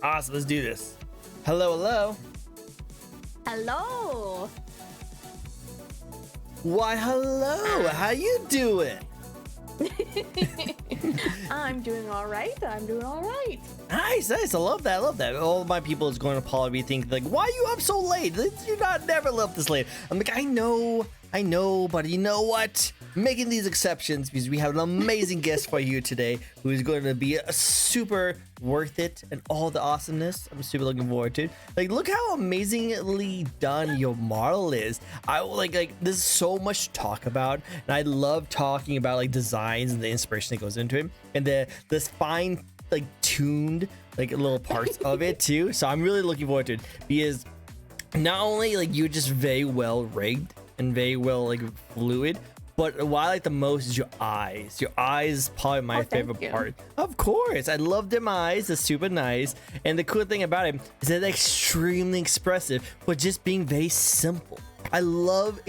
Awesome, let's do this. Hello, hello. Hello. Why, hello. How you doing? I'm doing all right. Nice. I love that. All of my people is going to probably be thinking like, why are you up so late? You're not never left this late. I'm like, I know, but you know what? Making these exceptions because we have an amazing guest for you today who is going to be super worth it and all the awesomeness. I'm super looking forward to. Like, look how amazingly done your model is. I like there's so much to talk about, and I love talking about like designs and the inspiration that goes into it, and this fine like tuned like little parts of it too. So I'm really looking forward to it because not only like you're just very well rigged and very well like fluid, but what I like the most is your eyes. Your eyes is probably my favorite part. Of course, I love them eyes. They're super nice. And the cool thing about it is that they're extremely expressive, but just being very simple. I love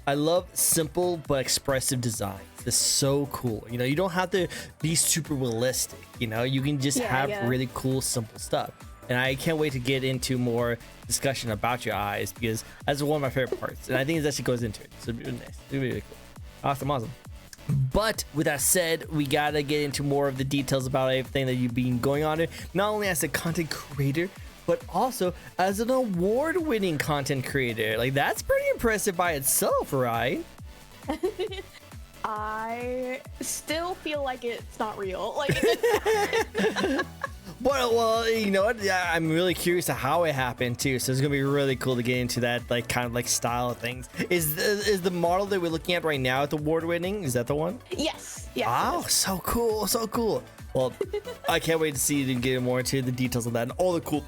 I love simple but expressive designs. It's so cool. You know, you don't have to be super realistic. You know, you can just have really cool, simple stuff. And I can't wait to get into more discussion about your eyes because that's one of my favorite parts. And I think it actually goes into it. So it'll be really nice. It'll be really cool. Awesome. But with that said, we gotta get into more of the details about everything that you've been going on here, not only as a content creator, but also as an award-winning content creator. Like, that's pretty impressive by itself, right? I still feel like it's not real. Like, Well, you know what? Yeah, I'm really curious to how it happened too. So it's gonna be really cool to get into that, like kind of like style of things. Is the model that we're looking at right now at the award winning? Is that the one? yes. Oh, so cool. Well, I can't wait to see you and get more into the details of that and all the cool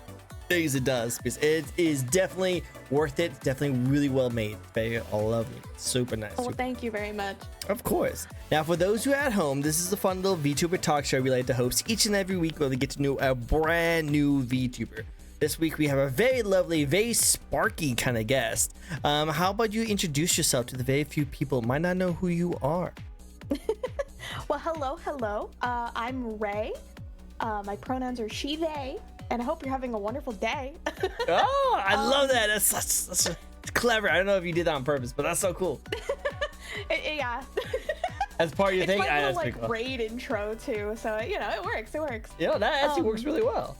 things it does because it is definitely worth it. Definitely really well made. Very lovely. Super nice. Oh, thank you very much. Of course. Now, for those who are at home, this is a fun little VTuber talk show we like to host each and every week where we get to know a brand new VTuber. This week we have a very lovely, very sparky kind of guest. How about you introduce yourself to the very few people who might not know who you are? Well, hello. I'm Ray. My pronouns are she, they, and I hope you're having a wonderful day. Oh, I love that. That's clever. I don't know if you did that on purpose, but that's so cool. Yeah. As part of your thing, it's my that's little, pretty cool. raid intro too, so you know it works. Yeah, that actually works really well.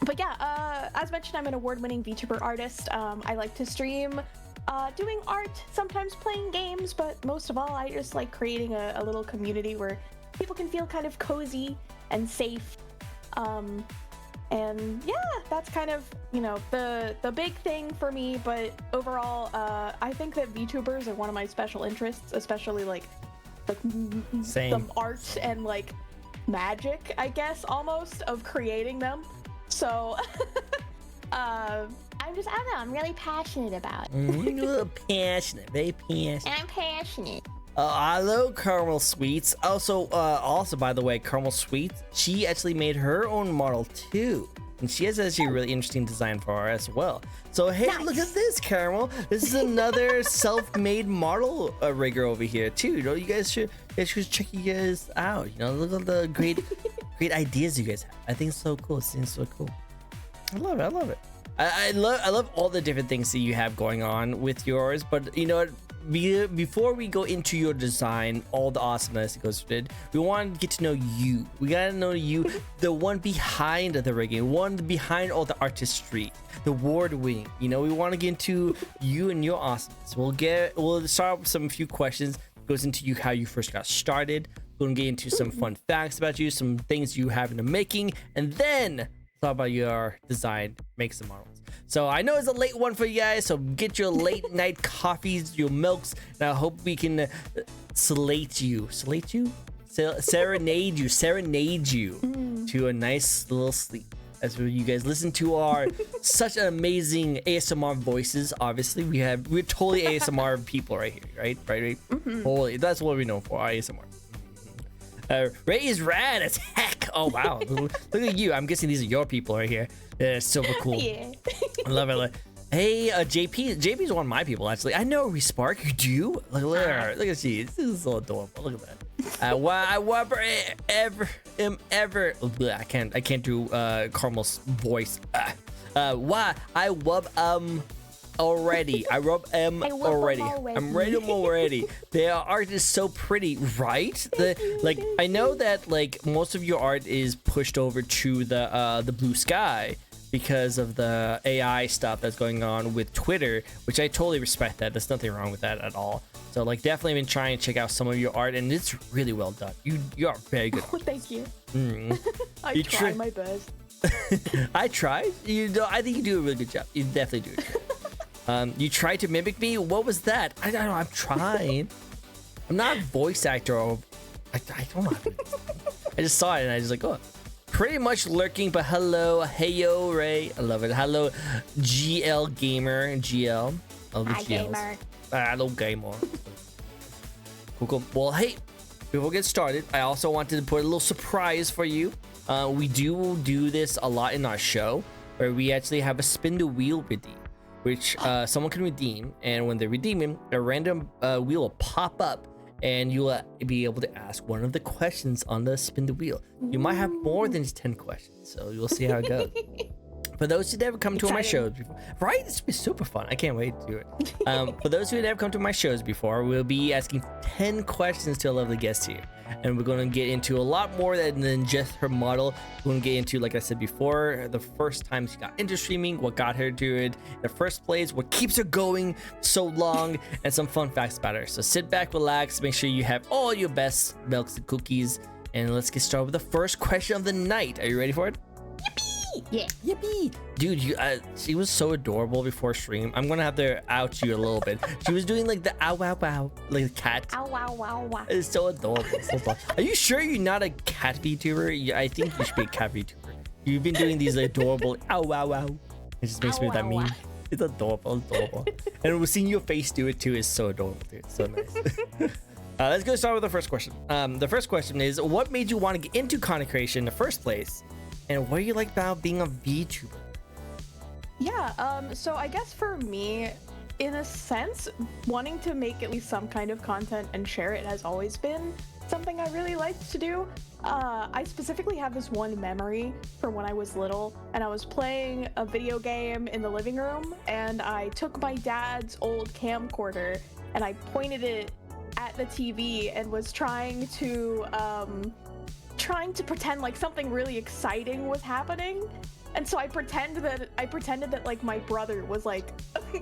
But yeah, as mentioned, I'm an award-winning VTuber artist. I like to stream, doing art, sometimes playing games, but most of all, I just like creating a little community where people can feel kind of cozy and safe. And yeah, that's kind of, you know, the big thing for me. But overall, I think that VTubers are one of my special interests, especially like the art and like magic, I guess, almost of creating them. So I don't know, I'm really passionate about it. You're a little passionate, very passionate. I'm passionate. Hello, Caramel Sweets. Also, by the way, Caramel Sweets, she actually made her own model too. And she has actually a really interesting design for her as well. So, hey, nice. Look at this, Caramel. This is another self-made model rigger over here too. You know, you guys should check you guys out. You know, look at the great ideas you guys have. I think it's so cool. It seems so cool. I love it. I love all the different things that you have going on with yours. But you know what? Before we go into your design, all the awesomeness that goes with it, we want to get to know you. We gotta know you, the one behind the rigging, one behind all the artistry, the award winning. You know, we want to get into you and your awesomeness. We'll start with some few questions. Goes into you, how you first got started. We're gonna get into some fun facts about you, some things you have in the making, and then talk about your design, make some models. So I know it's a late one for you guys, so get your late night coffees, your milks, and I hope we can serenade you to a nice little sleep as you guys listen to our such an amazing ASMR voices. Obviously, we're totally ASMR people right here, right? Mm-hmm. Holy, that's what we know for, our ASMR. Ray is rad as heck. Oh wow, look at you. I'm guessing these are your people right here. Super cool. Yeah. I love it. Hey, JP's one of my people actually. I know Respark. You do? Look at you. This is so adorable. Look at that. Why I can't do Carmel's voice. Why I love already. I rub already. I'm ready already. Their art is so pretty, right? I know that like most of your art is pushed over to the blue sky because of the AI stuff that's going on with Twitter, which I totally respect that. There's nothing wrong with that at all. So like definitely been trying to check out some of your art, and it's really well done. You are very good. Oh, thank you. I try my best. I tried. I think you do a really good job. You definitely do. You tried to mimic me. What was that? I don't know. I'm trying. I'm not a voice actor. I don't know. I just saw it and I was like, oh, pretty much lurking. But hello, heyo, Ray. I love it. Hello, GL gamer. GL. Hi, gamer. Hello, gamer. Cool. Well, hey, before we get started, I also wanted to put a little surprise for you. We do this a lot in our show, where we actually have a spin the wheel redeem, which someone can redeem, and when they redeem him, a random wheel will pop up, and you will be able to ask one of the questions on the spin the wheel. You might have more than just 10 questions, so you'll see how it goes. For those who never come to my shows before, right? It's been super fun. I can't wait to do it. For those who never come to my shows before, we'll be asking 10 questions to a lovely guest here. And we're going to get into a lot more than just her model. We're going to get into, like I said before, the first time she got into streaming, what got her to it in the first place, what keeps her going so long, and some fun facts about her. So sit back, relax, make sure you have all your best milks and cookies, and let's get started with the first question of the night. Are you ready for it? Yeah. Yippee! Dude, she was so adorable before stream. I'm gonna have to out you a little bit. She was doing like the ow wow wow, like the cat. Ow wow wow wow. It's so adorable. So fun. Are you sure you're not a cat VTuber? I think you should be a cat VTuber. You've been doing these adorable ow wow wow. It just makes me that meme. It's adorable. And seeing your face do it too is so adorable, dude. It's so nice. Let's go start with the first question. The first question is, what made you want to get into content creation in the first place? And what do you like about being a VTuber? Yeah, so I guess for me, in a sense, wanting to make at least some kind of content and share it has always been something I really liked to do. I specifically have this one memory from when I was little, and I was playing a video game in the living room, and I took my dad's old camcorder and I pointed it at the TV and was trying to pretend like something really exciting was happening. And so I pretended that like my brother was like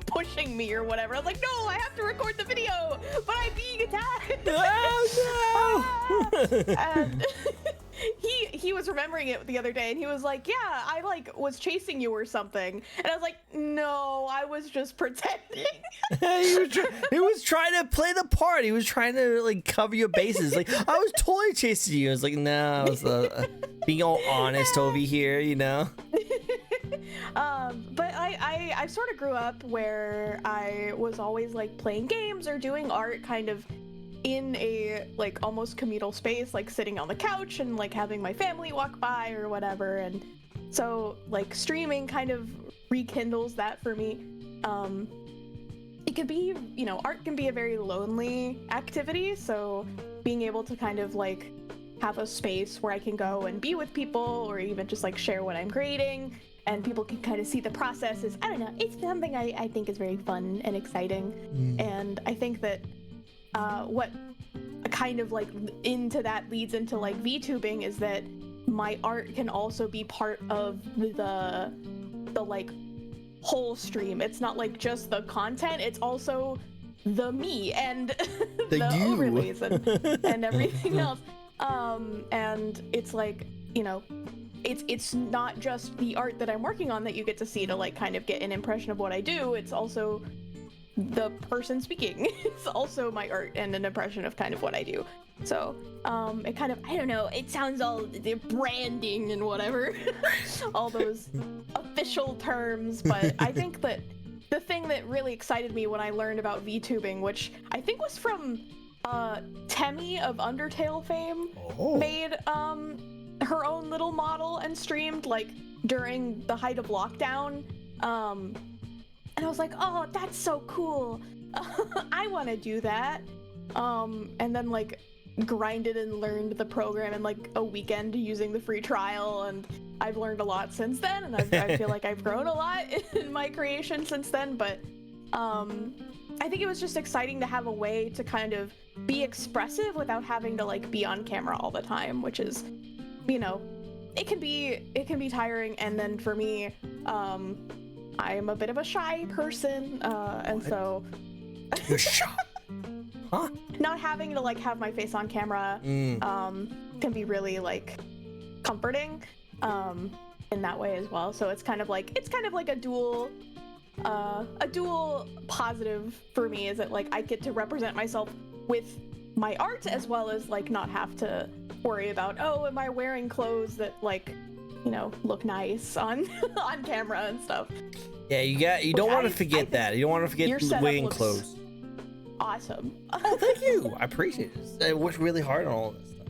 pushing me or whatever. I was like, no, I have to record the video, but I'm being attacked. Oh, no! And he was remembering it the other day, and he was like, yeah, I like was chasing you or something. And I was like, no, I was just pretending. he was trying to play the part. He was trying to like cover your bases. Like, I was totally chasing you. I was like, no, I was being all honest over here, you know. But I sort of grew up where I was always like playing games or doing art kind of in a like almost communal space, like sitting on the couch and like having my family walk by or whatever. And so like streaming kind of rekindles that for me. It could be, you know, art can be a very lonely activity, so being able to kind of like have a space where I can go and be with people, or even just like share what I'm creating, and people can kind of see the process is, I don't know, it's something I think is very fun and exciting. And I think that what kind of like into that leads into like VTubing is that my art can also be part of the like whole stream. It's not like just the content, it's also the me and the overlays and everything else. And it's like, you know, it's not just the art that I'm working on that you get to see to like kind of get an impression of what I do. It's also the person speaking. It's also my art and an impression of kind of what I do. So it kind of, I don't know, it sounds all the branding and whatever, all those official terms, but I think that the thing that really excited me when I learned about VTubing, which I think was from Temmie of Undertale fame, made her own little model and streamed like during the height of lockdown. And I was like, oh, that's so cool. I want to do that. And then like grinded and learned the program in like a weekend using the free trial, and I've learned a lot since then, and I feel like I've grown a lot in my creation since then. But I think it was just exciting to have a way to kind of be expressive without having to like be on camera all the time, which is, you know, it can be tiring. And then for me, I am a bit of a shy person, and so You're shy? Huh? Not having to like have my face on camera can be really like comforting in that way as well. So it's kind of like a dual positive for me, is that like I get to represent myself with my art as well as like not have to worry about, oh, am I wearing clothes that like, you know, look nice on on camera and stuff. Yeah, you don't want to forget that. You don't want to forget wearing clothes. Awesome. Oh, thank you. I appreciate it. I worked really hard on all this stuff.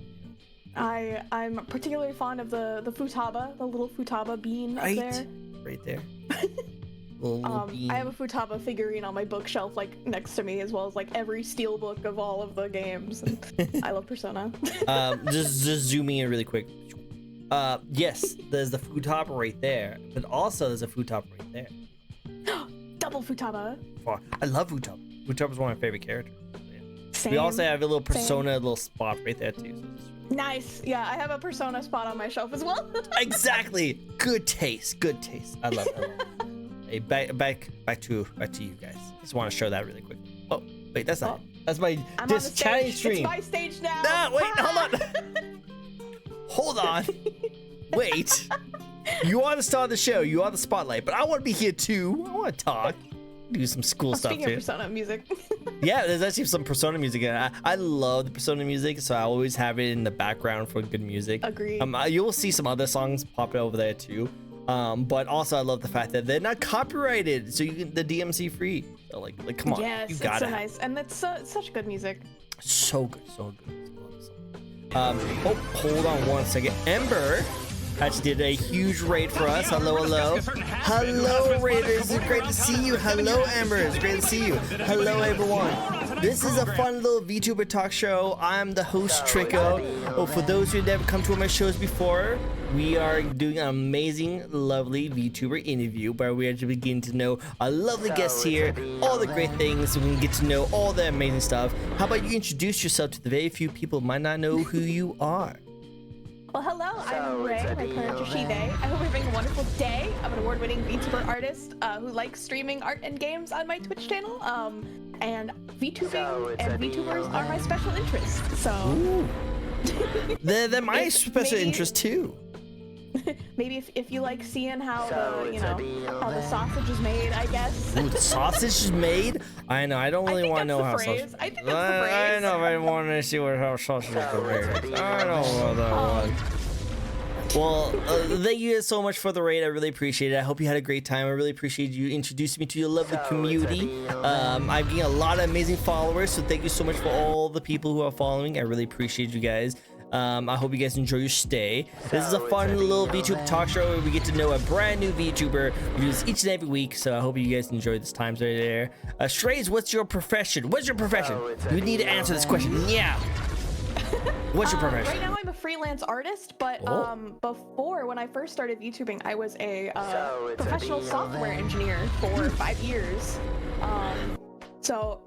I'm particularly fond of the futaba, the little futaba bean up there. Right there. Little bean. I have a futaba figurine on my bookshelf, like next to me, as well as like every steelbook of all of the games. And I love Persona. just zooming in really quick. Yes, there's the futaba right there, but also there's a futaba right there. Double futaba. I love futaba. Futaba's one of my favorite characters. Same. We also have a little Persona little spot right there too. So nice. Yeah, I have a Persona spot on my shelf as well. Exactly. Good taste. Good taste. I love it. Hey, back to you guys. Just want to show that really quick. Oh, wait, that's not. That's my just chatting stream. It's my stage now. No, wait, hold on. Hold on. Wait. You are the star of the show. You are the spotlight, but I want to be here too. I want to talk. Do some cool stuff speaking too. Of Persona music. Yeah, there's actually some Persona music. I love the Persona music, so I always have it in the background for good music. Agreed. You will see some other songs pop over there too. But also I love the fact that they're not copyrighted, so you can the DMC free. So like come on, yes, you got it. It's so nice, and it's such good music. So good, so good. Oh, hold on one second. Ember actually did a huge raid for us. Hello, hello, Raiders. It's great to see you. Hello, Ember. It's great to see you. Hello, everyone. This is a fun little VTuber talk show. I'm the host, Tricko. Oh, for those who have never come to one of my shows before, we are doing an amazing, lovely VTuber interview where we are to begin to know our lovely guests here, all the great things, so we can get to know all the amazing stuff. How about you introduce yourself to the very few people who might not know who you are? Well, hello, I'm Ray, my pronouns are she, they. I hope you're having a wonderful day. I'm an award-winning VTuber artist who likes streaming art and games on my Twitch channel. And VTubing and VTubers are my special interests, so... they're my special interest too. Maybe if you like seeing how how the sausage is made, I guess. Ooh, the sausage is made? I know. I don't really want to know how sausage. I think that's the phrase. I know. I want to see how sausage is made. I know what that was. Well, thank you guys so much for the raid. I really appreciate it. I hope you had a great time. I really appreciate you introducing me to your lovely community. I've gained a lot of amazing followers, so thank you so much for all the people who are following. I really appreciate you guys. I hope you guys enjoy your stay. This is a fun little VTuber talk show where we get to know a brand new VTuber. We do this each and every week, so I hope you guys enjoy this time right there. Strays, what's your profession? What's your profession? You need to answer this question. Yeah. What's your profession? Right now I'm a freelance artist, but before, when I first started VTubing, I was a professional software engineer for 5 years. So,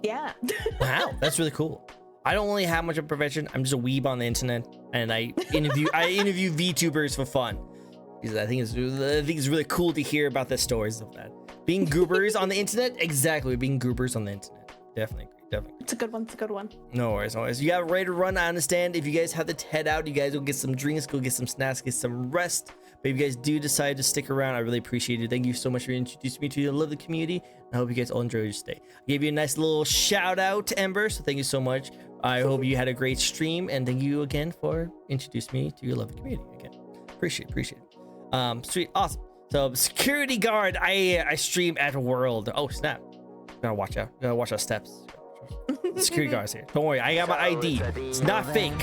yeah. Wow, that's really cool. I don't really have much of a profession. I'm just a weeb on the internet, and I interview VTubers for fun. Because I think it's really cool to hear about the stories of that. Being goobers on the internet, exactly. Being goobers on the internet, definitely. It's a good one. It's a good one. No worries, no worries. You got ready to run? I understand. If you guys have to head out, you guys will get some drinks, go get some snacks, get some rest. But if you guys do decide to stick around, I really appreciate it. Thank you so much for introducing me to your lovely community. I hope you guys all enjoy your stay. I gave you a nice little shout out, Ember. So thank you so much. I hope you had a great stream, and thank you again for introducing me to your lovely community again. Appreciate it. Sweet, awesome. So security guard, I stream at World. Oh snap! Gotta watch out. Gotta watch our steps. The security guard's here. Don't worry, I got my ID. It's not fake.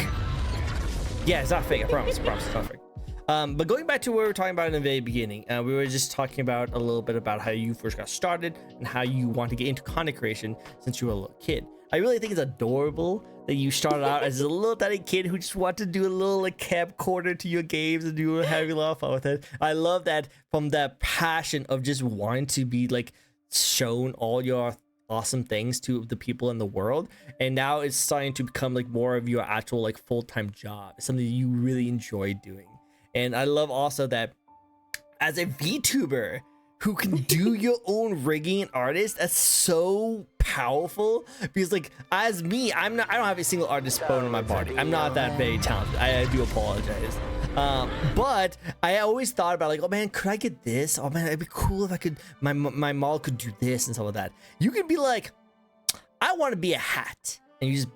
Yeah, it's not fake. I promise. It's not fake. But going back to what we were talking about in the very beginning, we were just talking about a little bit about how you first got started and how you want to get into content creation since you were a little kid. I really think it's adorable that you started out as a little tiny kid who just wanted to do a little like camcorder to your games and do having a lot of fun with it. I love that from that passion of just wanting to be like shown all your awesome things to the people in the world, and now it's starting to become like more of your actual like full-time job. It's something you really enjoy doing. And I love also that as a VTuber who can do your own rigging and artist, that's so powerful. Because like as me, I don't have a single artist bone in my body. I'm not that very talented. I do apologize. But I always thought about like, oh man, could I get this? Oh man, it'd be cool if I could, my model could do this and stuff like that. You could be like, I want to be a hat, and you just,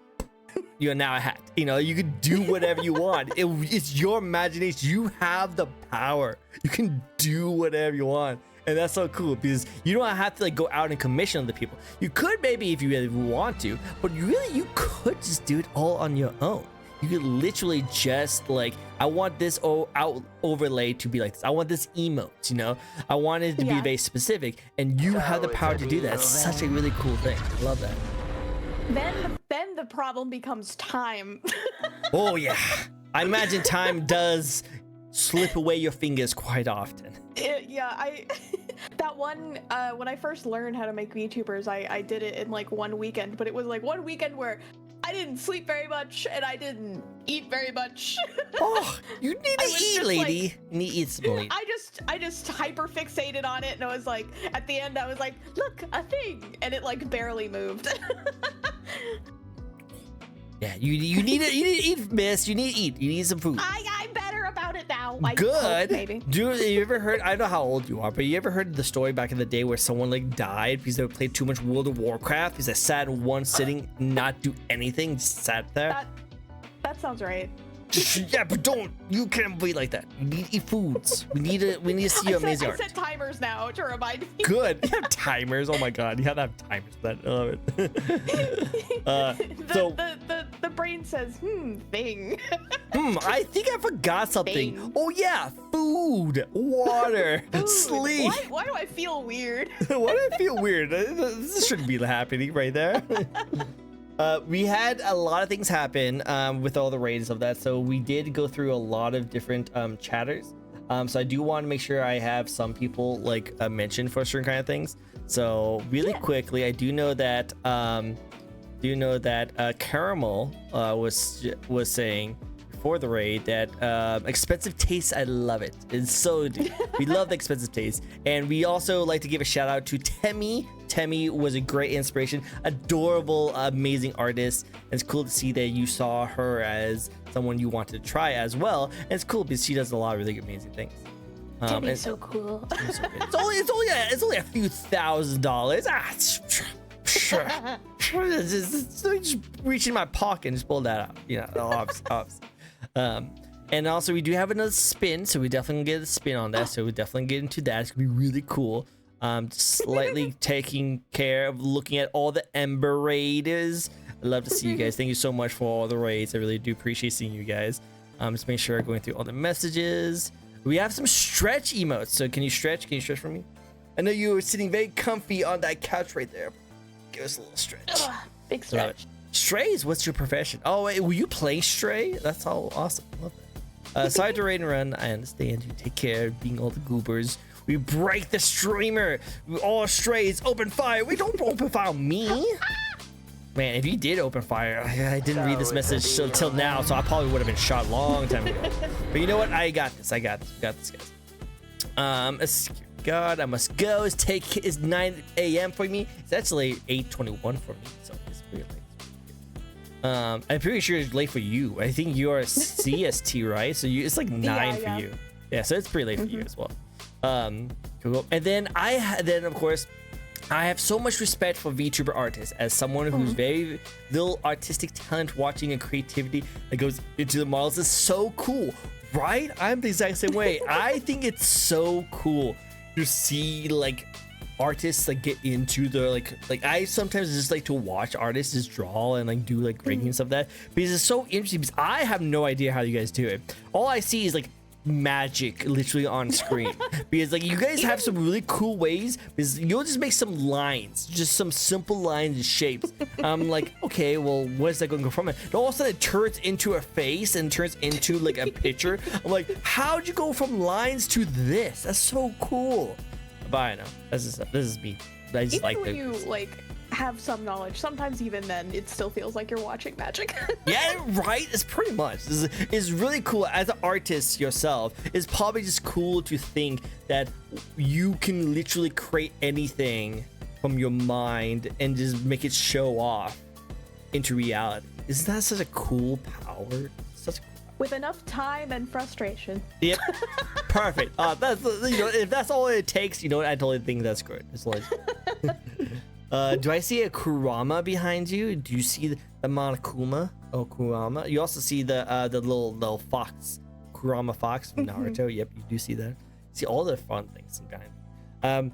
you're now a hat. You know, you can do whatever you want. It's your imagination. You have the power. You can do whatever you want. And that's so cool because you don't have to like go out and commission other people. You could maybe if you really want to, but you could just do it all on your own. You could literally just like, I want this overlay to be like this. I want this emote, you know? I want it to be very specific, and you have the power to do that. It's such a really cool thing. I love that. Then the problem becomes time. Oh yeah. I imagine time does slip away your fingers quite often. That one, when I first learned how to make VTubers, I did it in like one weekend, but it was like one weekend where I didn't sleep very much and I didn't eat very much. Oh, you need to eat, lady. Like, you need to eat some, lady. I just hyper fixated on it, and I was like, at the end I was like, look, a thing, and it like barely moved. Yeah, you need to eat, miss. You need to eat. You need some food. I'm better about it now. Good. Maybe. You ever heard? I don't know how old you are, but you ever heard the story back in the day where someone like died because they played too much World of Warcraft because they sat in one sitting, not do anything, just sat there? That sounds right. Yeah, but you can't be like that. You need to eat foods. We need to see your amazing art. I set timers now to remind me. Good. You have timers. Oh my god, you have to have timers for that. I love it. The brain says, thing. I think I forgot something. Thing. Oh yeah, food, water, sleep. Why do I feel weird? Why do I feel weird? This shouldn't be happening right there. We had a lot of things happen with all the raids of that, so we did go through a lot of different chatters. So I do want to make sure I have some people like mentioned for certain kind of things. So really quickly, I do know that Caramel was saying before the raid that expensive taste, I love it. It's so we love the expensive taste. And we also like to give a shout out to Temmie. Temmie was a great inspiration, adorable, amazing artist. And it's cool to see that you saw her as someone you wanted to try as well. And it's cool because she does a lot of really amazing things. Temmie's so cool. It's only a few $1,000s. Just reach in my pocket and just pull that out. You know, and also we do have another spin, so we definitely get a spin on that. So we definitely get into that. It's gonna be really cool. Slightly taking care of looking at all the Ember Raiders. I love to see you guys. Thank you so much for all the raids. I really do appreciate seeing you guys. Just make sure I'm going through all the messages. We have some stretch emotes. So can you stretch? Can you stretch for me? I know you were sitting very comfy on that couch right there. Give us a little stretch. Big stretch. Strays, what's your profession? Oh, wait, will you play Stray? That's all awesome. Love that. Sorry to raid and run. I understand. You take care of being all the goobers. We break the streamer. All Strays, open fire. We don't open fire on me. Man, if you did open fire, I didn't read this message till now, so I probably would have been shot a long time ago. But you know what? I got this. We got this, guys. God, I must go. It's 9 a.m. for me. It's actually 8:21 for me, so it's pretty late. I'm pretty sure it's late for you. I think you are CST, right? So it's like 9 for you. Yeah, so it's pretty late for you as well. Cool. And then of course, I have so much respect for VTuber artists as someone who's very little artistic talent, watching and creativity that goes into the models is so cool, right? I'm the exact same way. I think it's so cool to see like artists like get into the like I sometimes just like to watch artists just draw and like do like rigging and stuff like that because it's so interesting because I have no idea how you guys do it. All I see is like magic literally on screen. Because like you guys have some really cool ways, because you'll just make some lines, just some simple lines and shapes. I'm like, okay, well, where's that going to go from? And all of a sudden it turns into a face and turns into like a picture. I'm like, how'd you go from lines to this? That's so cool. But I know, this is me. I just even like when you like have some knowledge, sometimes even then it still feels like you're watching magic. Yeah, right. It's pretty much. It's really cool as an artist yourself. It's probably just cool to think that you can literally create anything from your mind and just make it show off into reality. Isn't that such a cool power? Such a with enough time and frustration. Yep. Perfect. That's, you know, if that's all it takes, you know what? I totally think that's good. It's like, do I see a Kurama behind you? Do you see the Monokuma? Oh, Kurama. You also see the little fox, Kurama fox from Naruto. Yep, you do see that. See all the fun things behind.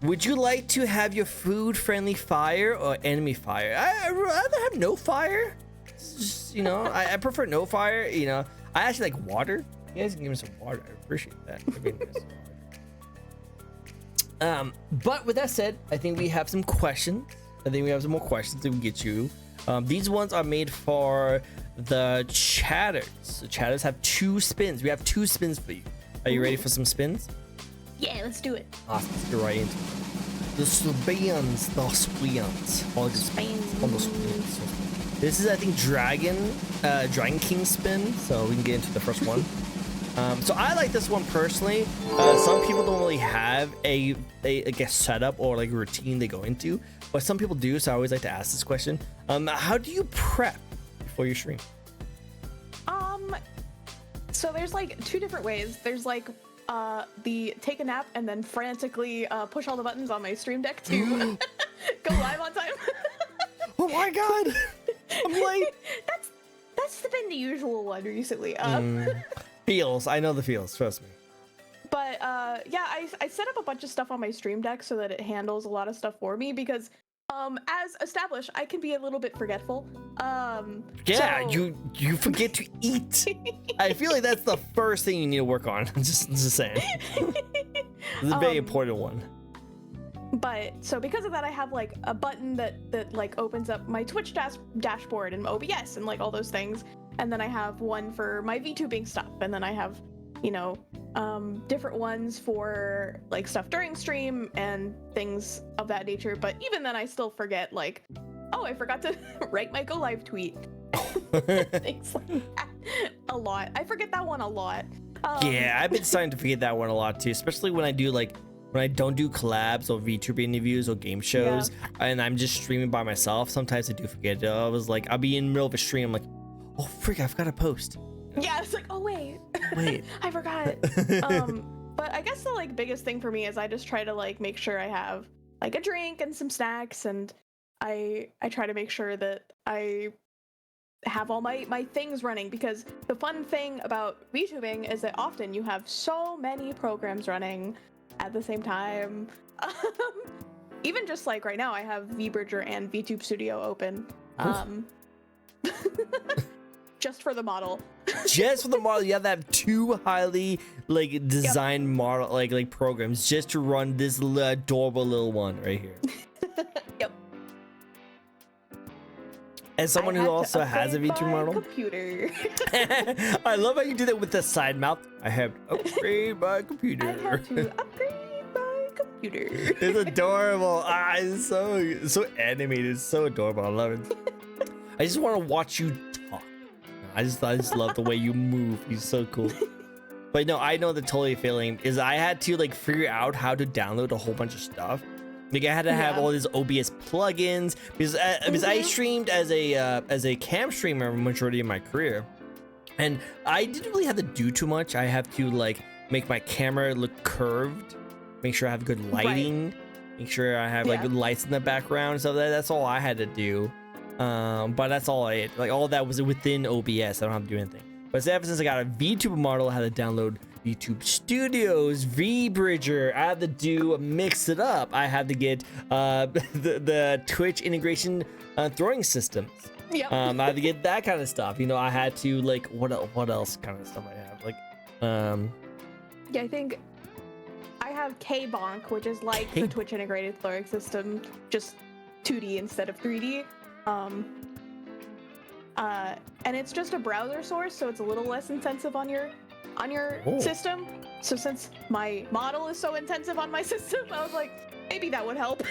Would you like to have your food friendly fire or enemy fire? I'd rather have no fire. Just, you know, I prefer no fire. You know, I actually like water. You guys can give me some water. I appreciate that. But with that said, I think we have some questions. I think we have some more questions that we get you. These ones are made for the chatters. The chatters have 2 spins. We have 2 spins for you. Are you ready for some spins? Yeah, let's do it. Awesome. Let's get right into it. The spins. All the spins. This is, I think, Dragon King spin. So we can get into the first one. So I like this one personally. Some people don't really have a setup or like a routine they go into, but some people do. So I always like to ask this question. How do you prep before your stream? So there's like 2 different ways. There's like the take a nap and then frantically push all the buttons on my stream deck to go live on time. Oh my god, I'm late. That's been the usual one recently. Feels. I know the feels. Trust me. But yeah, I set up a bunch of stuff on my stream deck so that it handles a lot of stuff for me because as established, I can be a little bit forgetful. Yeah, so... you forget to eat. I feel like that's the first thing you need to work on. I'm just saying. It's a very important one. But so because of that, I have like a button that like opens up my Twitch dashboard and OBS and like all those things. And then I have one for my VTubing stuff. And then I have, you know, different ones for like stuff during stream and things of that nature. But even then I still forget, like, oh, I forgot to write my go live tweet. Things like that a lot. I forget that one a lot. Yeah, I've been starting to forget that one a lot too, especially when I don't do collabs or VTuber interviews or game shows, and I'm just streaming by myself. Sometimes I do forget. I was like, I'll be in the middle of a stream, I'm like, oh freak, I forgot to post. Yeah, it's like, oh wait, I forgot. But I guess the like biggest thing for me is I just try to like make sure I have like a drink and some snacks, and I try to make sure that I have all my things running, because the fun thing about VTubing is that often you have so many programs running at the same time. Even just like right now, I have VBridger and VTube Studio open. Just for the model. Just for the model, you have to have 2 highly like designed model like programs just to run this adorable little one right here. Yep. As someone who also has a VTube model. Computer. I love how you do that with the side mouth. I have to upgrade my computer. I have to upgrade my computer. It's adorable. It's so animated. It's so adorable. I love it. I just want to watch you talk. I just love the way you move. He's so cool. But no, I know the totally feeling is I had to like figure out how to download a whole bunch of stuff. Like I had to have all these OBS plugins because I streamed as a cam streamer majority of my career, and I didn't really have to do too much. I have to like make my camera look curved, make sure I have good lighting, make sure I have like good lights in the background. So that's all I had to do. But that's all all that was within OBS. I don't have to do anything. But ever since I got a VTuber model, I had to download VTube Studios, VBridger. I had to mix it up. I had to get the Twitch integration throwing systems. Yep. I had to get that kind of stuff. You know, I had to like what else kind of stuff I have. Like Yeah, I think I have K-Bonk, which is like the Twitch integrated cleric system, just 2D instead of 3D. And it's just a browser source, so it's a little less intensive on your system. So since my model is so intensive on my system, I was like, maybe that would help.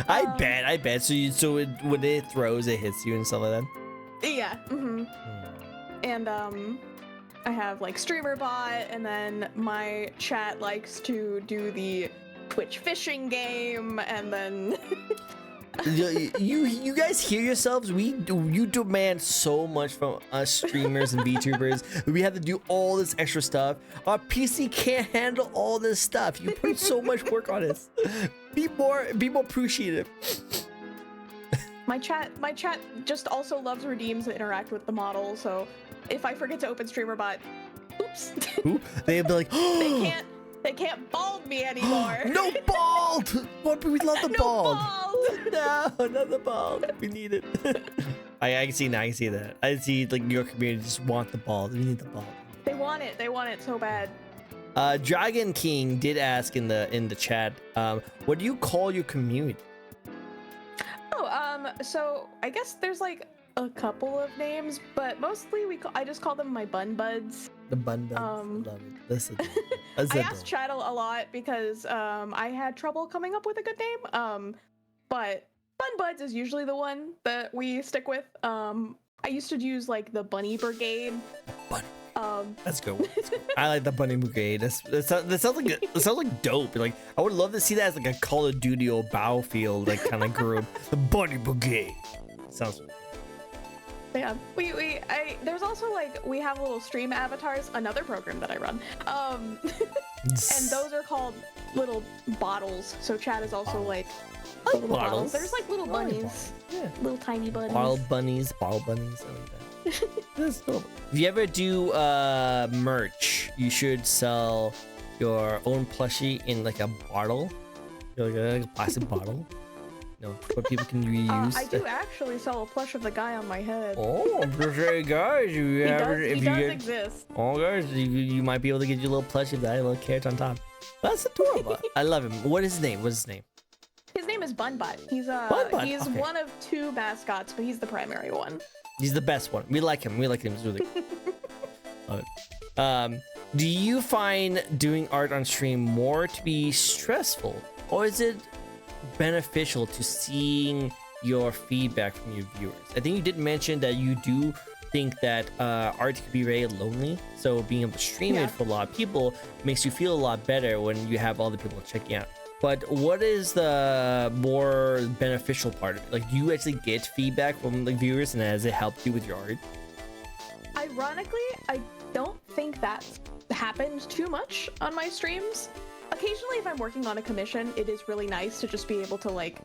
I bet. So when it throws, it hits you and stuff like that. Yeah. And I have like StreamerBot, and then my chat likes to do the Twitch fishing game, and then you guys hear yourselves? You demand so much from us streamers and VTubers. We have to do all this extra stuff. Our PC can't handle all this stuff. You put so much work on this. Be more appreciative. My chat just also loves redeems that interact with the model, so if I forget to open StreamerBot, oops. They'd be like, oh, they can't bald me anymore. No bald! What? We love the no bald. bald. No, not the bald. We need it. I can see that. I see like your community just want the bald. We need the bald. They want it so bad. Dragon King did ask in the chat, what do you call your community? So I guess there's like a couple of names, but mostly I just call them my bun buds. The bun buds. I love it. Listen, I asked Chat a lot because I had trouble coming up with a good name. But bun buds is usually the one that we stick with. I used to use like the Bunny Brigade. Bunny. That's good. I like the Bunny Brigade. That sounds like dope. Like I would love to see that as like a Call of Duty or Battlefield like kind of group. The Bunny Brigade. Sounds. Yeah. There's also like we have little stream avatars. Another program that I run. And those are called little bottles. So Chat is also like little bottles. There's like little bunnies. Yeah. Little tiny bunnies. Bottle bunnies. I like that. That's dope. If you ever do merch, you should sell your own plushie in like a bottle, like a plastic bottle. No, what people can reuse. I do actually sell a plush of the guy on my head. Oh, guys, he does exist. Oh, guys, you might be able to get your little plushie with that little carrot on top. That's adorable. I love him. What is his name? His name is Bunbutt. He's he's one of two mascots, but he's the primary one. He's the best one. We like him. He's really love it. Do you find doing art on stream more to be stressful, or is it beneficial to seeing your feedback from your viewers? I think you did mention that you do think that art could be very lonely, so being able to stream it for a lot of people makes you feel a lot better when you have all the people checking out. But what is the more beneficial part of it? Like, do you actually get feedback from the viewers, and has it helped you with your art? Ironically, I don't think that happens too much on my streams. Occasionally, if I'm working on a commission, it is really nice to just be able to, like,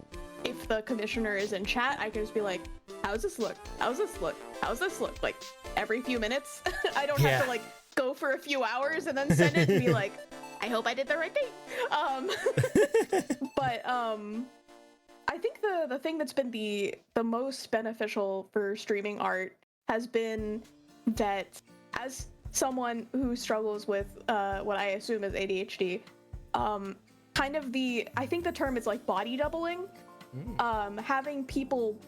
if the commissioner is in chat, I can just be like, how's this look? How's this look? How's this look? Like, every few minutes. I don't have to, like, go for a few hours and then send it and be like, I hope I did the right thing. But I think the thing that's been the most beneficial for streaming art has been that as someone who struggles with what I assume is ADHD, kind of I think the term is like body doubling. Having people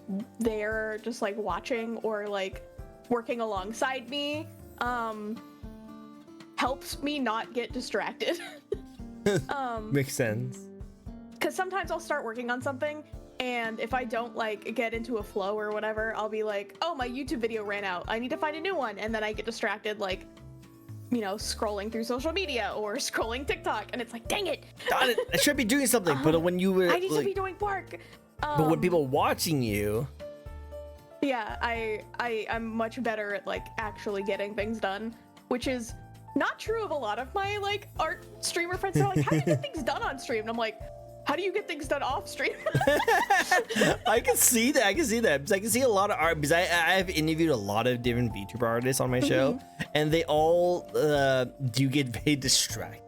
there just like watching or like working alongside me helps me not get distracted. Makes sense. Because sometimes I'll start working on something, and if I don't like get into a flow or whatever, I'll be like, oh, my YouTube video ran out. I need to find a new one. And then I get distracted, like, you know, scrolling through social media or scrolling TikTok, and it's like, dang it. Got it. I should be doing something, but when you were, I need to be doing work. But when people watching you, yeah, I'm much better at like actually getting things done, which is not true of a lot of my like art streamer friends. They're like, how do you get things done on stream? And I'm like, how do you get things done off stream? I can see that. Because I can see a lot of art, because I have interviewed a lot of different VTuber artists on my show, and they all do get very distracted,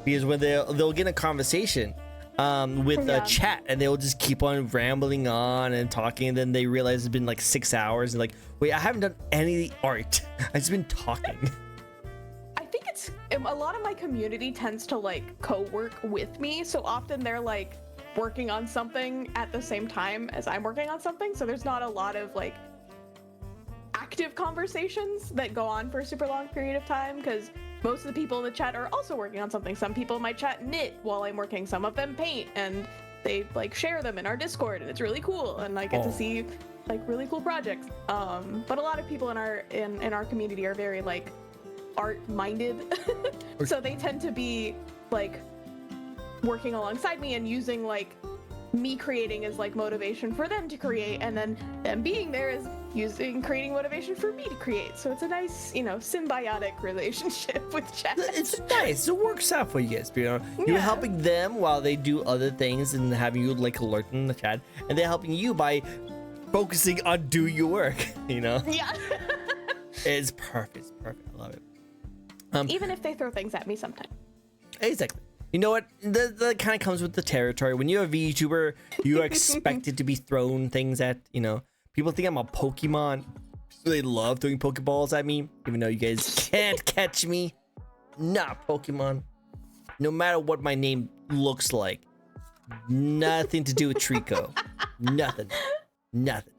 because when they'll get in a conversation with a chat, and they'll just keep on rambling on and talking, and then they realize it's been like 6 hours, and like, wait, I haven't done any art. I've just been talking. I think it's a lot of my community tends to like co-work with me, so often they're like working on something at the same time as I'm working on something, so there's not a lot of like active conversations that go on for a super long period of time, because most of the people in the chat are also working on something. Some people might chat knit while I'm working, some of them paint, and they like share them in our Discord, and it's really cool, and I get to see like really cool projects. But a lot of people in our community are very like art minded, so they tend to be like working alongside me and using like me creating as like motivation for them to create, and then them being there is creating motivation for me to create. So it's a nice, you know, symbiotic relationship with chat. It's nice. It works out for you guys. You know, you're helping them while they do other things and having you like alert in the chat, and they're helping you by focusing on do your work. You know. Yeah. It's perfect. It's perfect. I love it. Even if they throw things at me sometimes. Exactly. You know what? That kind of comes with the territory. When you're a VTuber, you are expected to be thrown things at, you know. People think I'm a Pokemon. They love throwing Pokeballs at me, even though you guys can't catch me. Not Pokemon. No matter what my name looks like. Nothing to do with Trico. Nothing. Nothing.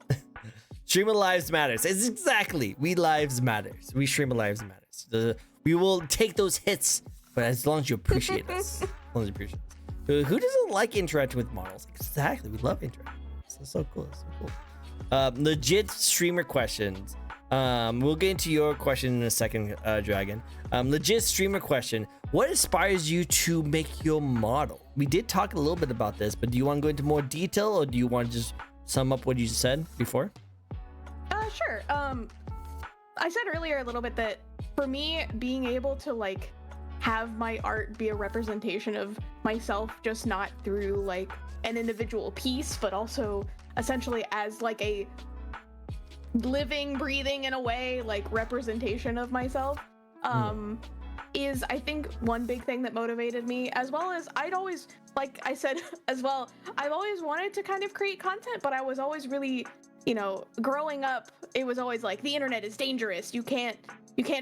Streamer lives matters. It's exactly. We lives matters. We streamer lives matters. We will take those hits, but as long as you appreciate us. As long as you appreciate us. Who doesn't like interacting with models? Exactly. We love interacting. It's so cool. It's so cool. Legit streamer questions. We'll get into your question in a second, Dragon. Legit streamer question. What inspires you to make your model? We did talk a little bit about this, but do you want to go into more detail, or do you want to just sum up what you said before? Sure. I said earlier a little bit that for me, being able to like have my art be a representation of myself, just not through like an individual piece, but also essentially as like a living, breathing in a way, like representation of myself, is I think one big thing that motivated me, as well as I'd always, like I said as well, I've always wanted to kind of create content, but I was always really, you know, growing up, it was always like the internet is dangerous. You can't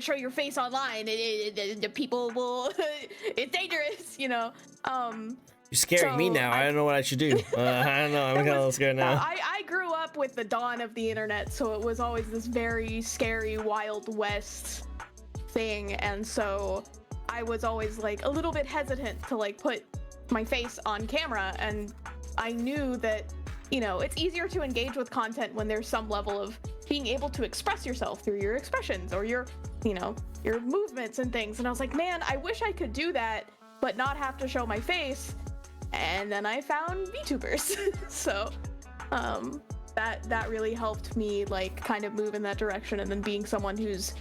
show your face online. The people will, it's dangerous, you know. You're scaring me now. I don't know what I should do. I don't know. I'm kind of a little scared now. I grew up with the dawn of the internet, so it was always this very scary Wild West thing, and so I was always like a little bit hesitant to like put my face on camera, and I knew that, you know, it's easier to engage with content when there's some level of being able to express yourself through your expressions or your, you know, your movements and things. And I was like, man, I wish I could do that, but not have to show my face. And then I found VTubers. So that really helped me like kind of move in that direction. And then being someone who's,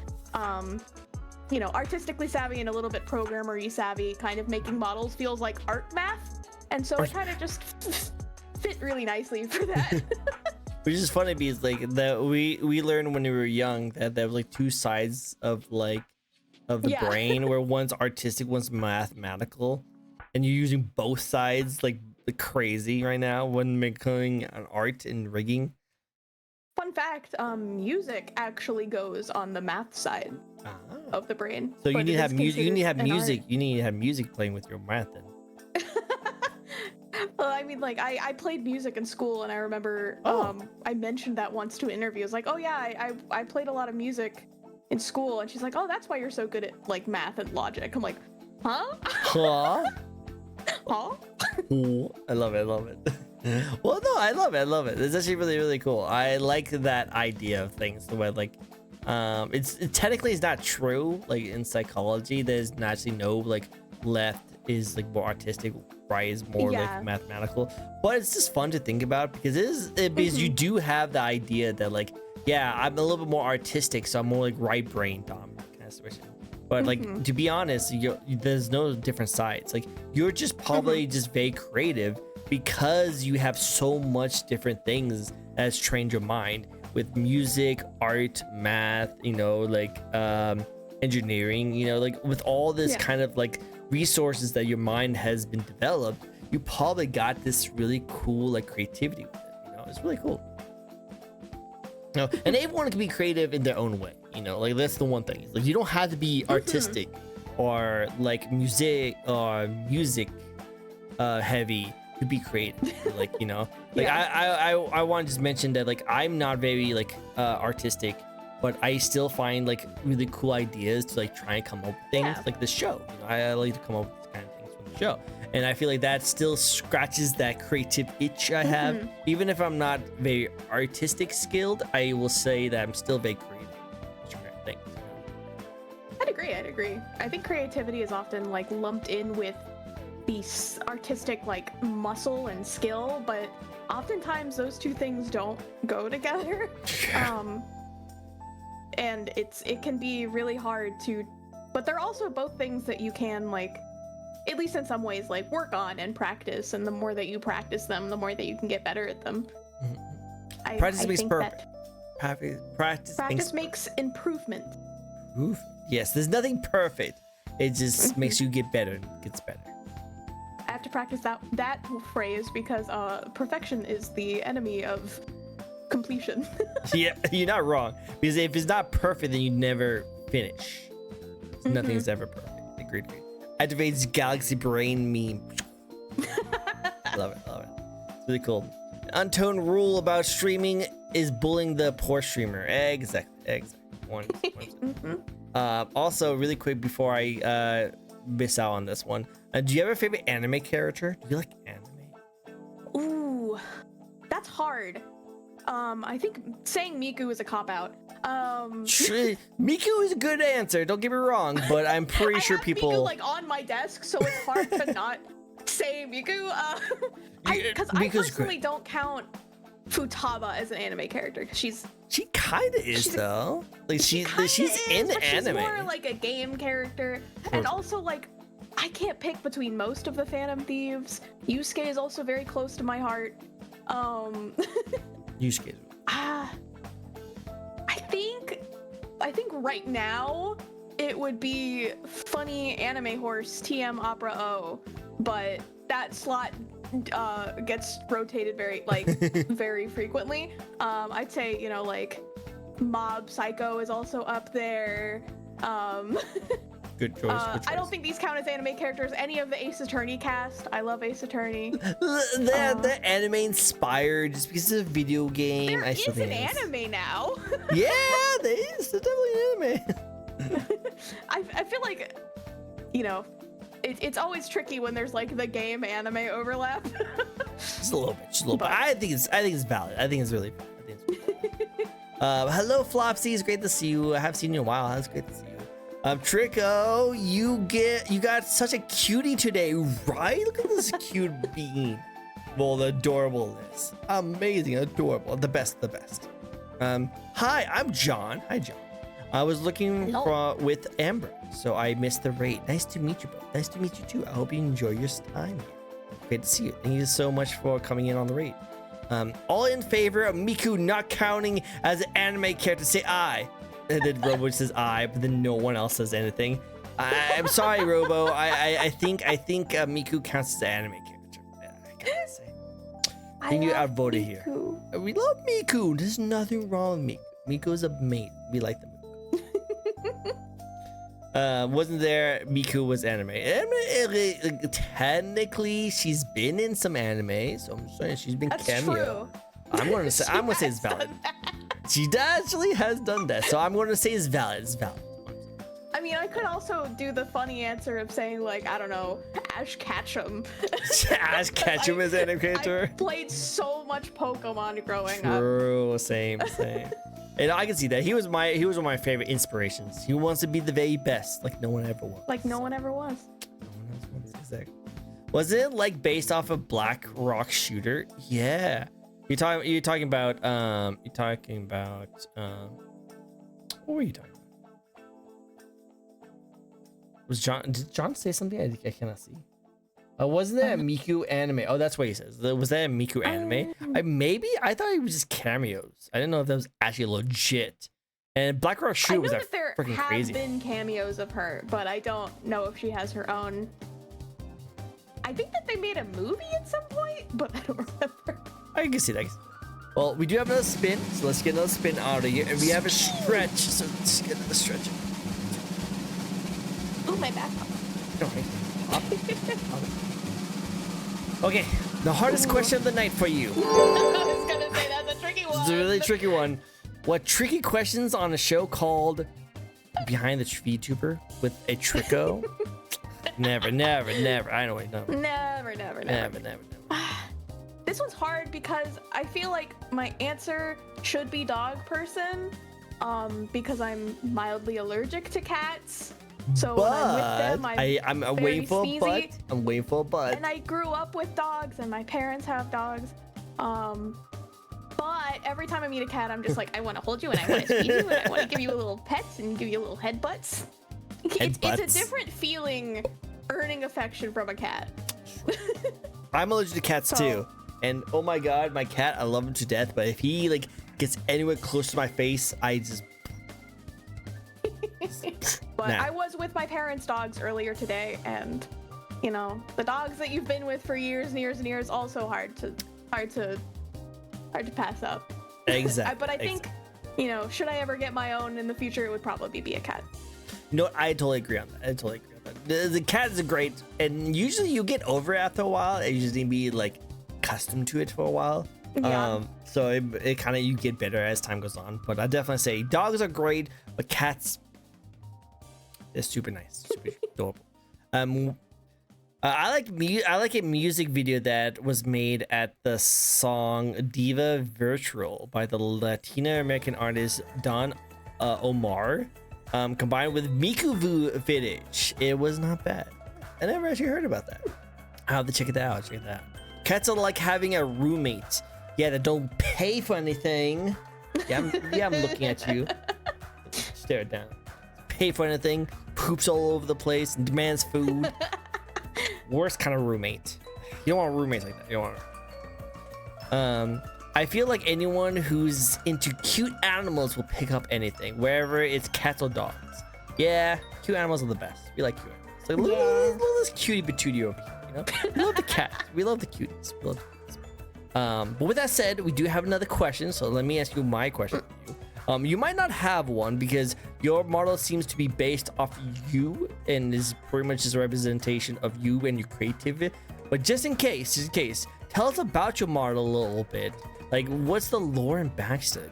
you know, artistically savvy and a little bit programmer-y savvy, kind of making models feels like art math. And so it kind of just fit really nicely for that. Which is funny because like that we learned when we were young that there was like two sides of like the brain, where one's artistic, one's mathematical, and you're using both sides like crazy right now when making an art and rigging. Fun fact, music actually goes on the math side of the brain. So you need to have music. You need to have music. You need to have music playing with your math then. Well, I mean, like, I played music in school, and I remember I mentioned that once to an interview. I was like, oh yeah, I played a lot of music in school, and she's like, oh, that's why you're so good at like math and logic. I'm like, huh? Huh? Huh? I love it. I love it. Well, no, I love it. I love it. It's actually really, really cool. I like that idea of things. The way like, technically it's not true. Like in psychology, there's actually no like left is like more artistic, right is more like mathematical. But it's just fun to think about because because you do have the idea that like, yeah, I'm a little bit more artistic, so I'm more like right brain dominant kind of situation. But like to be honest, there's no different sides. Like you're just probably just very creative because you have so much different things that's trained your mind with music, art, math, you know, like engineering, you know, like with all this kind of like resources that your mind has been developed, you probably got this really cool like creativity with it, you know. It's really cool. You know, and everyone can be creative in their own way, you know, like that's the one thing. Like you don't have to be artistic or like music heavy to be creative. Like, you know, like I want to just mention that like I'm not very like artistic, but I still find like really cool ideas to like try and come up with things like the show. You know, I like to come up with this kind of things from the show, and I feel like that still scratches that creative itch I have. Even if I'm not very artistic skilled, I will say that I'm still very creative. Things. I'd agree. I think creativity is often like lumped in with the artistic like muscle and skill, but oftentimes those two things don't go together. And it can be really hard to, but they're also both things that you can like, at least in some ways, like work on and practice, and the more that you practice them, the more that you can get better at them. Practice makes perfect. Practice makes improvement. Yes, there's nothing perfect. It just makes you get better and gets better. I have to practice that phrase because perfection is the enemy of completion. Yeah, you're not wrong. Because if it's not perfect, then you never finish. Nothing is ever perfect. Agreed. Activates Galaxy Brain meme. Love it. It's really cool. Untoned rule about streaming is bullying the poor streamer. Exactly. Also, really quick before I miss out on this one, do you have a favorite anime character? Do you like anime? Ooh, that's hard. I think saying Miku is a cop-out. Miku is a good answer, don't get me wrong, but I'm pretty sure people... Miku like on my desk, so it's hard to not say Miku. Because I personally don't count Futaba as an anime character, because she kind of is though. Like she's in the anime. She's more like a game character, and also like I can't pick between most of the Phantom Thieves. Yusuke is also very close to my heart. Yusuke. I think right now it would be funny anime horse TM Opera O, but that slot gets rotated very frequently. I'd say, you know, like Mob Psycho is also up there. Good choice. I don't think these count as anime characters. Any of the Ace Attorney cast. I love Ace Attorney. The anime inspired just because it's a video game. There is an anime now. Yeah, there is. There's definitely an anime. I feel like, you know, it's always tricky when there's like the game anime overlap. Just a little bit. But I think it's valid. I think it's really hello Flopsy, it's great to see you. I have seen you in a while. It's great to see you. Tricko, you got such a cutie today, right? Look at this cute bean. Well, the adorableness. Amazing, adorable. The best. Hi, I'm John. Hi, John. I was looking with Amber, so I missed the raid. Nice to meet you both. Nice to meet you too. I hope you enjoy your time here. Great to see you. Thank you so much for coming in on the raid. All in favor of Miku not counting as an anime character, say aye. And then Robo says aye, but then no one else says anything. I'm sorry, Robo. I think Miku counts as an anime character. I gotta say. I think you outvoted here. We love Miku. There's nothing wrong with Miku. Miku's a mate. We like the Miku. Wasn't there? Miku was anime. Technically, she's been in some anime, so I'm saying she's been cameo. True. I'm gonna say it's valid. She actually has done that, so I'm going to say it's valid. It's valid. I mean, I could also do the funny answer of saying, like, I don't know, Ash Ketchum. Ash Ketchum is an anime character. I played so much Pokemon growing up. True, same. And I can see that. He was one of my favorite inspirations. He wants to be the very best, like no one ever was. No one else was. Exactly. Was it like based off of Black Rock Shooter? Yeah. You're talking about what were you talking about? Did John say something? I cannot see. Wasn't that a Miku anime? Oh, that's what he says. Was that a Miku anime? I thought it was just cameos. I didn't know if that was actually legit. And Black Rock Shooter was freaking crazy. There have been cameos of her, but I don't know if she has her own. I think that they made a movie at some point, but I don't remember. I can see that. Well, we do have another spin, so let's get another spin out of here. And we have a stretch, so let's get another stretch. move my back. Okay, the hardest question of the night for you. I was gonna say that's a tricky one. It's a really tricky one. What tricky questions on a show called Behind the Vtuber with a Tricko? Never. I know. Never. This one's hard because I feel like my answer should be dog person, because I'm mildly allergic to cats. So when I'm with them, I'm waiting for sneezy, a butt. I'm waiting for a butt. And I grew up with dogs, and my parents have dogs. But every time I meet a cat, I'm just like, I want to hold you, and I want to squeeze you, and I want to give you a little pets and give you little headbutts. It's a different feeling earning affection from a cat. I'm allergic to cats too. And oh my god, my cat, I love him to death, but if he like gets anywhere close to my face, I just But I was with my parents' dogs earlier today, and you know, the dogs that you've been with for years and years and years, also hard to pass up. Exactly. But I think, you know, should I ever get my own in the future, it would probably be a cat. No, I totally agree on that. The cat is great, and usually you get over it after a while. You just need to be like accustomed to it for a while. Yeah. So it kind of, you get better as time goes on. But I definitely say dogs are great, but cats, they're super nice, super adorable. I like a music video that was made at the song Diva Virtual by the Latina American artist Don Omar, combined with Miku footage. It was not bad. I never actually heard about that. I'll have to check it out. Cats are like having a roommate. Yeah, that don't pay for anything. Yeah, I'm looking at you. Stare it down. Pay for anything. Poops all over the place and demands food. Worst kind of roommate. You don't want roommates like that. You don't want. I feel like anyone who's into cute animals will pick up anything, wherever it's cats or dogs. Yeah, cute animals are the best. We like cute animals. Like, look at this cutie patootie over here. You know, we love the cats. We love the cuties. But with that said, we do have another question. So let me ask you my question for you. You might not have one because your model seems to be based off you and is pretty much just a representation of you and your creativity. But just in case, tell us about your model a little bit. Like, what's the lore and backstory?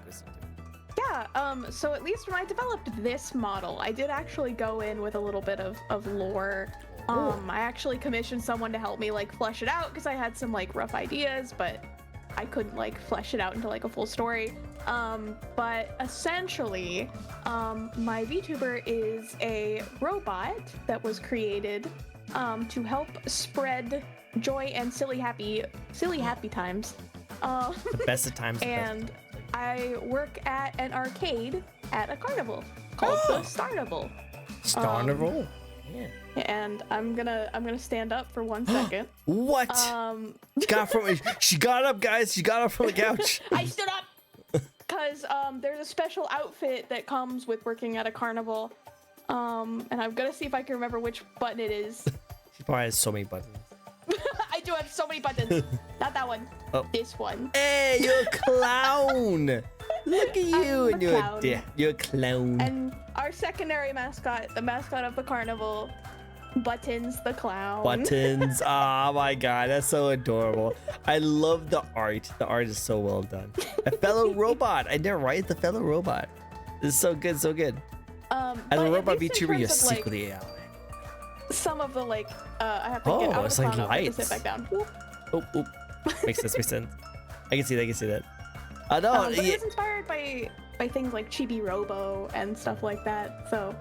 Yeah, so at least when I developed this model, I did actually go in with a little bit of lore. I actually commissioned someone to help me like flesh it out because I had some like rough ideas, but I couldn't like flesh it out into like a full story. But essentially, my VTuber is a robot that was created to help spread joy and silly happy times. The best of times. And I work at an arcade at a carnival called the Starnival. Starnival? Yeah. And I'm gonna stand up for 1 second. What? She got up, guys. She got up from the couch. I stood up because there's a special outfit that comes with working at a carnival. And I'm gonna see if I can remember which button it is. She probably has so many buttons. I do have so many buttons. Not that one. Oh. This one. Hey, you're a clown. Look at you, and you're a clown. And our secondary mascot, the mascot of the carnival, Buttons the clown. Buttons. Oh my god, that's so adorable. I love the art. The art is so well done. A fellow robot. I didn't write the fellow robot. This is so good, so good. As a robot VTuber, you're secretly AI. Some of the like, I have to get out of the like chrono lights. to sit back down. Oh. Makes sense. I can see that. No, but it was inspired by things like Chibi Robo and stuff like that. So.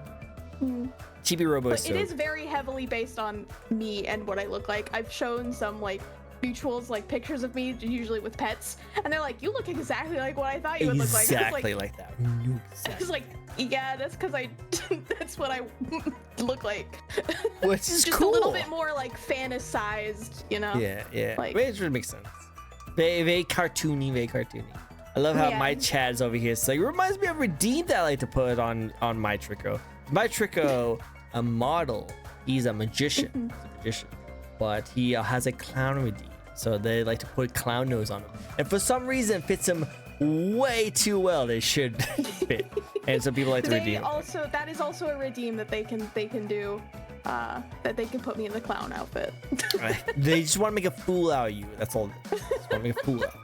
Chibi Robo is it is very heavily based on me and what I look like. I've shown some like mutuals, like pictures of me, usually with pets, and they're like, "You look exactly like what I thought you would look like." Exactly like that. I was like, "Yeah, that's because that's what I look like." Which is just cool. a little bit more like fantasized, you know? Yeah. Like, it really makes sense. Very cartoony. I love how my Chad's over here. So it reminds me of Redeem that I like to put on my Tricko. My Tricko, a model. He's a magician. But he has a clown redeem. So they like to put clown nose on him. And for some reason, it fits him way too well. They should fit. And some people like to redeem. That is also a redeem that they can do. that they can put me in the clown outfit. They just want to make a fool out of you. That's all. They just want to make a fool out.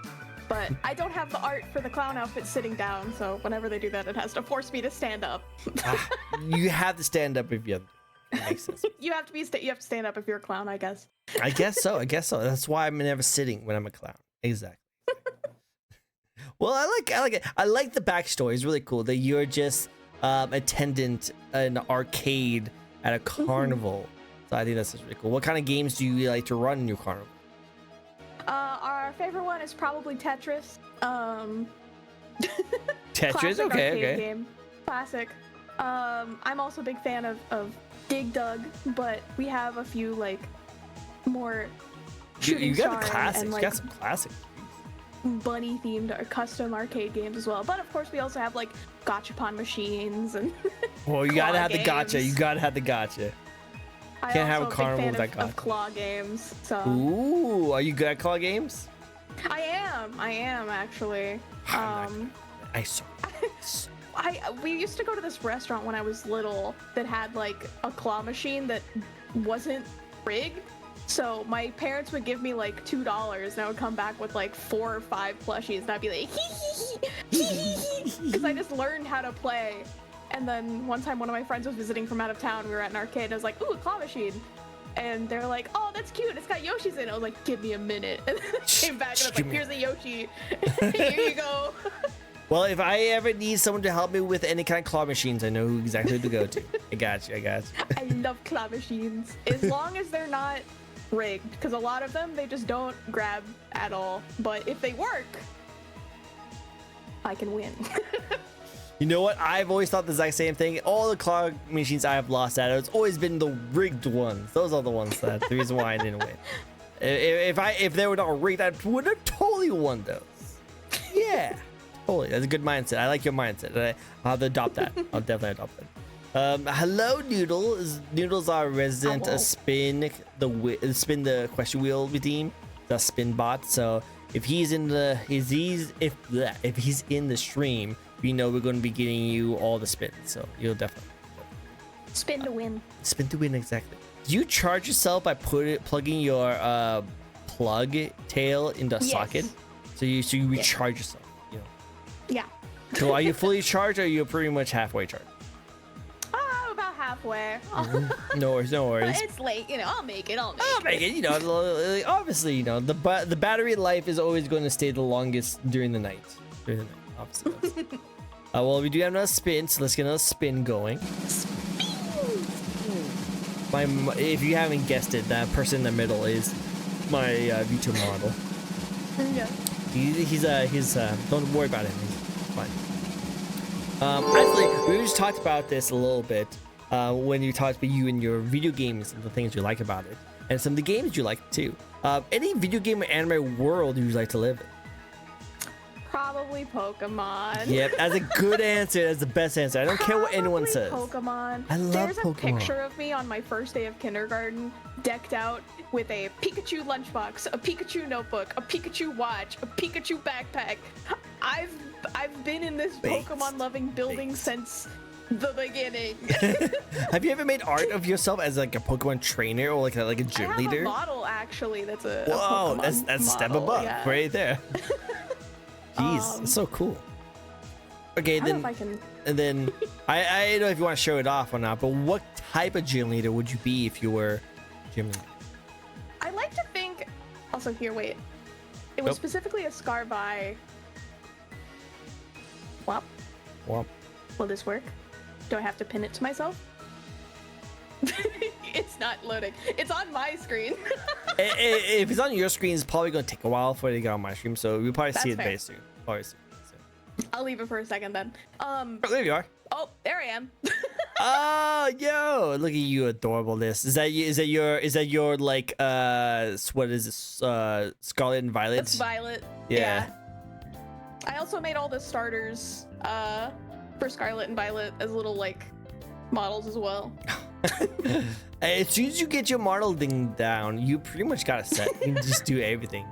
But I don't have the art for the clown outfit sitting down, so whenever they do that, it has to force me to stand up. You have to stand up if you have. That makes sense. You have to stand up if you're a clown, I guess. I guess so. That's why I'm never sitting when I'm a clown. Exactly. Well, I like it. I like the backstory. It's really cool that you're just attendant in an arcade at a carnival. So I think that's just really cool. What kind of games do you like to run in your carnival? Our favorite one is probably Tetris. Tetris, okay. Game. Classic. I'm also a big fan of Dig Dug, but we have a few like more you got the star classics. and, like, you got some classics. bunny themed or custom arcade games as well. But of course, we also have like gachapon machines and. Well, you gotta have the gacha. You gotta have the gacha. I Can't have a also carnival big fan without of claw games. So. Ooh, are you good at claw games? I am actually. I saw. We used to go to this restaurant when I was little that had like a claw machine that wasn't rigged. So my parents would give me like $2 and I would come back with like 4 or 5 plushies and I'd be like, because I just learned how to play. And then one time one of my friends was visiting from out of town. We were at an arcade and I was like, ooh, a claw machine. And they're like, oh, that's cute. It's got Yoshis in it. I was like, give me a minute. And then I came back and I was like, here's a Yoshi. Here you go. Well, if I ever need someone to help me with any kind of claw machines, I know who exactly to go to. I got you. I love claw machines. As long as they're not rigged, because a lot of them, they just don't grab at all. But if they work, I can win. You know what? I've always thought the exact same thing. All the claw machines I have lost at, it's always been the rigged ones. Those are the ones that's the reason why I didn't win. If they were not rigged, I would have totally won those. Yeah. Totally. That's a good mindset. I like your mindset. I'll have to adopt that. I'll definitely adopt that. Hello, Noodles. Noodles are resident spin the question wheel redeem, the spin bot. So if he's in the if he's in the stream, we know we're going to be getting you all the spins. So you'll definitely spin to win. Spin to win, exactly. Do you charge yourself by plugging your plug tail into a socket? So you recharge yourself. Yeah. So are you fully charged or are you pretty much halfway charged? Oh, about halfway. No worries. But it's late, I'll make it. I'll make it. Obviously, the battery life is always going to stay the longest during the night. Obviously. Well, we do have another spin, so let's get another spin going. If you haven't guessed it, that person in the middle is my Vtuber model. Yeah. He's don't worry about him. He's fine. Actually, we just talked about this a little bit when you talked about you and your video games and the things you like about it, and some of the games you like too. Any video game or anime world you like to live in? Probably Pokemon. Yep, that's a good answer. That's the best answer. I don't care what anyone says. Pokemon. I love There's Pokemon. There's a picture of me on my first day of kindergarten, decked out with a Pikachu lunchbox, a Pikachu notebook, a Pikachu watch, a Pikachu backpack. I've been in this Pokemon-loving building since the beginning. Have you ever made art of yourself as like a Pokemon trainer or like a gym leader? I have a model actually. That's a whoa. A that's model, step above right there. Jeez, it's so cool. Okay, then I don't know if you want to show it off or not, but what type of gym leader would you be if you were gym leader? I like to think. Also, here, wait. It was specifically a Scarby. Wop. Will this work? Do I have to pin it to myself? It's not loading. It's on my screen. If it's on your screen, it's probably going to take a while for it to get on my stream, so we'll probably see it very soon. I'll leave it for a second then. There you are. Oh, there I am. Oh, yo! Look at you, adorableness. Is that your like what is this? Scarlet and Violet? It's Violet. Yeah. I also made all the starters for Scarlet and Violet as little like models as well. As soon as you get your model thing down, you pretty much got it set. You can just do everything.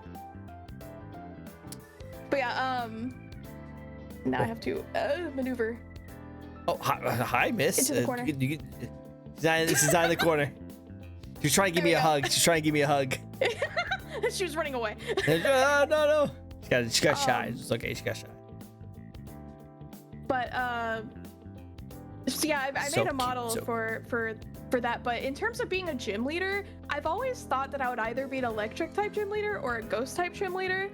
But yeah, now I have to maneuver. Oh, hi, miss. Into the corner. She's not in the corner. She's trying to give me a hug. She's trying to give me a hug. She was running away. No. She got shy. It's okay. She got shy. But so yeah, I made a model for that. But in terms of being a gym leader, I've always thought that I would either be an electric type gym leader or a ghost type gym leader.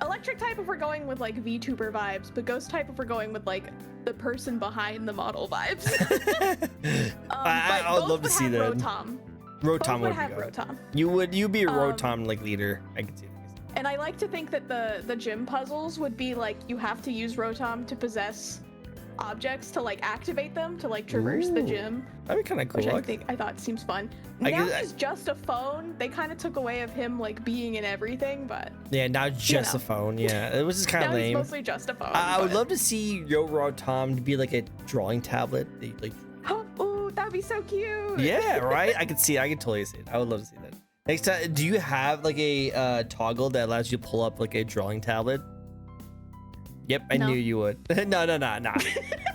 Electric type if we're going with like VTuber vibes, but ghost type if we're going with like the person behind the model vibes. I would love to see that. Rotom would have Rotom. You'd be a Rotom like leader. I can see that. And I like to think that the gym puzzles would be like you have to use Rotom to possess objects to like activate them to like traverse the gym. That'd be kind of cool. Which I thought seems fun. Now he's just a phone. They kind of took away of him like being in everything, but yeah, now just a phone. Yeah, it was just kind of lame. He's mostly just a phone. I would love to see your Rotom to be like a drawing tablet. Oh, that'd be so cute. Yeah, right. I could see it. I could totally see it. I would love to see that. Next time, do you have like a toggle that allows you to pull up like a drawing tablet? Yep, I knew you would. No.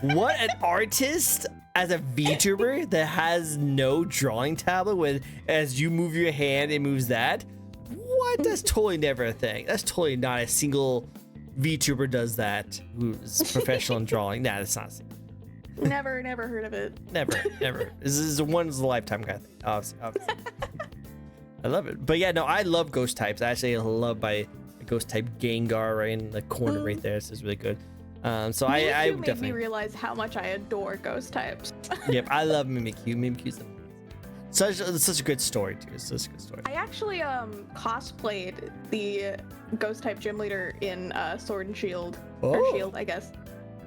What an artist as a VTuber that has no drawing tablet with as you move your hand, it moves that. What? That's totally never a thing. That's totally not a single VTuber does that who's professional in drawing. Nah, that's not. Never heard of it. Never. This is a once in a lifetime kind of thing. Obviously. I love it. But yeah, no, I love ghost types. I actually love my ghost type Gengar right in the corner right there. This is really good. So I made definitely me realize how much I adore ghost types. Yep, I love Mimikyu. Mimikyu's such a good story too. It's such a good story. I actually cosplayed the ghost type gym leader in Sword and Shield or Shield, I guess.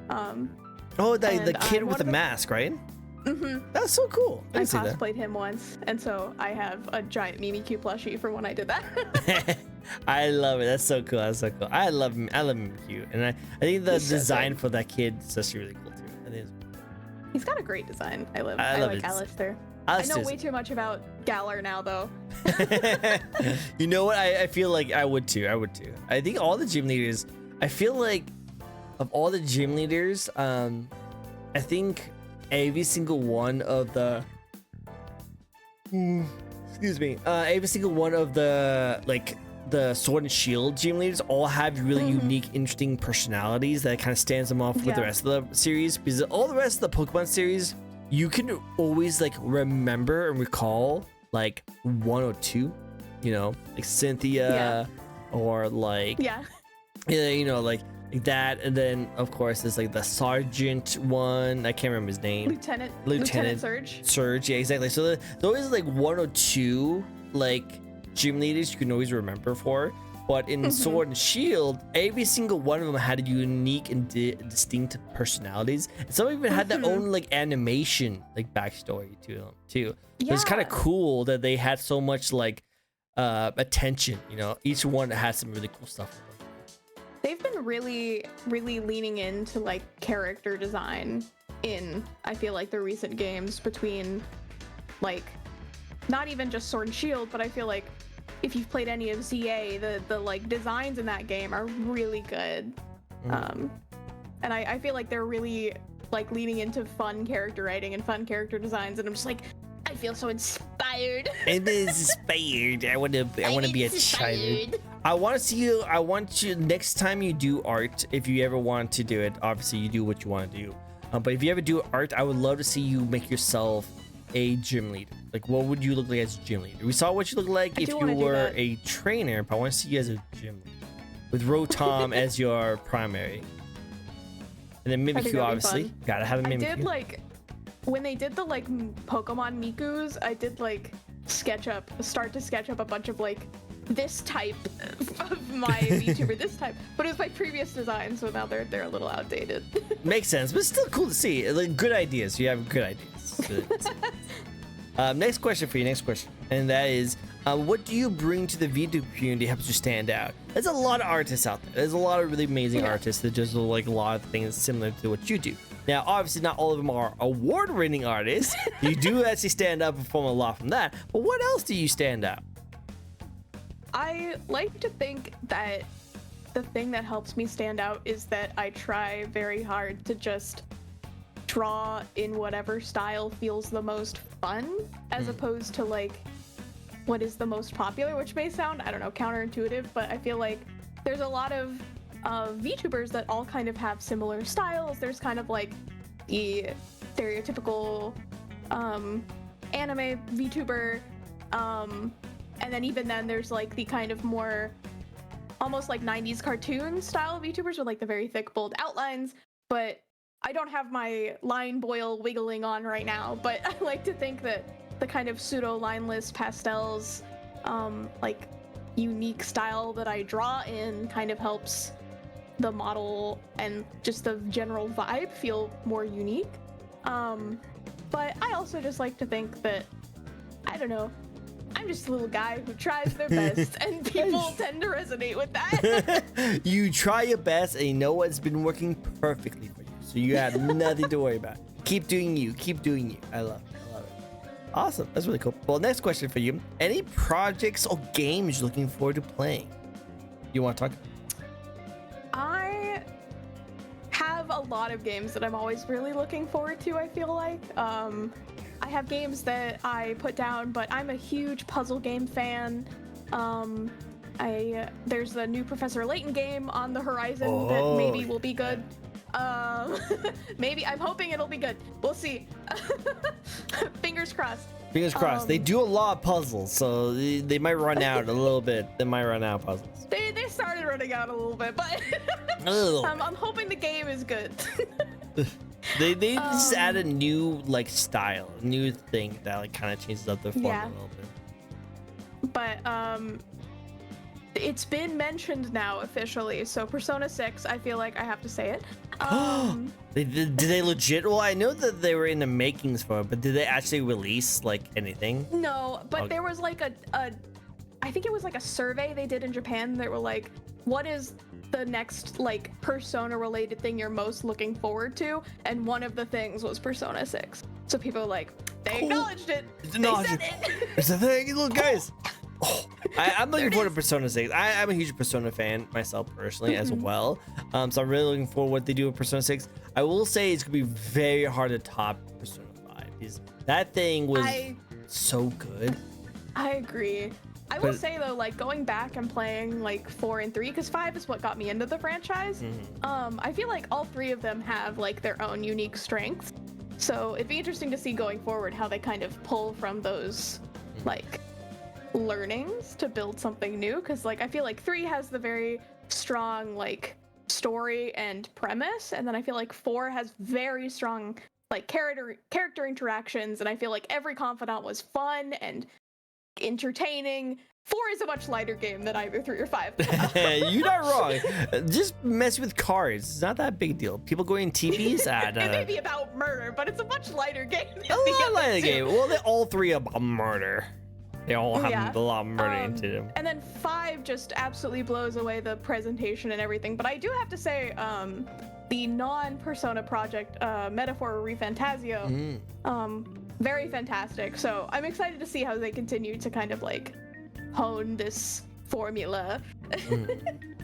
The kid with the mask, right? Mm-hmm. That's so cool. I cosplayed him once, and so I have a giant Mimikyu plushie from when I did that. I love it. That's so cool. I love Mimikyu, and I think the design for that kid is actually really cool too. I think he's got a great design. I like Alistair. I know way too much about Galar now, though. You know what? I feel like I would too. I think all the gym leaders. I feel like of all the gym leaders, I think every single one of the. Every single one of the the Sword and Shield gym leaders all have really unique, interesting personalities that kind of stands them off with the rest of the series. Because all the rest of the Pokemon series, you can always like remember and recall like one or two, like Cynthia or like like that. And then of course there's like the Sergeant one. I can't remember his name. Lieutenant Surge. Yeah, exactly. So there's always like one or two like gym leaders you can always remember for, but in Sword and Shield, every single one of them had unique and distinct personalities. And some even had their own like animation, like backstory to them too. Yeah. It's kind of cool that they had so much like attention. Each one had some really cool stuff. They've been really leaning into like character design in, I feel like, the recent games between like not even just Sword and Shield, but I feel like if you've played any of ZA, the like designs in that game are really good. And I feel like they're really like leaning into fun character writing and fun character designs, and I'm just like, I feel so inspired. I'm inspired. I want to be a child. I want to see you. I want you next time you do art, if you ever want to do it, obviously you do what you want to do. But if you ever do art, I would love to see you make yourself a gym leader. Like, what would you look like as a gym leader? We saw what you look like if you were a trainer, but I want to see you as a gym leader with Rotom as your primary, and then Mimikyu, obviously. Gotta have a Mimikyu. I did like when they did the like Pokemon Mikus. I did like start to sketch up a bunch of like this type of my VTuber, this type, but it was my previous design, so now they're a little outdated. Makes sense, but it's still cool to see. Like, good ideas. You have good ideas. Next question for you. And that is, what do you bring to the VTuber community that helps you stand out? There's a lot of artists out there. There's a lot of really amazing artists that just do like a lot of things similar to what you do. Now, obviously, not all of them are award-winning artists. You do actually stand out and perform a lot from that. But what else do you stand out? I like to think that the thing that helps me stand out is that I try very hard to just draw in whatever style feels the most fun, as opposed to like what is the most popular, which may sound, I don't know, counterintuitive, but I feel like there's a lot of VTubers that all kind of have similar styles. There's kind of like the stereotypical anime VTuber, and then even then there's like the kind of more almost like 90s cartoon style VTubers with like the very thick bold outlines. But I don't have my line boil wiggling on right now, but I like to think that the kind of pseudo lineless pastels, like unique style that I draw in kind of helps the model and just the general vibe feel more unique. But I also just like to think that, I don't know, I'm just a little guy who tries their best, and people tend to resonate with that. You try your best, and you know what's been working perfectly for you, so you have nothing to worry about. Keep doing you. Keep doing you. I love it. I love it. Awesome. That's really cool. Well, next question for you. Any projects or games you're looking forward to playing? You want to talk? I have a lot of games that I'm always really looking forward to, I feel like. I have games that I put down, but I'm a huge puzzle game fan. There's a new Professor Layton game on the horizon that maybe will be good. Maybe, I'm hoping it'll be good. We'll see. Fingers crossed. Fingers crossed. They do a lot of puzzles, so they might run out a little bit. They might run out of puzzles. They started running out a little bit, but I'm hoping the game is good. They just add a new like style, a new thing that like kind of changes up the form a little bit. But it's been mentioned now officially, so Persona 6, I feel like I have to say it. Did they legit? Well, I know that they were in the makings for it, but did they actually release like anything? No, but there was like I think it was like a survey they did in Japan that were like, what is the next like Persona related thing you're most looking forward to? And one of the things was Persona 6. So people were like, they acknowledged it. They said it. It's a thing. Look, guys. I'm looking forward to Persona 6. I'm a huge Persona fan myself personally as well. So I'm really looking forward to what they do with Persona 6. I will say it's gonna be very hard to top Persona 5 because that thing was so good. I agree. I will say though, like going back and playing like 4 and 3, because 5 is what got me into the franchise. I feel like all 3 of them have like their own unique strengths. So it'd be interesting to see going forward how they kind of pull from those like learnings to build something new. Because like I feel like 3 has the very strong like story and premise, and then I feel like 4 has very strong like character interactions, and I feel like every confidant was fun and entertaining. 4 is a much lighter game than either 3 or 5. You're not wrong. Just mess with cards. It's not that big deal. People going TVs at it may be about murder, but it's a much lighter game. A lot lighter game. Well, they're all 3 about murder. They all have a lot of murder into them. And then 5 just absolutely blows away the presentation and everything. But I do have to say, the non-Persona project, Metaphor ReFantazio, very fantastic. So I'm excited to see how they continue to kind of like hone this formula.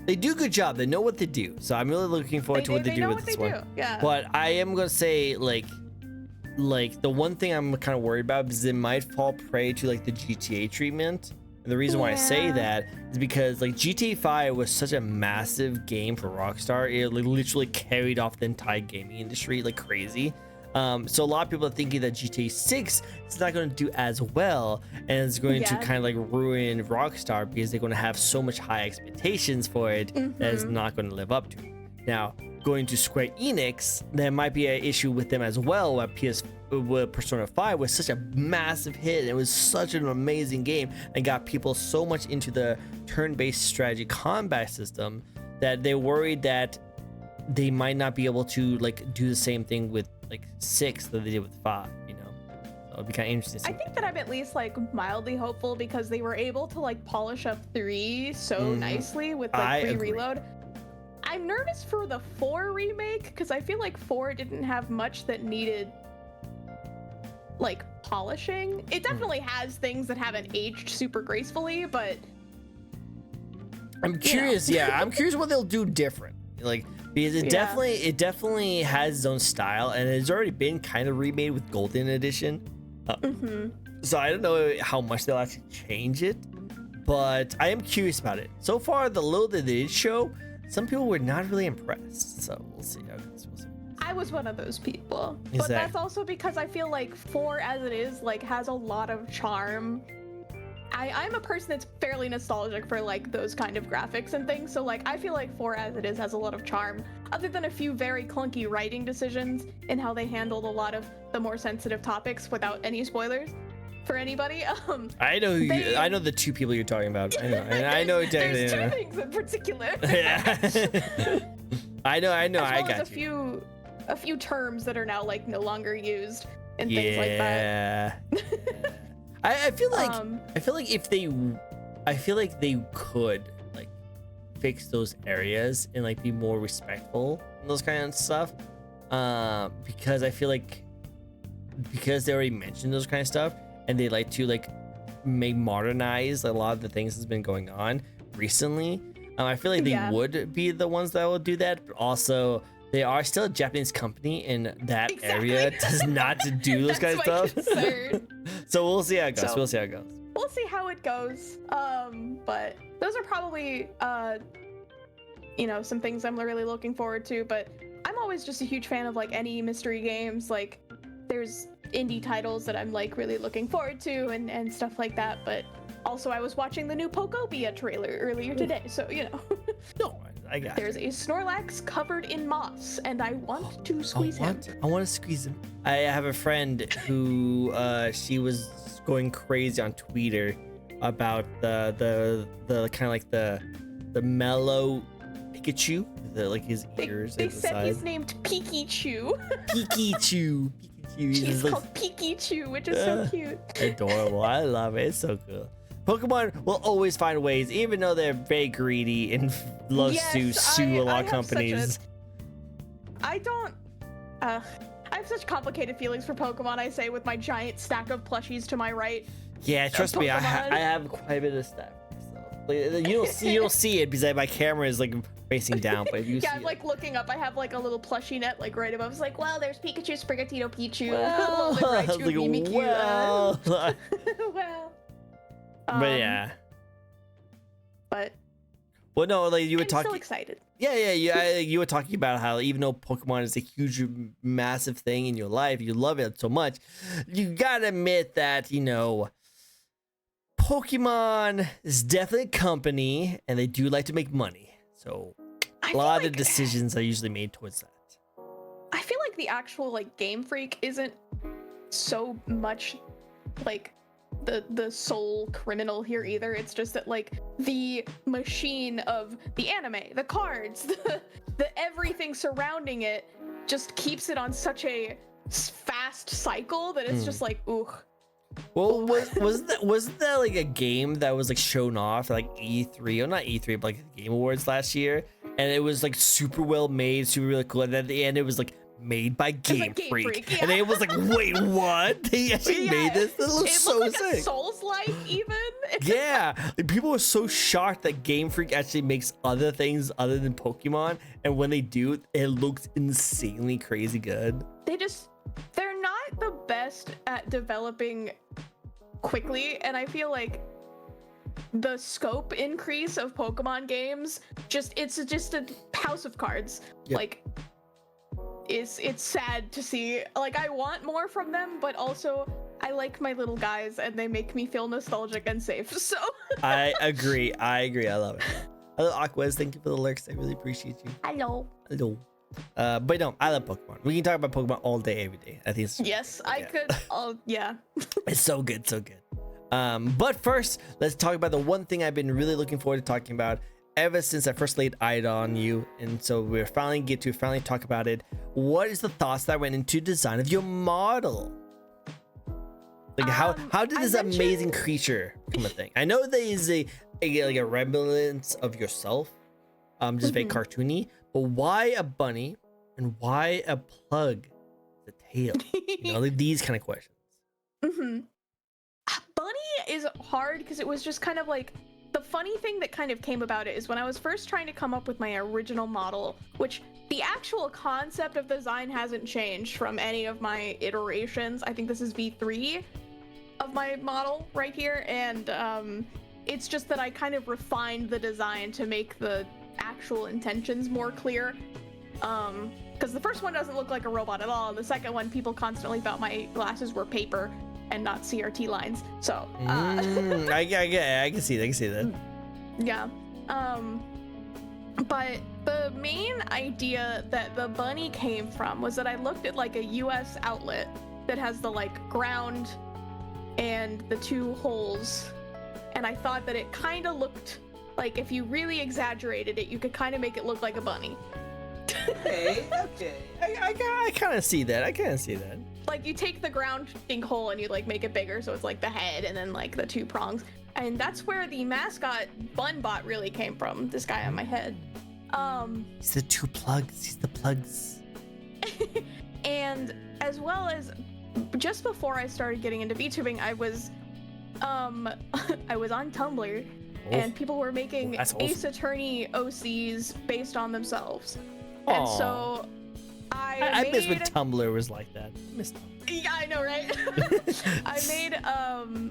They do a good job. They know what they do. So I'm really looking forward to what they do with this one. Yeah. But I am gonna say like the one thing I'm kind of worried about is it might fall prey to like the GTA treatment. And the reason why I say that is because like GTA 5 was such a massive game for Rockstar. It like, literally carried off the entire gaming industry like crazy. So a lot of people are thinking that GTA 6 is not going to do as well, and it's going to kind of like ruin Rockstar because they're going to have so much high expectations for it that it's not going to live up to. Now, going to Square Enix, there might be an issue with them as well. With Persona 5 was such a massive hit. It was such an amazing game and got people so much into the turn-based strategy combat system that they worried that they might not be able to like do the same thing with like 6 that they did with 5, you know. So it'd be kind of interesting. I think that I'm at least like mildly hopeful because they were able to like polish up 3 so nicely with like 3 Reload. I'm nervous for the 4 remake because I feel like 4 didn't have much that needed like polishing. It definitely has things that haven't aged super gracefully, but I'm curious. I'm curious what they'll do different. Like, because it definitely has its own style, and it's already been kind of remade with Golden Edition. So I don't know how much they'll actually change it, but I am curious about it. So far, the little that they did show, some people were not really impressed. So we'll see. I was one of those people, Exactly. but that's also because I feel like 4 as it is like has a lot of charm. I'm a person that's fairly nostalgic for like those kind of graphics and things, so like I feel like 4 as it is has a lot of charm, other than a few very clunky writing decisions in how they handled a lot of the more sensitive topics without any spoilers for anybody. I know the 2 people you're talking about. I know exactly. There's 2 things in particular. Yeah. I know. As well I got as a few terms that are now like no longer used and yeah. things like that. I feel like if they could like fix those areas and like be more respectful and those kind of stuff, because I feel like because they already mentioned those kind of stuff and they like to like modernize a lot of the things that's been going on recently, I feel like they would be the ones that will do that. But also, they are still a Japanese company, and that area does not do those kind of stuff. So we'll see how it goes. We'll see how it goes. But those are probably some things I'm really looking forward to. But I'm always just a huge fan of like any mystery games. Like there's indie titles that I'm like really looking forward to and stuff like that. But also, I was watching the new Pokobia trailer earlier today, so No, I got There's a Snorlax covered in moss, and I want to squeeze him. I want to squeeze him. I have a friend who she was going crazy on Twitter about the kind of like the mellow Pikachu, like his ears. They said he's named Pikachu. Pikachu. He's called Pikachu, which is so cute. Adorable. I love it. It's so cool. Pokemon will always find ways, even though they're very greedy and loves to sue a lot of companies. I have such complicated feelings for Pokemon, I say, with my giant stack of plushies to my right. Yeah, trust me, I have quite a bit of stuff. Like, you don't see it because my camera is like facing down, but you see I'm like looking up. I have like a little plushie net like right above. It's like, well, there's Pikachu, Sprigatito, Pichu, well, Raichu, Mimikyu. Well. Well. But yeah. But. Well, no, like you were talking. I'm so excited. Yeah. You were talking about how even though Pokemon is a huge, massive thing in your life, you love it so much. You gotta admit that Pokemon is definitely a company, and they do like to make money. So a lot of the decisions are usually made towards that. I feel like the actual like Game Freak isn't so much like the sole criminal here either. It's just that like the machine of the anime, the cards, the everything surrounding it just keeps it on such a fast cycle that it's just like ooh. Well, wasn't that like a game that was like shown off at like E3, or not E3, but like the Game Awards last year, and it was like super well made, super really cool, and then at the end it was like made by Game Freak. Yeah. And it was like, wait, what? They actually made this? This looks so like sick. A Souls-like even. Yeah, people are so shocked that Game Freak actually makes other things other than Pokemon, and when they do, it looks insanely crazy good. They're not the best at developing quickly, and I feel like the scope increase of Pokemon games it's just a house of cards. Yep. Like it's sad to see. Like I want more from them, but also I like my little guys and they make me feel nostalgic and safe. So I agree. I love it. Hello Aquas, thank you for the lurks. I really appreciate you. Hello. But no, I love Pokemon. We can talk about Pokemon all day, every day. I think it's I could. Oh yeah. It's so good, so good. But first, let's talk about the one thing I've been really looking forward to talking about ever since I first laid eyes on you, and so we're finally get to talk about it. What is the thoughts that went into design of your model? Like how did this amazing creature become a thing? I know there is a remnants of yourself, just very cartoony. But why a bunny and why a plug? The tail, like these kind of questions. Bunny is hard because it was just kind of like the funny thing that kind of came about it is when I was first trying to come up with my original model, which the actual concept of the design hasn't changed from any of my iterations. I think this is V3 of my model right here, and it's just that I kind of refined the design to make the actual intentions more clear. Because the first one doesn't look like a robot at all. The second one, people constantly thought my glasses were paper and not CRT lines. So I can see that. Yeah. But the main idea that the bunny came from was that I looked at like a US outlet that has the like ground and the two holes, and I thought that it kind of looked like, if you really exaggerated it, you could kind of make it look like a bunny. Okay. I kind of see that. Like, you take the grounding hole and you like make it bigger, so it's like the head and then like the two prongs, and that's where the mascot Bunbot really came from. This guy on my head. He's the two plugs. He's the plugs. And as well as just before I started getting into VTubing, I was on Tumblr, and people were making Ace Attorney OCs based on themselves. Aww. And so I miss when Tumblr was like that. Yeah, I know, right? I made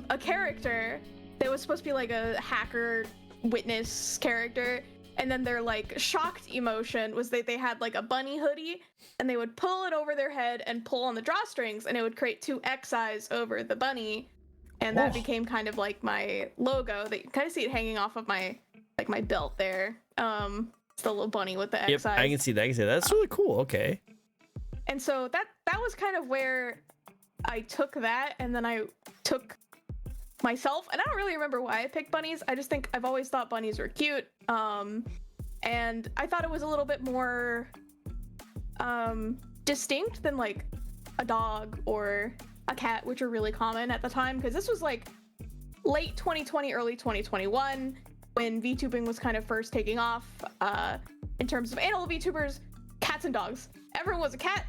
a character that was supposed to be like a hacker witness character, and then their like shocked emotion was that they had like a bunny hoodie, and they would pull it over their head and pull on the drawstrings, and it would create two X's over the bunny, and that became kind of like my logo. That you kind of see it hanging off of my belt there. It's the little bunny with the X's. Yep, I can see that. That's really cool. Okay. And so that was kind of where I took that, and then I took myself, and I don't really remember why I picked bunnies. I just think I've always thought bunnies were cute, and I thought it was a little bit more distinct than like a dog or a cat, which are really common at the time, because this was like late 2020, early 2021, when VTubing was kind of first taking off in terms of animal VTubers, cats and dogs. Everyone was a cat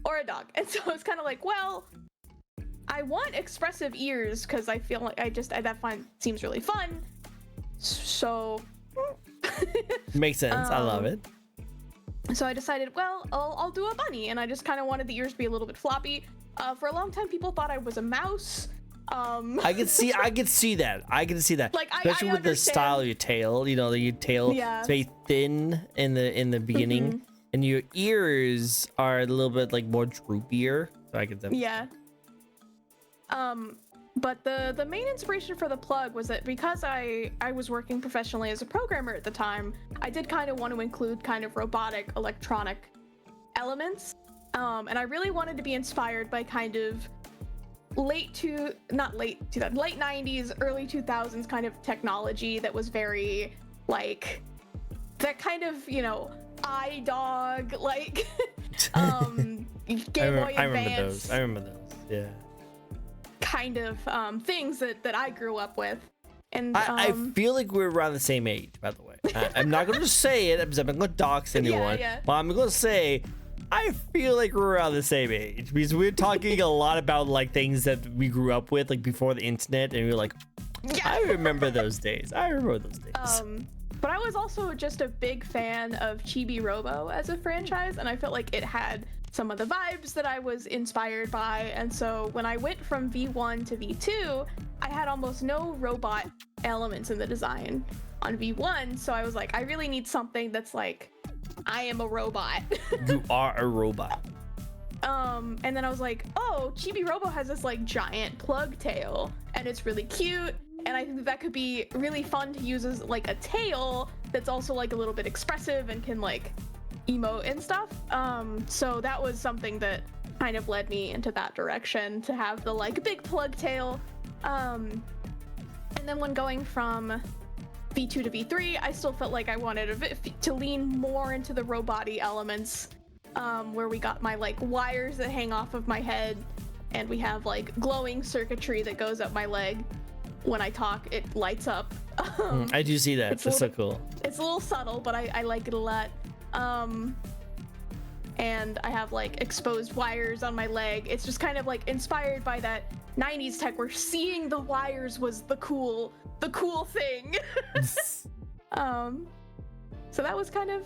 or a dog, and so it's kind of like, well, I want expressive ears because I feel like that seems really fun. So makes sense. I love it. So I decided, well, I'll do a bunny, and I just kind of wanted the ears to be a little bit floppy. For a long time, people thought I was a mouse. I can see that. Like, especially with the style of your tail. You know, your tail is very thin in the beginning, and your ears are a little bit like more droopier. So I can definitely. Yeah. But the main inspiration for the plug was that because I was working professionally as a programmer at the time, I did kind of want to include kind of robotic electronic elements. And I really wanted to be inspired by kind of late 90s, early 2000s kind of technology that was very like that kind of, you know, iDog, like Game Boy Advance. I remember those. Yeah. Kind of things that I grew up with. And I feel like we're around the same age, by the way. I'm not going to say it because I'm not going to dox anyone, but I'm going to say I feel like we're around the same age because we're talking a lot about like things that we grew up with like before the internet, and we're like, I remember those days. But I was also just a big fan of Chibi Robo as a franchise, and I felt like it had some of the vibes that I was inspired by. And so when I went from V1 to V2, I had almost no robot elements in the design on V1, so I was like, I really need something that's like, I am a robot. You are a robot. And then I was like, oh, Chibi Robo has this like giant plug tail, and it's really cute, and I think that could be really fun to use as like a tail that's also like a little bit expressive and can like emote and stuff. So that was something that kind of led me into that direction, to have the like big plug tail. And then when going from V2 to V3, I still felt like I wanted to lean more into the robot-y elements, where we got my like wires that hang off of my head, and we have like glowing circuitry that goes up my leg. When I talk, it lights up. I do see that. That's so cool. It's a little subtle, but I like it a lot. And I have like exposed wires on my leg. It's just kind of like inspired by that 90s tech where seeing the wires was the cool the cool thing. So that was kind of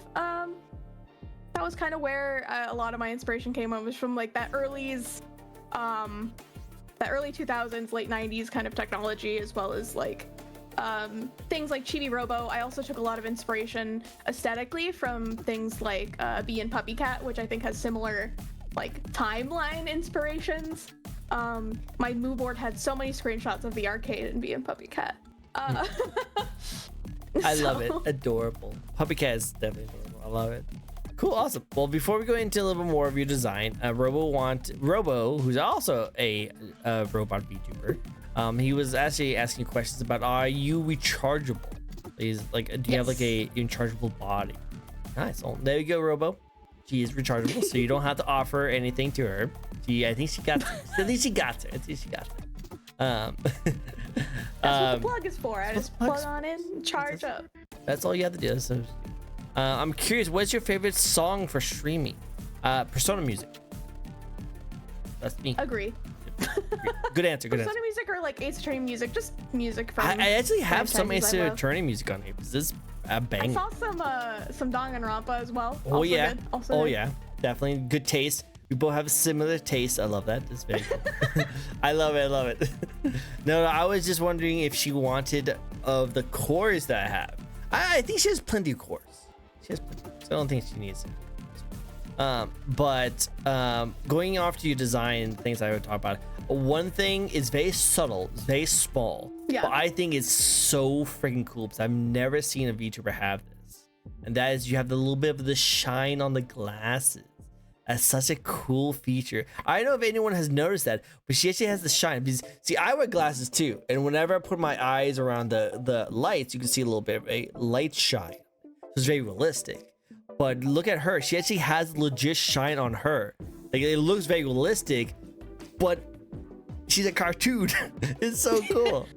where a lot of my inspiration came from, was from like that early 2000s, late 90s kind of technology, as well as like things like Chibi Robo. I also took a lot of inspiration aesthetically from things like Bee and Puppy Cat, which I think has similar like timeline inspirations. My mood board had so many screenshots of the arcade and Bee and Puppy Cat. I love it. Adorable. Puppy Cat is definitely adorable. I love it. Cool, awesome. Well, before we go into a little bit more of your design, Robo, who's also a robot VTuber, he was actually asking questions about, are you rechargeable? He's like, do you have like a rechargeable body? Nice. Well, there you go, Robo. She is rechargeable, so you don't have to offer anything to her. I think she got it. I think she got it. That's what the plug is for. I just plug on in, charge up. That's all you have to do. So, I'm curious, what's your favorite song for streaming? Persona music. That's me. Agree. Good answer. Good Persona answer. music or like Ace Attorney music, just music from. I actually have some Ace Attorney music on here. This is a bang. I saw some Danganronpa as well. Oh also yeah. Good. Also oh good. Yeah. Definitely good taste. We both have similar taste. I love that. It's very cool. I love it. No, I was just wondering if she wanted of the cores that I have. I think she has plenty of cores. She has plenty. So I don't think she needs it. But going off to your design things I would talk about. One thing is very subtle, it's very small. Yeah. But I think it's so freaking cool because I've never seen a VTuber have this. And that is you have the little bit of the shine on the glasses. That's such a cool feature. I don't know if anyone has noticed that, but she actually has the shine. Because, see, I wear glasses too, and whenever I put my eyes around the lights, you can see a little bit of a light shine. So it's very realistic. But look at her; she actually has legit shine on her. Like it looks very realistic, but she's a cartoon. It's so cool.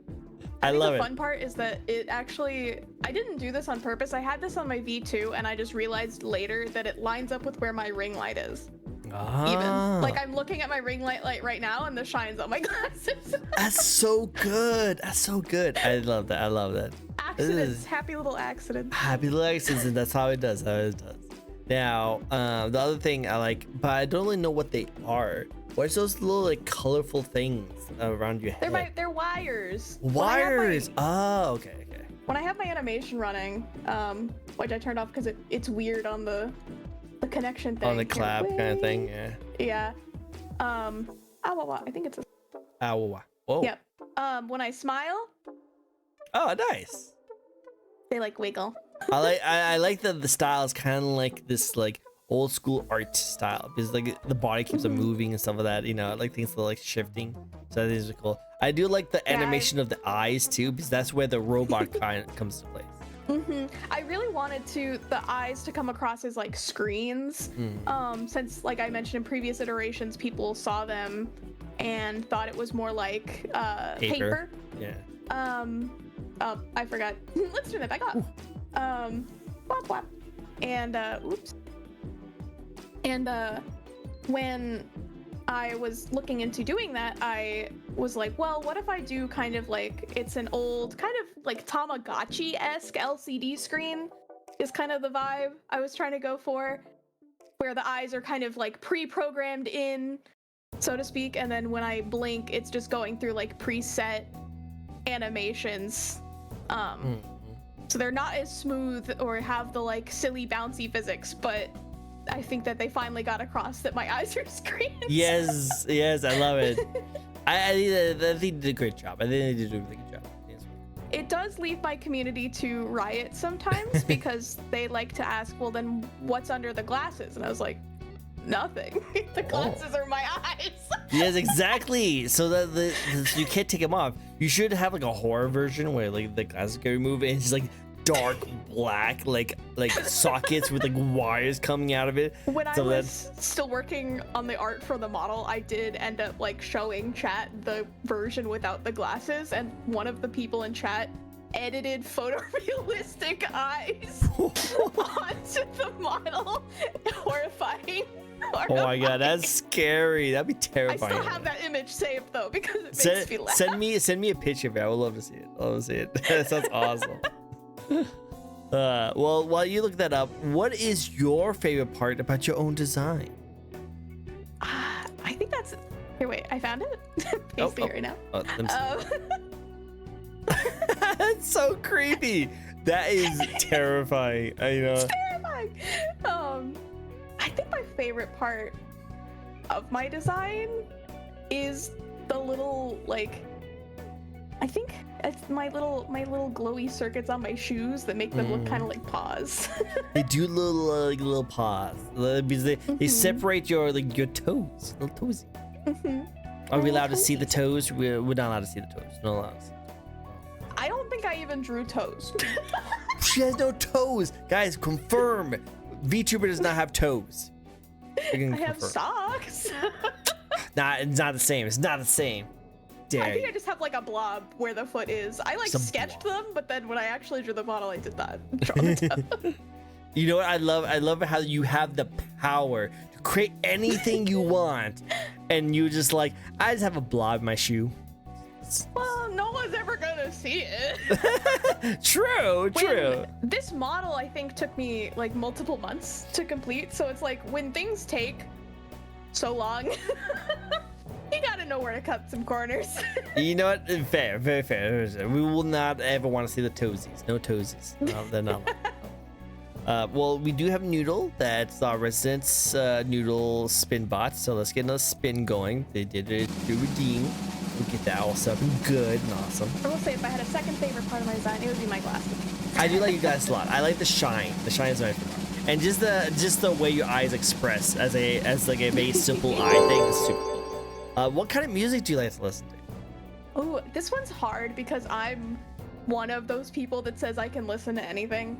I love it. The fun part is that it actually, I didn't do this on purpose. I had this on my V2 and I just realized later that it lines up with where my ring light is. Even like I'm looking at my ring light right now and the shine's on my glasses. That's so good. That's so good. I love that. I love that. Accidents, happy little accidents. Happy little accidents, and that's how it does. Now, the other thing I like, but I don't really know what they are. What's those little like colorful things around your head? They're wires. Wires. Oh, okay. When I have my animation running, which I turned off because it's weird on the connection thing. On the clap kind of thing, yeah. Yeah. I think it's a. Whoa. Yep. When I smile. Oh, nice. They like wiggle. I like that the style is kind of like this like old school art style because like the body keeps on moving and stuff like that. You know, I like things that are like shifting. So that is cool. I do like the animation of the eyes too because that's where the robot kind of comes to play. I really wanted the eyes to come across as like screens. Since like I mentioned in previous iterations, people saw them and thought it was more like paper. Yeah. I forgot. Let's turn that back off. Wop wop. And oops. And when I was looking into doing that, I was like, well, what if I do kind of like, it's an old kind of like Tamagotchi-esque LCD screen is kind of the vibe I was trying to go for, where the eyes are kind of like pre-programmed in, so to speak, and then when I blink, it's just going through like preset animations. So they're not as smooth or have the like silly bouncy physics, but I think that they finally got across that my eyes are screens. Yes, I love it. I think they did a great job. I think they did a really good job. It does leave my community to riot sometimes because they like to ask, well, then what's under the glasses? And I was like, nothing. The glasses are my eyes. Yes, exactly. So that you can't take them off. You should have like a horror version where like the glasses get removed and it's just like dark black like sockets with like wires coming out of it. When I was still working on the art for the model, I did end up like showing chat the version without the glasses, and one of the people in chat edited photorealistic eyes onto the model. Horrifying. Oh my god, that's scary. That'd be terrifying. I still have that image saved though because it makes me laugh. Send me a picture of it. I would love to see it. I love to see it. That sounds awesome. Well, while you look that up, what is your favorite part about your own design? I think that's. Here, wait. I found it. Pasting it right now. That's so creepy. That is terrifying. I know. It's terrifying. I think my favorite part of my design is the little I think it's my little glowy circuits on my shoes that make them look kind of like paws. They do little paws because they separate your toes, little toesies. Are we allowed to see the toes? We're not allowed to see the toes. No allowed to see the toes. I don't think I even drew toes. She has no toes, guys. Confirm. VTuber does not have toes. I have socks. Nah, it's not the same. It's not the same. I think I just have like a blob where the foot is. I sketched them, but then when I actually drew the model, I did not draw the toe. You know what I love? I love how you have the power to create anything you want, and you just I just have a blob in my shoe. Well, no one's ever gonna see it. True. This model I think took me multiple months to complete, so it's when things take so long, you gotta know where to cut some corners. You know what? Fair, very fair. We will not ever want to see the toesies. No toesies. No, they're not. Well, we do have Noodle. That's our residence Noodle spin bot. So let's get another spin going. They did it to redeem. We'll get that all set up and good and awesome. I will say, if I had a second favorite part of my design, it would be my glasses. I do like you guys a lot. I like the shine. The shine is my favorite. And just the way your eyes express as a very simple eye thing is super cool. What kind of music do you like to listen to? Oh, this one's hard because I'm one of those people that says I can listen to anything.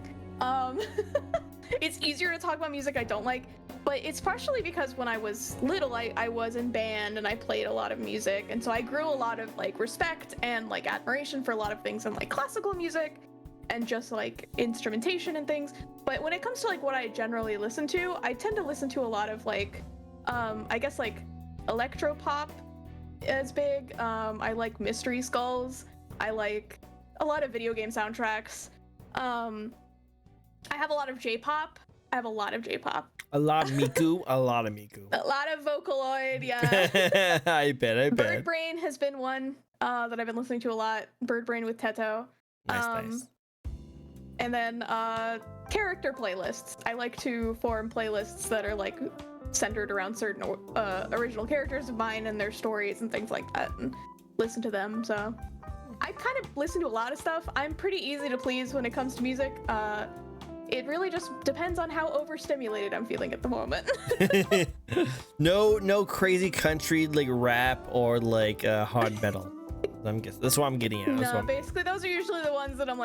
It's easier to talk about music I don't like, but it's partially because when I was little, I was in band and I played a lot of music, and so I grew a lot of respect and admiration for a lot of things in classical music and just instrumentation and things. But when it comes to what I generally listen to, I tend to listen to a lot of I guess electro pop is big. I like Mystery Skulls. I like a lot of video game soundtracks. I have a lot of J-pop. A lot of Miku. A lot of Vocaloid, yeah. I bet. Bird Brain has been one that I've been listening to a lot. Bird Brain with Teto. Nice. And then character playlists. I like to form playlists that are centered around certain original characters of mine and their stories and things like that, and listen to them. So I kind of listen to a lot of stuff. I'm pretty easy to please when it comes to music. It really just depends on how overstimulated I'm feeling at the moment. No crazy country rap or hard metal. That's what I'm getting at. No, basically those are usually the ones that I'm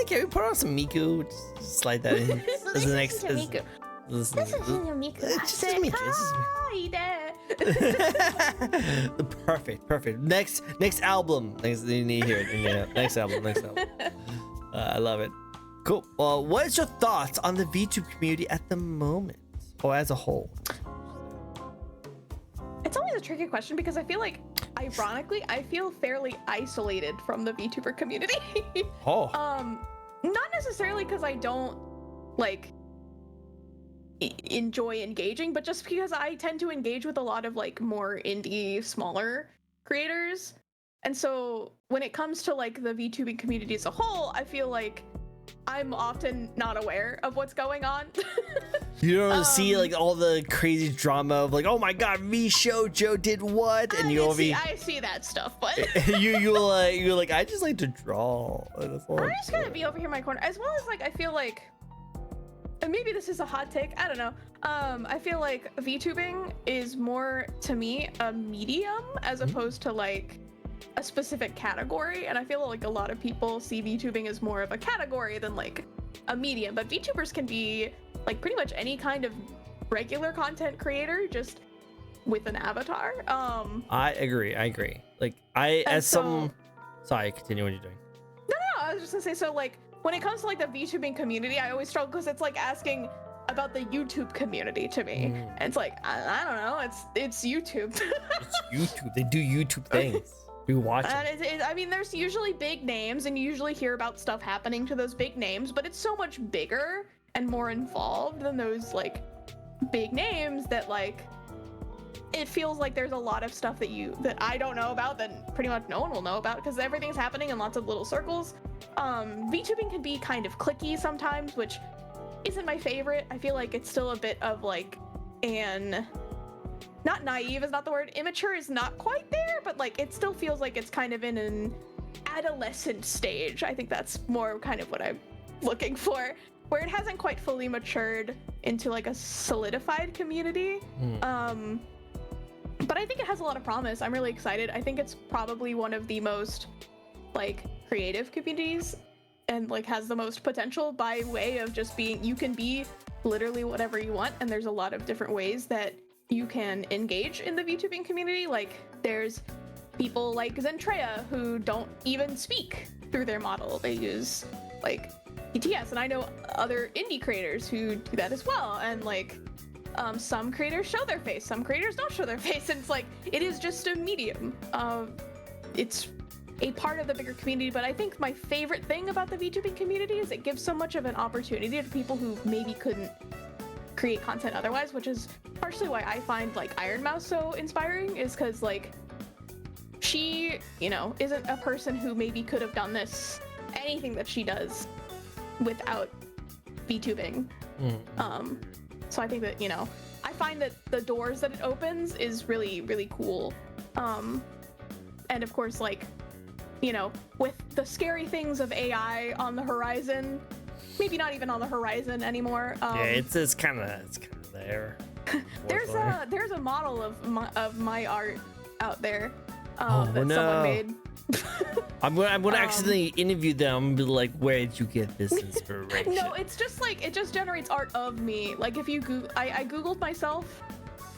can we put on some Miku? Just slide that in. This is the next. Miku. This is Miku. Perfect. Next album. Next, you need to hear it. Yeah, next album. I love it. Cool. Well, what is your thoughts on the VTube community at the moment, or as a whole? It's always a tricky question because I feel ironically, I feel fairly isolated from the VTuber community. Oh. Not necessarily because I don't enjoy engaging, but just because I tend to engage with a lot of more indie, smaller creators. And so when it comes to the VTubing community as a whole, I feel I'm often not aware of what's going on. You don't see all the crazy drama of oh my god, Joe did what, and I see that stuff, but you're I just like to draw. I'm just gonna be over here in my corner, as well as I feel and maybe this is a hot take, I don't know. I feel VTubing is more to me a medium as opposed to a specific category, and I feel a lot of people see VTubing as more of a category than a medium, but VTubers can be pretty much any kind of regular content creator, just with an avatar. I agree. Sorry, continue what you're doing. No, I was just gonna say, so when it comes to the VTubing community, I always struggle because it's asking about the YouTube community to me. And it's like, I don't know, it's YouTube. It's YouTube. They do YouTube things. We watch it. I mean, there's usually big names, and you usually hear about stuff happening to those big names, but it's so much bigger and more involved than those like big names that like it feels like there's a lot of stuff that I don't know about that pretty much no one will know about because everything's happening in lots of little circles. VTubing can be kind of cliquey sometimes, which isn't my favorite. I feel like it's still a bit of like not naive is not the word, immature is not quite there, but like it still feels like it's kind of in an adolescent stage. I think that's more kind of what I'm looking for, where it hasn't quite fully matured into like a solidified community. But I think it has a lot of promise. I'm really excited. I think it's probably one of the most like creative communities and like has the most potential by way of just being, you can be literally whatever you want, and there's a lot of different ways that you can engage in the VTubing community. Like there's people like Zentrea who don't even speak through their model. They use like ETS, and I know other indie creators who do that as well. And like some creators show their face, some creators don't show their face, and it's like it is just a medium. It's a part of the bigger community, but I think my favorite thing about the VTubing community is it gives so much of an opportunity to people who maybe couldn't create content otherwise, which is partially why I find like Iron Mouse so inspiring, is because like she, you know, isn't a person who maybe could have done anything that she does without VTubing. So I think that, you know, I find that the doors that it opens is really, really cool. And of course, like, you know, with the scary things of AI on the horizon, maybe not even on the horizon anymore. Yeah, it's kind of there. There's a model of my art out there that someone made. I'm gonna accidentally interview them and be like, where did you get this inspiration? No, it's just like it just generates art of me. Like if you I googled myself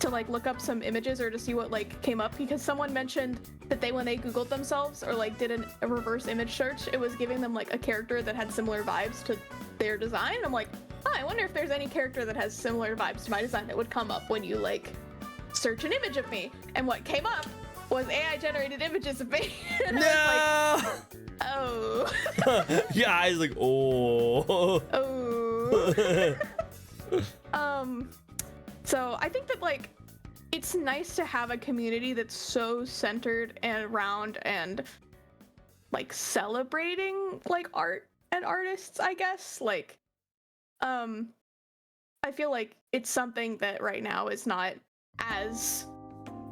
to like look up some images or to see what like came up, because someone mentioned that when they googled themselves or like did a reverse image search, it was giving them like a character that had similar vibes to their design. I'm like, oh, I wonder if there's any character that has similar vibes to my design that would come up when you like search an image of me. And what came up was AI generated images of me. And no! I was like, oh. Your eyes like, oh. Oh. So I think that like it's nice to have a community that's so centered and around and like celebrating like art and artists, I guess. Like I feel like it's something that right now is not as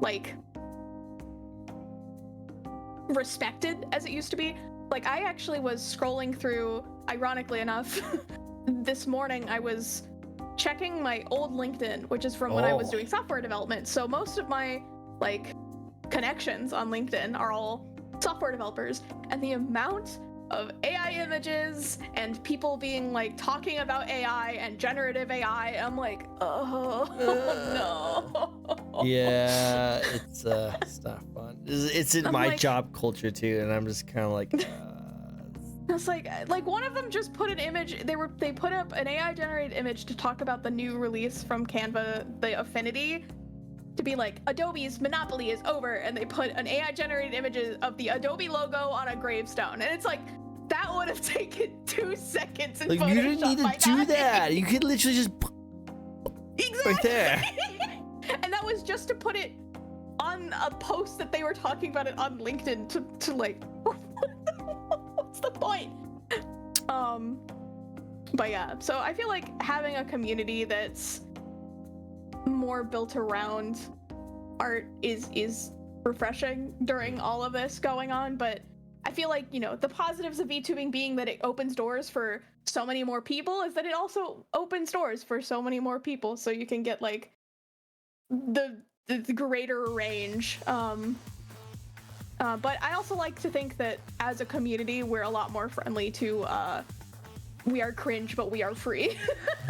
like respected as it used to be. Like I actually was scrolling through, ironically enough, this morning I was checking my old LinkedIn, which is from when I was doing software development. So most of my like connections on LinkedIn are all software developers, and the amount of AI images and people being like talking about AI and generative AI, I'm like, oh no. Yeah, it's not fun. It's in my job culture too, and I'm just kind of like. It's like one of them just put an image. They put up an AI generated image to talk about the new release from Canva, the Affinity, to be like Adobe's monopoly is over, and they put an AI generated image of the Adobe logo on a gravestone, and it's like that would have taken 2 seconds. Like you didn't need to do that. You could literally just exactly right there. And that was just to put it on a post that they were talking about it on LinkedIn to like. What's the point? But yeah, so I feel like having a community that's more built around art is refreshing during all of this going on. But I feel like, you know, the positives of VTubing being that it opens doors for so many more people is that it also opens doors for so many more people, so you can get like the greater range. But I also like to think that as a community, we're a lot more friendly to, we are cringe, but we are free.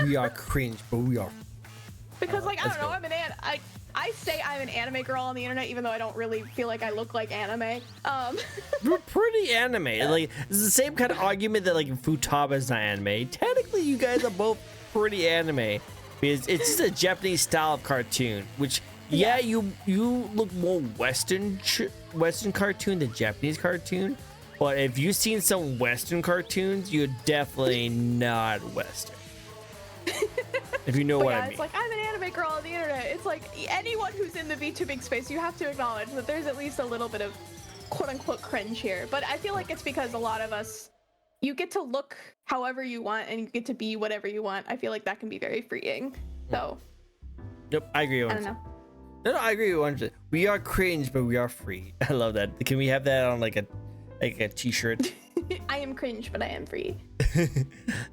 We are cringe, but we are. Because like, I don't know, I say I'm an anime girl on the internet, even though I don't really feel like I look like anime. We're pretty anime. Like, it's the same kind of argument that like Vtuber is not anime. Technically, you guys are both pretty anime. because it's just a Japanese style of cartoon, which yeah, you look more Western cartoon than Japanese cartoon. But if you've seen some Western cartoons, you're definitely not Western. If you know what I mean. It's like, I'm an anime girl on the internet. It's like anyone who's in the VTubing space, you have to acknowledge that there's at least a little bit of quote-unquote cringe here. But I feel like it's because a lot of us, you get to look however you want and you get to be whatever you want. I feel like that can be very freeing. So. Yep, I agree. I don't know. No, I agree with 100%. We are cringe, but we are free. I love that. Can we have that on like a t-shirt? I am cringe, but I am free.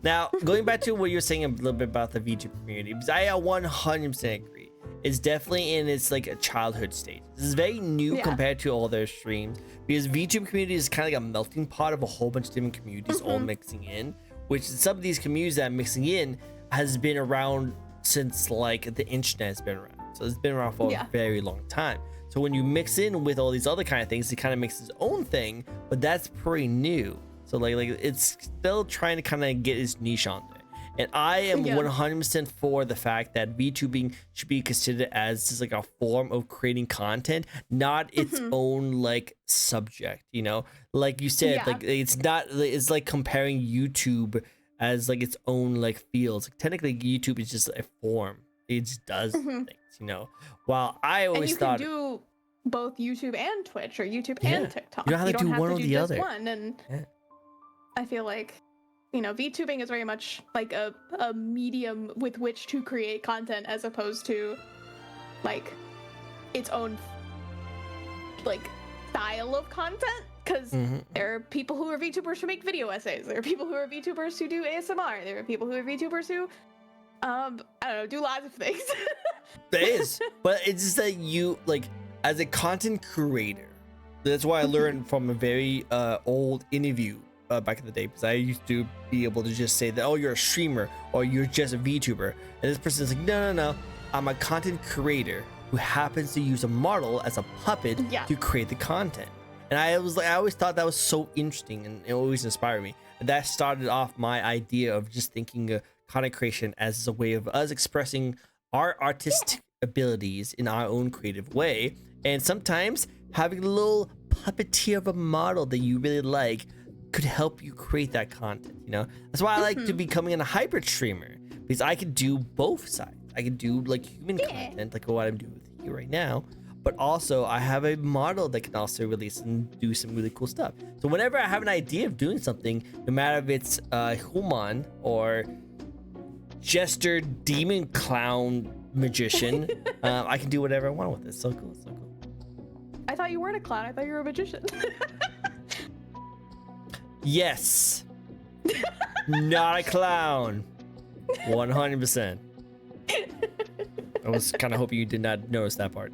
Now, going back to what you were saying a little bit about the VTuber community, because I 100% agree. It's definitely in its like a childhood stage. This is very new compared to all their streams, because VTuber community is kind of like a melting pot of a whole bunch of different communities all mixing in, which some of these communities that are mixing in has been around since like the internet has been around. So it's been around for a very long time. So when you mix in with all these other kind of things, it kind of makes its own thing, but that's pretty new. So like it's still trying to kind of get its niche on there. And I am 100% for the fact that VTubing should be considered as just like a form of creating content, not its own like subject, you know? Like you said, like it's like comparing YouTube as like its own like fields. Like, technically YouTube is just a form. It just does things, you know? While I always thought you can do both YouTube and Twitch or YouTube and TikTok. You don't have to do one or the other. And I feel like, you know, VTubing is very much like a medium with which to create content as opposed to like its own like style of content. Because there are people who are VTubers who make video essays. There are people who are VTubers who do ASMR. There are people who are VTubers who, I don't know, do lots of things. There is, but it's just that you like as a content creator. That's why I learned from a very old interview back in the day, because I used to be able to just say that, oh, you're a streamer or you're just a VTuber, and this person's like, no, I'm a content creator who happens to use a model as a puppet to create the content. And I always thought that was so interesting, and it always inspired me. And that started off my idea of just thinking content creation as a way of us expressing our artistic abilities in our own creative way. And sometimes having a little puppeteer of a model that you really like could help you create that content, you know? That's why I like to becoming a hybrid streamer, because I could do both sides. I could do like human content, like what I'm doing with you right now, but also I have a model that can also release and do some really cool stuff. So whenever I have an idea of doing something, no matter if it's human or jester, demon, clown, magician, I can do whatever I want with it. So cool, so cool. I thought you weren't a clown. I thought you were a magician. Yes. Not a clown. 100%. I was kind of hoping you did not notice that part.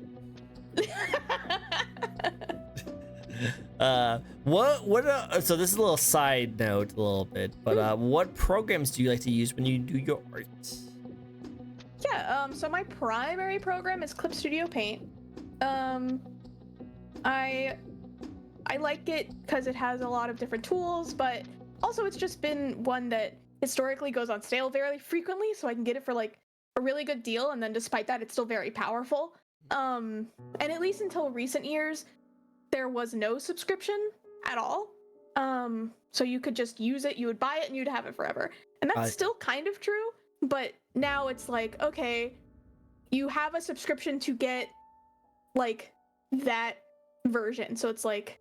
So this is a little side note a little bit, but what programs do you like to use when you do your art? Yeah, so my primary program is Clip Studio Paint. I like it because it has a lot of different tools, but also it's just been one that historically goes on sale very frequently, so I can get it for like a really good deal, and then despite that, it's still very powerful. And at least until recent years, there was no subscription at all. So you could just use it, you would buy it, and you'd have it forever. And that's still kind of true, but now it's like, okay, you have a subscription to get like that version. So it's like,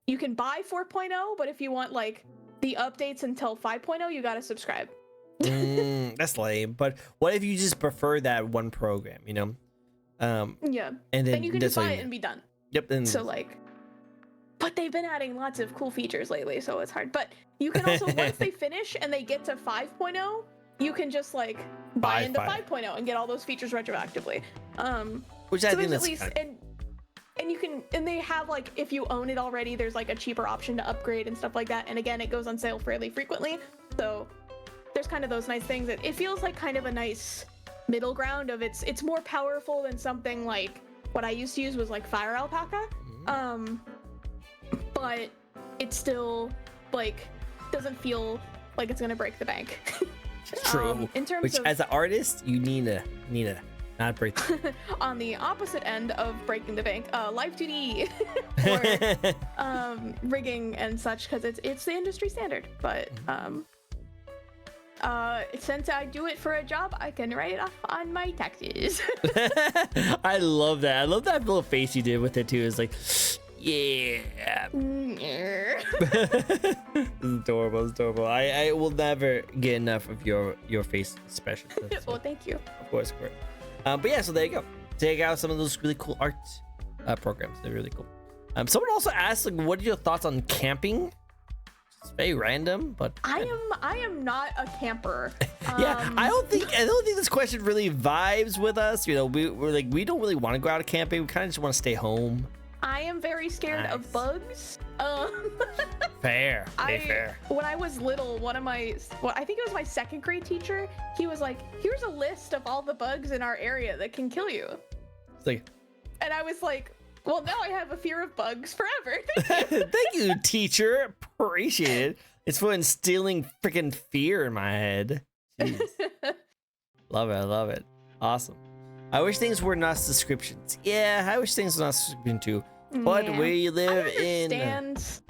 you can buy 4.0, but if you want like the updates until 5.0, you gotta subscribe. That's lame. But what if you just prefer that one program, you know? Yeah. And then you can just buy it and be done. Yep. And so like, but they've been adding lots of cool features lately, so it's hard. But you can also, once they finish and they get to 5.0, you can just like buy into 5.0 and get all those features retroactively. Which I think at least, and you can, and they have like, if you own it already, there's like a cheaper option to upgrade and stuff like that. And again, it goes on sale fairly frequently. So there's kind of those nice things that it feels like kind of a nice middle ground of it's more powerful than something like what I used to use was like Fire Alpaca. But it still like doesn't feel like it's gonna break the bank. True. In terms Which, of as an artist, you need to not break. on the opposite end of breaking the bank, live 2D or rigging and such, because it's the industry standard. But since I do it for a job, I can write it off on my taxes. I love that. I love that little face you did with it too. It's like, yeah. It's adorable. It's adorable. I will never get enough of your face expression. Well, thank you. Of course. But yeah, so there you go. Check out some of those really cool art programs. They're really cool. Someone also asked, like, what are your thoughts on camping? It's very random, but I am not a camper. Yeah, I don't think this question really vibes with us. You know, we don't really want to go out camping. We kind of just want to stay home. I am very scared of bugs. Fair. When I was little, I think it was my second grade teacher, he was like, here's a list of all the bugs in our area that can kill you. It's like, and I was like, well, now I have a fear of bugs forever. Thank you, teacher. Appreciate it. It's for instilling freaking fear in my head. Jeez. Love it. I love it. Awesome. I wish things were not subscriptions. Yeah, I wish things were not subscription too. But we live in. I understand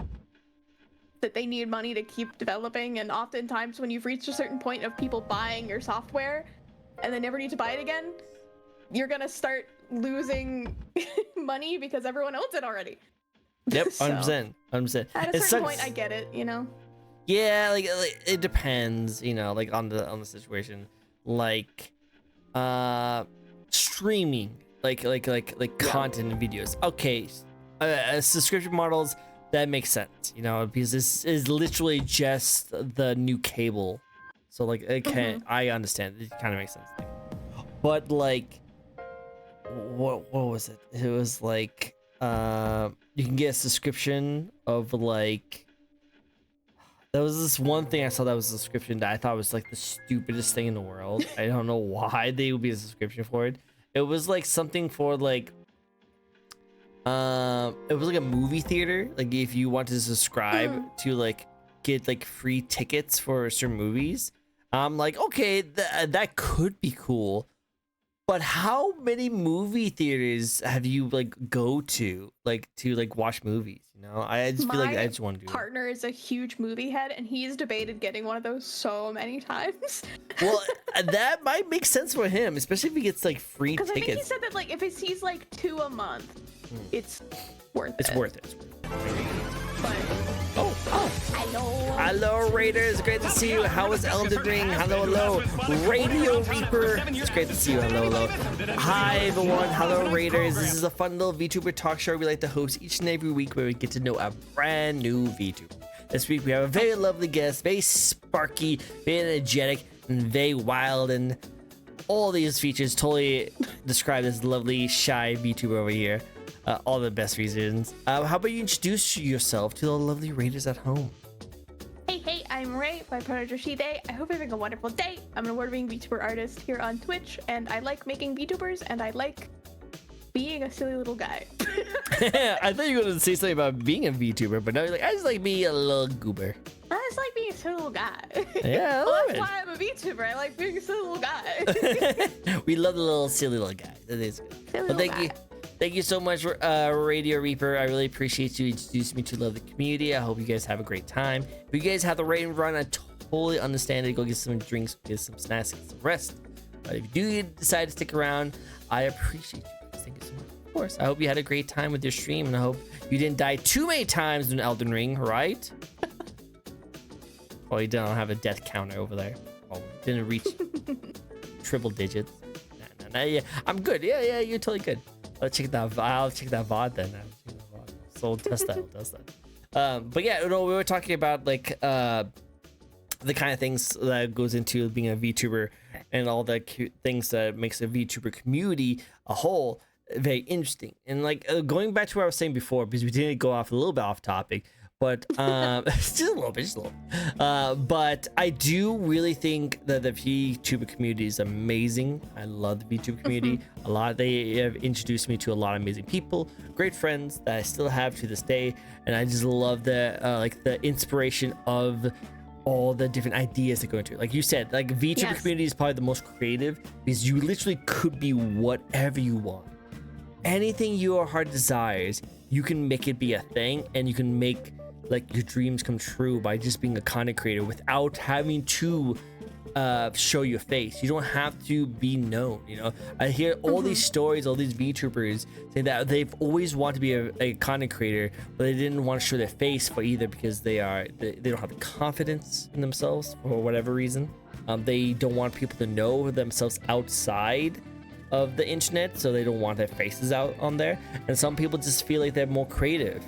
that they need money to keep developing, and oftentimes when you've reached a certain point of people buying your software and they never need to buy it again, you're gonna start losing money because everyone owns it already. Yep, 100%. 100%. At a certain point, I get it, you know. Yeah, like it depends, you know, like on the situation, like streaming, like content and videos. Okay, subscription models, that makes sense, you know, because this is literally just the new cable. So like, okay, I understand. It kind of makes sense. But like, what was it? It was like, you can get a subscription of like, there was this one thing I saw that was a subscription that I thought was like the stupidest thing in the world. I don't know why they would be a subscription for it. It was like something for like, it was like a movie theater. Like if you want to subscribe to like get like free tickets for certain movies. I'm like, okay, that could be cool. But how many movie theaters have you like go to like watch movies? You know, I just feel like I just want to do. My partner is a huge movie head, and he's debated getting one of those so many times. Well, that might make sense for him, especially if he gets like free tickets. Because I think he said that like if he sees like 2 a month, it's worth it. It's worth it. But hello Raiders, great to see you. How was Elden Ring? Hello Radio Reaper, it's great to see you. Hello hi everyone. Hello Raiders. This is a fun little VTuber talk show we like to host each and every week, where we get to know a brand new VTuber. This week we have a very lovely guest, very sparky, very energetic, and very wild, and all these features totally describe this lovely shy VTuber over here. All the best reasons. How about you introduce yourself to the lovely Raiders at home? Hey, I'm Ray, by Prodigy. I hope you're having a wonderful day. I'm an award-winning VTuber artist here on Twitch, and I like making VTubers, and I like being a silly little guy. I thought you were going to say something about being a VTuber, but no, you're like, I just like being a little goober. I just like being a silly little guy. Yeah, well, that's why I'm a VTuber. I like being a silly little guy. We love the little silly little guy. That is good. Silly thank you. Thank you so much, Radio Reaper. I really appreciate you introducing me to the lovely community. I hope you guys have a great time. If you guys have the raid and run, I totally understand it. Go get some drinks, get some snacks, get some rest. But if you do decide to stick around, I appreciate you guys. Thank you so much. Of course, I hope you had a great time with your stream, and I hope you didn't die too many times in Elden Ring, right? Oh, you don't have a death counter over there. Oh, didn't reach triple digits. Nah, yeah, I'm good. Yeah, you're totally good. I'll check that VOD then. So test that. But yeah, you know, we were talking about like the kind of things that goes into being a VTuber and all the cute things that makes a VTuber community a whole very interesting. And like going back to what I was saying before, because we didn't go off a little bit off topic, but just a little bit. But I do really think that the VTuber community is amazing. I love the VTuber community a lot. They have introduced me to a lot of amazing people, great friends that I still have to this day, and I just love the like the inspiration of all the different ideas that go into it. Like you said, like VTuber community is probably the most creative because you literally could be whatever you want. Anything your heart desires, you can make it be a thing, and you can make like your dreams come true by just being a content creator without having to show your face. You don't have to be known. You know, I hear all these stories, all these VTubers saying that they've always wanted to be a content creator, but they didn't want to show their face for either because they don't have the confidence in themselves for whatever reason. They don't want people to know themselves outside of the internet, so they don't want their faces out on there. And some people just feel like they're more creative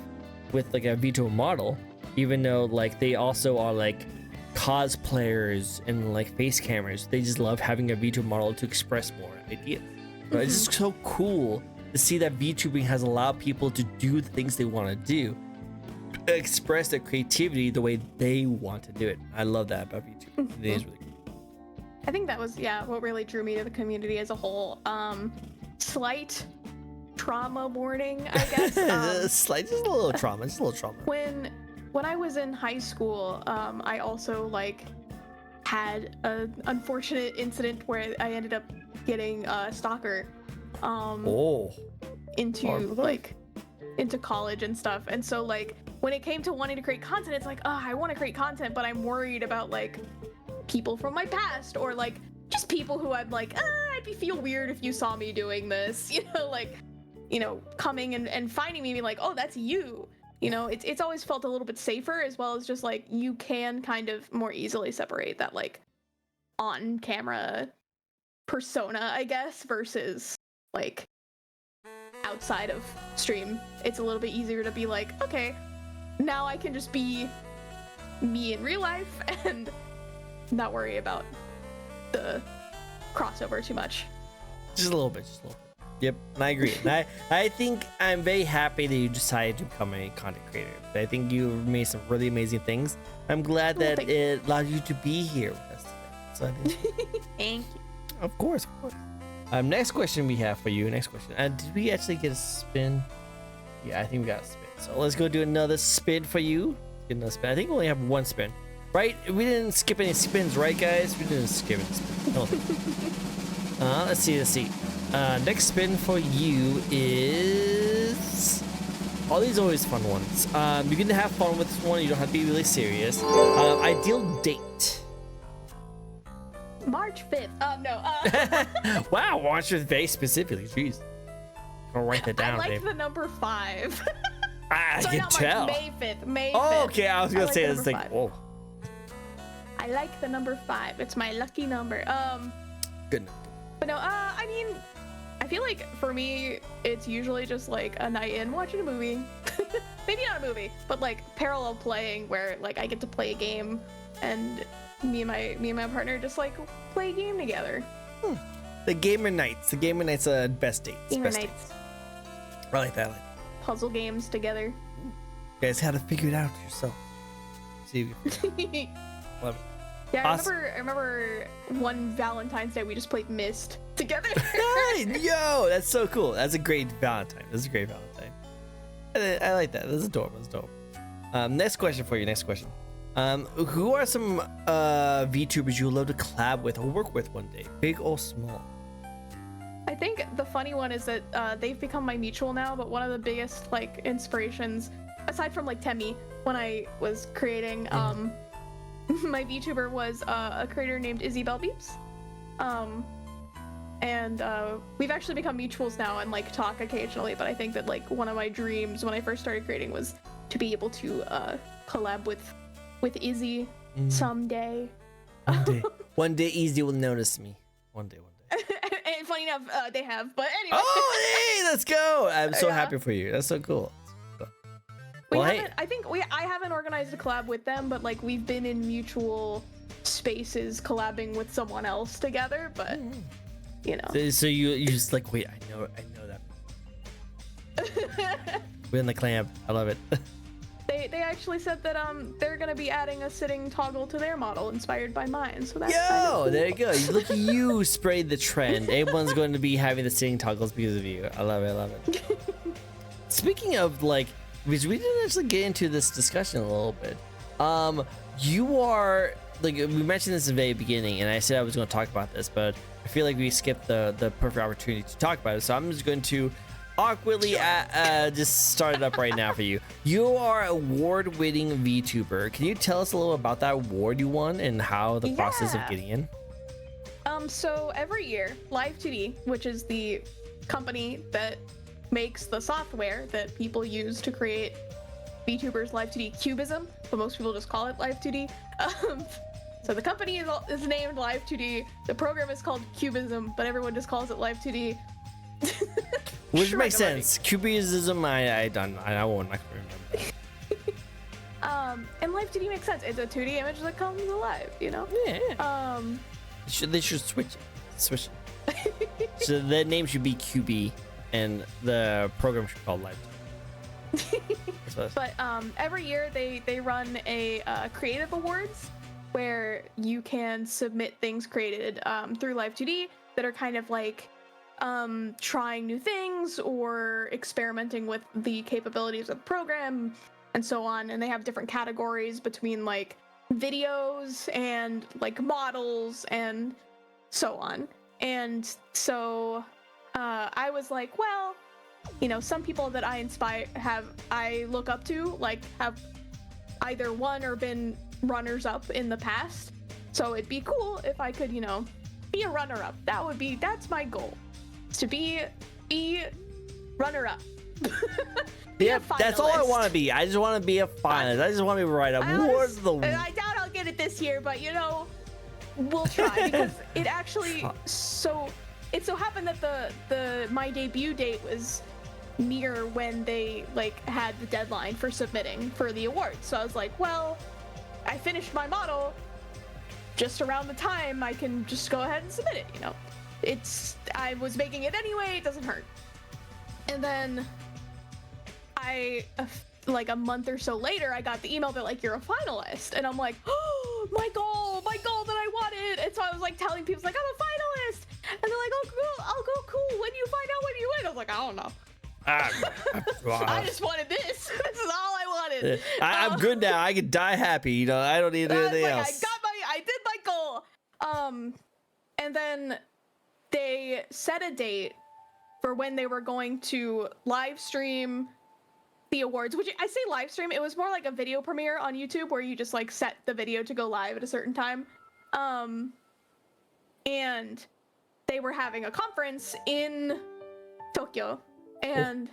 with like a VTuber model, even though like they also are like cosplayers and like face cameras. They just love having a VTuber model to express more ideas. So it's just so cool to see that VTubing has allowed people to do the things they want to do, express their creativity the way they want to do it. I love that about VTubing. It is really cool. I think that was what really drew me to the community as a whole. Slight trauma warning, I guess. Just a little trauma. When I was in high school, I also like had an unfortunate incident where I ended up getting a stalker into college and stuff. And so like when it came to wanting to create content, it's like, oh, I want to create content, but I'm worried about like people from my past, or like just people who I'm like, I'd feel weird if you saw me doing this, coming and finding me and being like, oh, that's you. It's always felt a little bit safer, as well as just like you can kind of more easily separate that like on camera persona, I guess, versus like outside of stream. It's a little bit easier to be like, okay, now I can just be me in real life and not worry about the crossover too much. Just a little bit. Yep, and I agree. And I think I'm very happy that you decided to become a content creator. I think you made some really amazing things. I'm glad that it allowed you to be here with us today. So I think thank you. Of course. Next question we have for you. Did we actually get a spin? Yeah, I think we got a spin. So let's go do another spin for you. Get another spin. I think we only have one spin. Right? We didn't skip any spins, right, guys? We didn't skip any spins. No. Let's see. Next spin for you is... All these are always fun ones. You can have fun with this one. You don't have to be really serious. Ideal date. March 5th. No. Wow, March 5th very specifically. Jeez. I'll write that down, I like babe. the number 5. I can tell. May 5th. May 5th. Oh, okay. I was gonna say this thing. Whoa. I like the number 5. It's my lucky number. Good enough. But no, I mean, I feel like for me, it's usually just like a night in watching a movie. Maybe not a movie, but like parallel playing, where like I get to play a game, and me and my partner just like play a game together. The gamer nights. The gamer nights are best dates. Gamer nights. I like that. Puzzle games together. You guys had to figure it out yourself. See. Love it. Yeah, awesome. I remember one Valentine's Day we just played Myst together. Yo, that's so cool. That's a great Valentine. I like that. That's adorable. Next question for you. Who are some VTubers you would love to collab with or work with one day, big or small? I think the funny one is that they've become my mutual now, but one of the biggest like inspirations, aside from like Temmie, when I was creating my VTuber, was a creator named Izzy Bell Beeps. And we've actually become mutuals now and like talk occasionally, but I think that like one of my dreams when I first started creating was to be able to collab with Izzy someday. One day Izzy will notice me. One day. And funny enough, they have, but anyway. Oh, hey, let's go. I'm so happy for you. That's so cool. I haven't organized a collab with them, but like we've been in mutual spaces collabing with someone else together, but you know. So you just like, wait, I know that. We're in the clam. I love it. They actually said that they're gonna be adding a sitting toggle to their model inspired by mine. So that's kind of cool. There you go. Look at you sprayed the trend. Everyone's going to be having the sitting toggles because of you. I love it. Speaking of like, because we didn't actually get into this discussion a little bit. You are like, we mentioned this in the very beginning, and I said I was going to talk about this, but I feel like we skipped the perfect opportunity to talk about it. So I'm just going to awkwardly just start it up right now for you. You are award-winning VTuber. Can you tell us a little about that award you won and how the process of getting in? So every year, Live2D, which is the company that makes the software that people use to create VTubers Live2D Cubism, but most people just call it Live2D. So the company is named Live2D. The program is called Cubism, but everyone just calls it Live2D. Which makes sense. Cubism, I won't remember that. And Live2D makes sense. It's a 2D image that comes alive, you know? Yeah. They should switch it. So the name should be QB, and the program should be called Live2D. But every year they run a creative awards where you can submit things created through Live2D that are kind of like trying new things or experimenting with the capabilities of the program and so on. And they have different categories between like videos and like models and so on. And so I was like, well, you know, some people that I look up to, like, have either won or been runners up in the past. So it'd be cool if I could, you know, be a runner up. That's my goal. To be runner up. Yeah, that's all I want to be. I just want to be a finalist. I just want to be right up. I doubt I'll get it this year, but you know, we'll try because it actually it so happened that my debut date was near when they like had the deadline for submitting for the award. So I was like, well, I finished my model just around the time I can just go ahead and submit it, you know. I was making it anyway, it doesn't hurt. And then like a month or so later, I got the email that like, you're a finalist. And I'm like, oh, my goal that I wanted. And so I was like telling people like, I'm a finalist. And they're like, oh, cool, I'll go, cool. When do you find out when you win? I was like, I don't know. I just wanted this. This is all I wanted. I'm good now. I can die happy. You know, I don't need anything else. I did my goal. And then they set a date for when they were going to live stream the awards, which I say live stream, it was more like a video premiere on YouTube where you just like set the video to go live at a certain time. And they were having a conference in Tokyo, and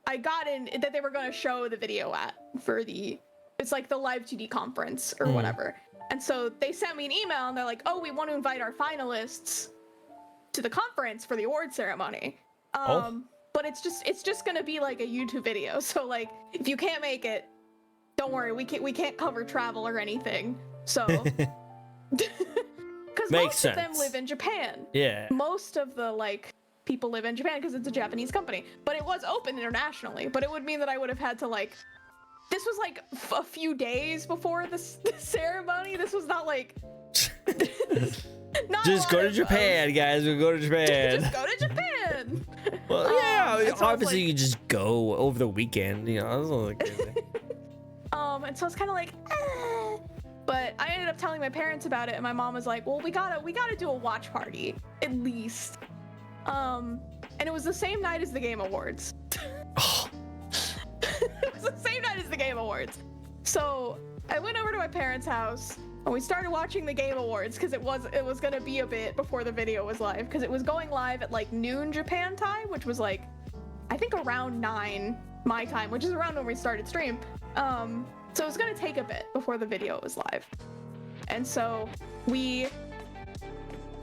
I got in that they were going to show the video it's like the Live2D conference or whatever. And so they sent me an email and they're like, oh, we want to invite our finalists to the conference for the award ceremony. But it's just gonna be like a YouTube video. So like, if you can't make it, don't worry, we can't cover travel or anything. So, because most of them live in Japan. Yeah. Most of the like people live in Japan because it's a Japanese company. But it was open internationally. But it would mean that I would have had to like, this was like a few days before the ceremony. This was not like. Just go to Japan, guys. We'll go to Japan. Just go to Japan. Well, yeah, so obviously you just go over the weekend, you know. That's and so it's kind of like, but I ended up telling my parents about it, and my mom was like, "Well, we gotta do a watch party at least." And it was the same night as the Game Awards. It was the same night as the Game Awards. So I went over to my parents' house. And we started watching the Game Awards because it was gonna be a bit before the video was live because it was going live at like noon Japan time, which was like I think around 9 my time, which is around when we started stream. So it was gonna take a bit before the video was live. And so we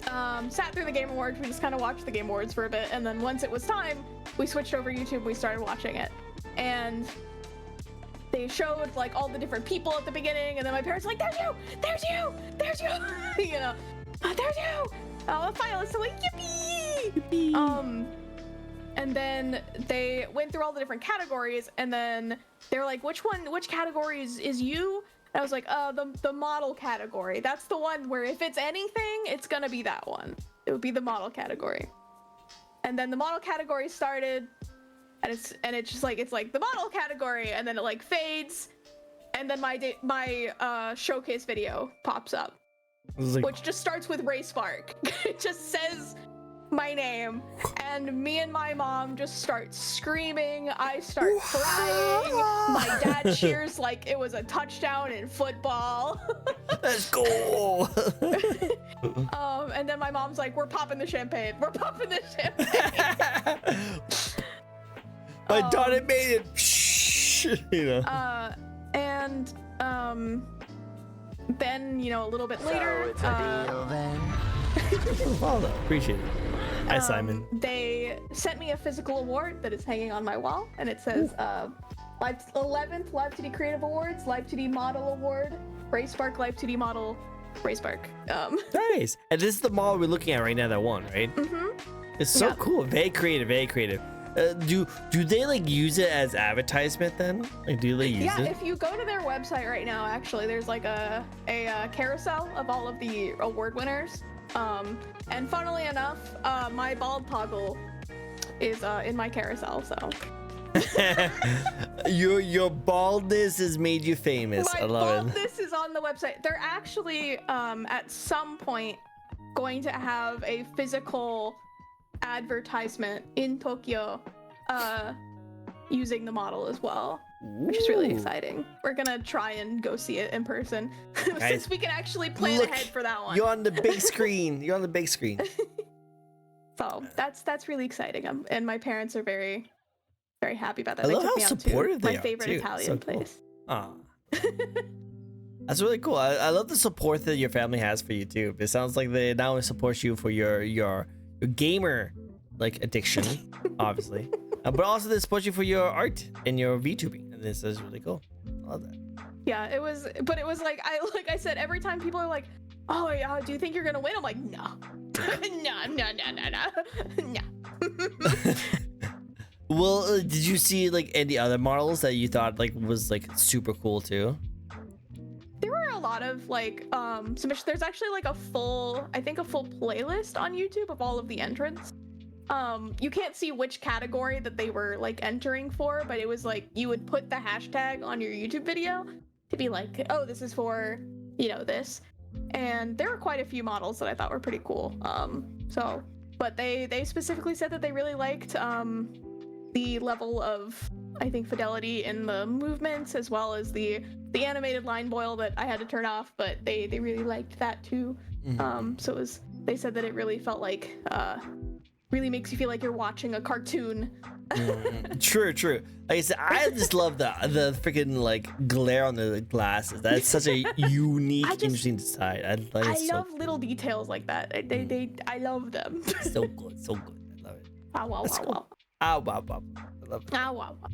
sat through the Game Awards. We just kind of watched the Game Awards for a bit, and then once it was time, we switched over YouTube. We started watching it, and they showed like all the different people at the beginning, and then my parents were like, there's you, you know, there's you, a finalist. I'm like, yippee. And then they went through all the different categories, and then they were like, which category is you? And I was like, the model category. That's the one where if it's anything, it's gonna be that one. It would be the model category. And then the model category started, and it's just like, it's like the model category, and then it like fades, and then my showcase video pops up, Like, which just starts with Ray Spark. It just says my name, and me and my mom just start screaming. I start crying. My dad cheers like it was a touchdown in football. let's go. And then my mom's like, we're popping the champagne. We're popping the champagne. My daughter made it. Shh, you know. And then, you know, a little bit later, So it's a deal then. Well, appreciate it. Hi, Simon. They sent me a physical award that is hanging on my wall, and it says 11th Live 2D Creative Awards, Live 2D Model Award, Ray Spark Live 2D Model, Ray Spark. Nice. And this is the model we're looking at right now, that one, right? Mm-hmm. It's so cool. Very creative, very creative. Do they like use it as advertisement then? Like, do they use it? Yeah, if you go to their website right now, actually, there's like a carousel of all of the award winners. And funnily enough, my bald toggle is in my carousel, so. Your baldness has made you famous. My I love it. baldness is on the website. They're actually at some point going to have a physical advertisement in Tokyo using the model as well, which is really exciting. We're gonna try and go see it in person since we can actually plan ahead for that one. You're on the big screen. You're on the big screen. So that's really exciting. And my parents are very, very happy about that. I They love took how me out to supportive they my are, favorite too. Italian So cool. place. Aw. That's really cool. I love the support that your family has for you too. It sounds like they not only support you for your gamer like addiction, obviously, but also they support you for your art and your VTubing. And this is really cool. I love that. Yeah, it was like I said, every time people are like, "Oh, yeah, do you think you're gonna win?" I'm like, "No, no." Well, did you see like any other models that you thought like was like super cool too? There were a lot of like submissions. There's actually like a full playlist on YouTube of all of the entrants. You can't see which category that they were like entering for, but it was like you would put the hashtag on your YouTube video to be like, oh, this is for, you know, this. And there were quite a few models that I thought were pretty cool. But they specifically said that they really liked the level of, I think, fidelity in the movements, as well as the animated line boil that I had to turn off, but they really liked that too. So they said that it really felt like really makes you feel like you're watching a cartoon. True. Like I said, I just love the freaking like glare on the glasses. That's such a unique, interesting design. I love little details like that. I love them. So good. I love it. Ow, wow, wow, wow. Ow, wow, wow. I love it. Ow, wow, wow.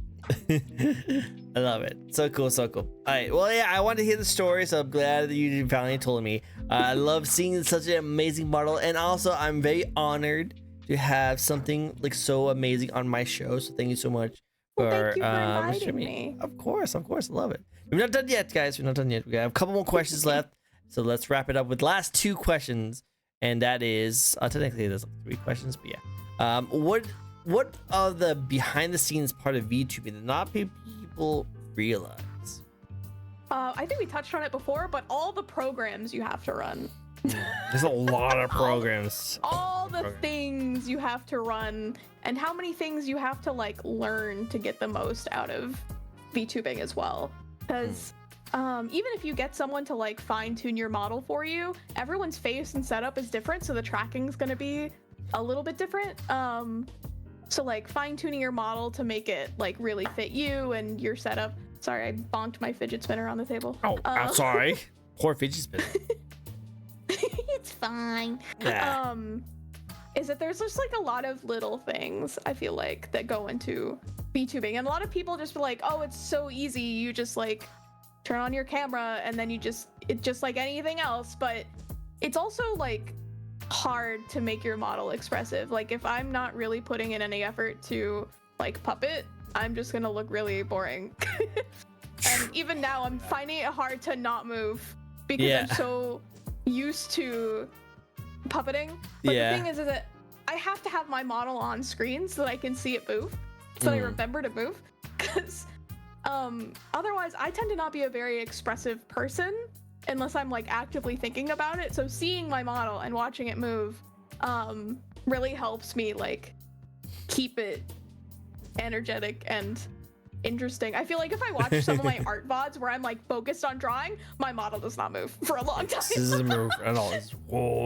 I love it. So cool. All right. Well, yeah, I wanted to hear the story, so I'm glad that you finally told me. I love seeing such an amazing model, and also I'm very honored to have something like so amazing on my show. So thank you so much Well, thank you for inviting streaming. me. Of course. I love it. We're not done yet, guys. We're not done yet. We have a couple more questions left. So let's wrap it up with last two questions. And that is, technically there's like 3 questions, but yeah. What are the behind the scenes part of VTubing that not people realize? I think we touched on it before, but all the programs you have to run. There's a lot of programs. All the things you have to run, and how many things you have to like learn to get the most out of VTubing as well. Because even if you get someone to like fine tune your model for you, everyone's face and setup is different, so the tracking's gonna be a little bit different. So like fine tuning your model to make it like really fit you and your setup. Sorry, I bonked my fidget spinner on the table. Oh, I'm sorry. Poor fidget spinner. It's fine. Yeah. Is that there's just like a lot of little things I feel like that go into VTubing, and a lot of people just be like, oh, it's so easy, you just like turn on your camera and then it's just like anything else. But it's also like hard to make your model expressive. Like if I'm not really putting in any effort to like puppet, I'm just gonna look really boring. And even now I'm finding it hard to not move because I'm so used to puppeting. But the thing is that I have to have my model on screen so that I can see it move, so that I remember to move. Because Otherwise, I tend to not be a very expressive person unless I'm like actively thinking about it. So seeing my model and watching it move really helps me like keep it energetic and interesting. I feel like if I watch some of my art VODs where I'm like focused on drawing, my model does not move for a long time. This doesn't move at all. It's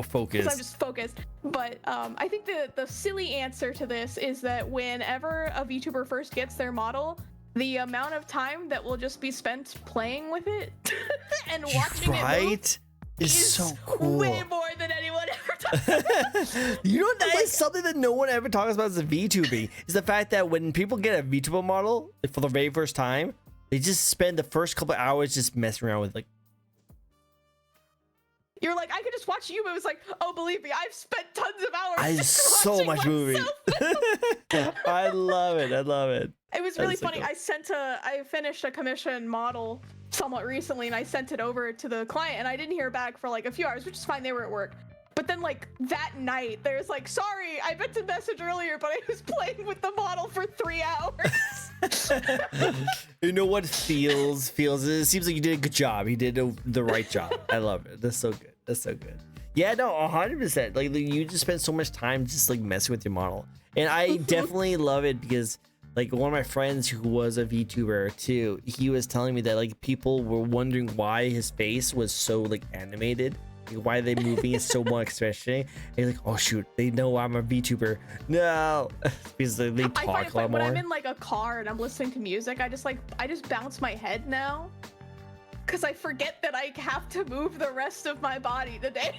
focused. I'm just focused. But I think the silly answer to this is that whenever a VTuber first gets their model, the amount of time that will just be spent playing with it and watching it move is so cool. Way more than anyone ever talks about. You know, that is something that no one ever talks about as a VTubing, is the fact that when people get a VTuber model for the very first time, they just spend the first couple hours just messing around with like. You're like, I could just watch you move. It's like, oh, believe me, I've spent tons of hours. I just so much moving. I love it. I love it. It was really funny. So cool. I finished a commission model somewhat recently, and I sent it over to the client, and I didn't hear back for like a few hours, which is fine. They were at work. But then like that night, there's like, sorry, I meant to message earlier, but I was playing with the model for 3 hours. You know what feels? It seems like you did a good job. You did the right job. I love it. That's so good. That's so good. Yeah, no, 100%. Like you just spend so much time just like messing with your model, and I definitely love it because. Like one of my friends who was a VTuber too, he was telling me that like people were wondering why his face was so like animated, like, why they moving it so much expression. And he's like, oh shoot, they know I'm a VTuber. No, because they talk a lot more. When I'm in like a car and I'm listening to music, I just bounce my head now. Because I forget that I have to move the rest of my body today.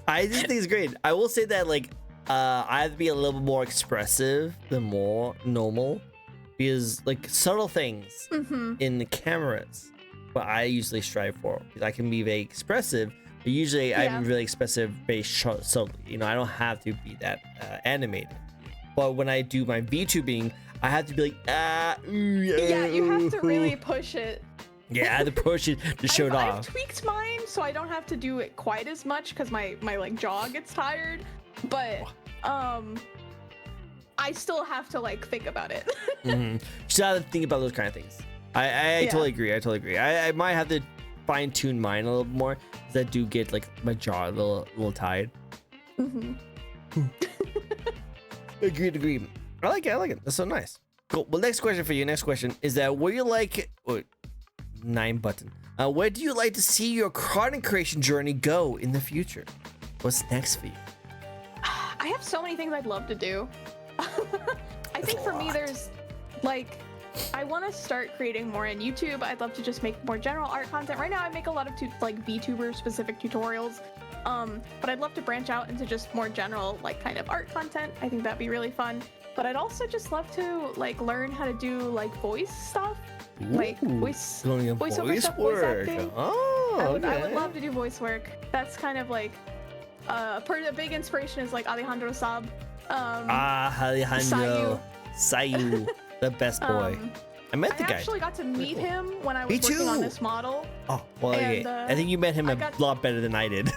I just think it's great. I will say that like. I have to be a little more expressive than more normal because like subtle things in the cameras what I usually strive for, because I can be very expressive, but usually I'm really expressive very subtly. You know, I don't have to be that animated. But when I do my VTubing, I have to be like yeah, you have to really push it. Yeah, I had to push it to show it off. I've tweaked mine so I don't have to do it quite as much because my like jaw gets tired. But I still have to like think about it. Just have to think about those kind of things. I totally agree. I might have to fine tune mine a little more because I do get like my jaw a little tired. Agreed. I like it. That's so nice. Cool. Well, next question for you. Next question is that where you like 9 button. Where do you like to see your content creation journey go in the future? What's next for you? I have so many things I'd love to do. I think for me, there's like, I want to start creating more on YouTube. I'd love to just make more general art content. Right now, I make a lot of like VTuber specific tutorials. But I'd love to branch out into just more general, like kind of art content. I think that'd be really fun. But I'd also just love to like learn how to do like voice stuff. Like voiceover stuff, voice acting. Oh, I would love to do voice work. That's kind of like a big inspiration is like Alejandro Saab. Alejandro Sayu, the best boy. I met the guy. I actually got to meet him when I was working on this model. Oh, well, and, I think you met him a lot better than I did.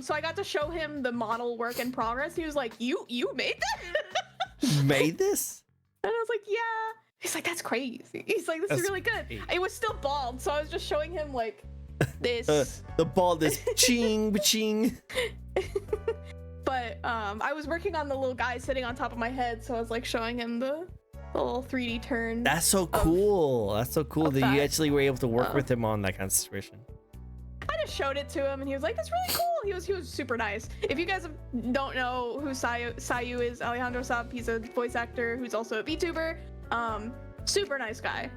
So I got to show him the model work in progress. He was like, "You made that? You made this?" And I was like, "Yeah." He's like, "That's crazy." He's like, "This is really good." It was still bald, so I was just showing him like this. The bald is ching ching. But I was working on the little guy sitting on top of my head, so I was like showing him the little 3D turn. That's so cool. That's so cool that you actually were able to work with him on that kind of situation. I just showed it to him, and he was like, "That's really cool." He was super nice. If you guys don't know who Sayu is, Alejandro Saab, he's a voice actor who's also a VTuber. Super nice guy.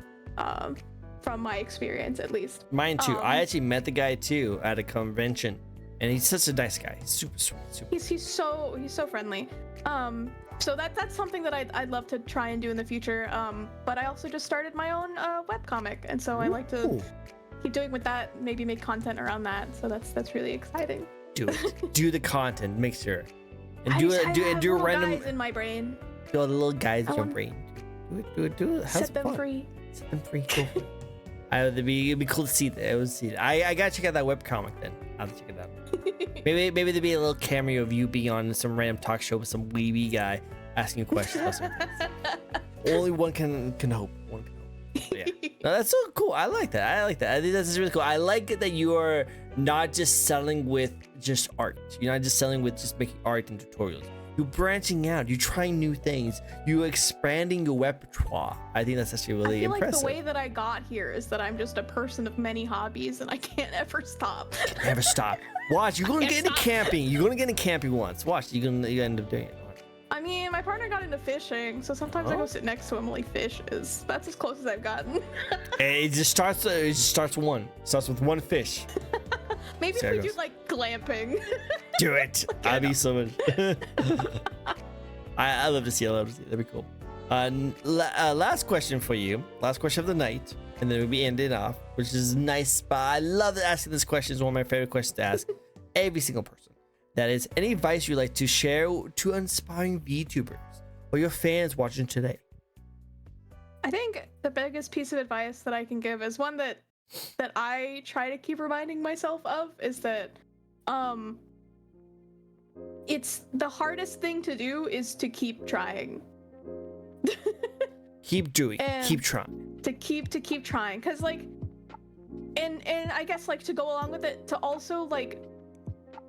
From my experience, at least. Mine too. I actually met the guy too at a convention, and he's such a nice guy. Super sweet. He's so friendly. So that's something that I'd love to try and do in the future. But I also just started my own webcomic, and so I like to keep doing with that. Maybe make content around that. So that's really exciting. Do it. Do the content. Make sure. And do a random. Guys in my brain. Do all the little guys in your brain. Do it. Set them free. Set them free. Cool. It'd be cool to see that. I gotta check out that webcomic then. I'll have to check it out. maybe there'd be a little cameo of you being on some random talk show with some weeby guy asking you questions about something. Only one can hope. One can hope. Yeah. No, that's so cool. I like that. I think that's really cool. I like it that you are not just selling with just art. You're not just selling with just making art and tutorials. You're branching out. You're trying new things. You're expanding your repertoire. I think that's actually really impressive. I feel like the way that I got here is that I'm just a person of many hobbies and I can't ever stop. Never stop. Watch, you're gonna get into camping. You're gonna get into camping once. Watch, you end up doing it. I mean, my partner got into fishing, so sometimes I go sit next to him while he fishes. That's as close as I've gotten. It just starts one. It starts with one fish. Maybe if we do like glamping. Do it. I'd be so much. I love to see it. That'd be cool. Last question for you. Last question of the night, and then we'll be ending off, which is nice. But I love asking this question. It's one of my favorite questions to ask every single person. That is, any advice you'd like to share to inspiring VTubers or your fans watching today? I think the biggest piece of advice that I can give is one that I try to keep reminding myself of, is that it's the hardest thing to do is to keep trying. Keep doing. Keep trying. To keep trying, because like, and I guess like to go along with it, to also like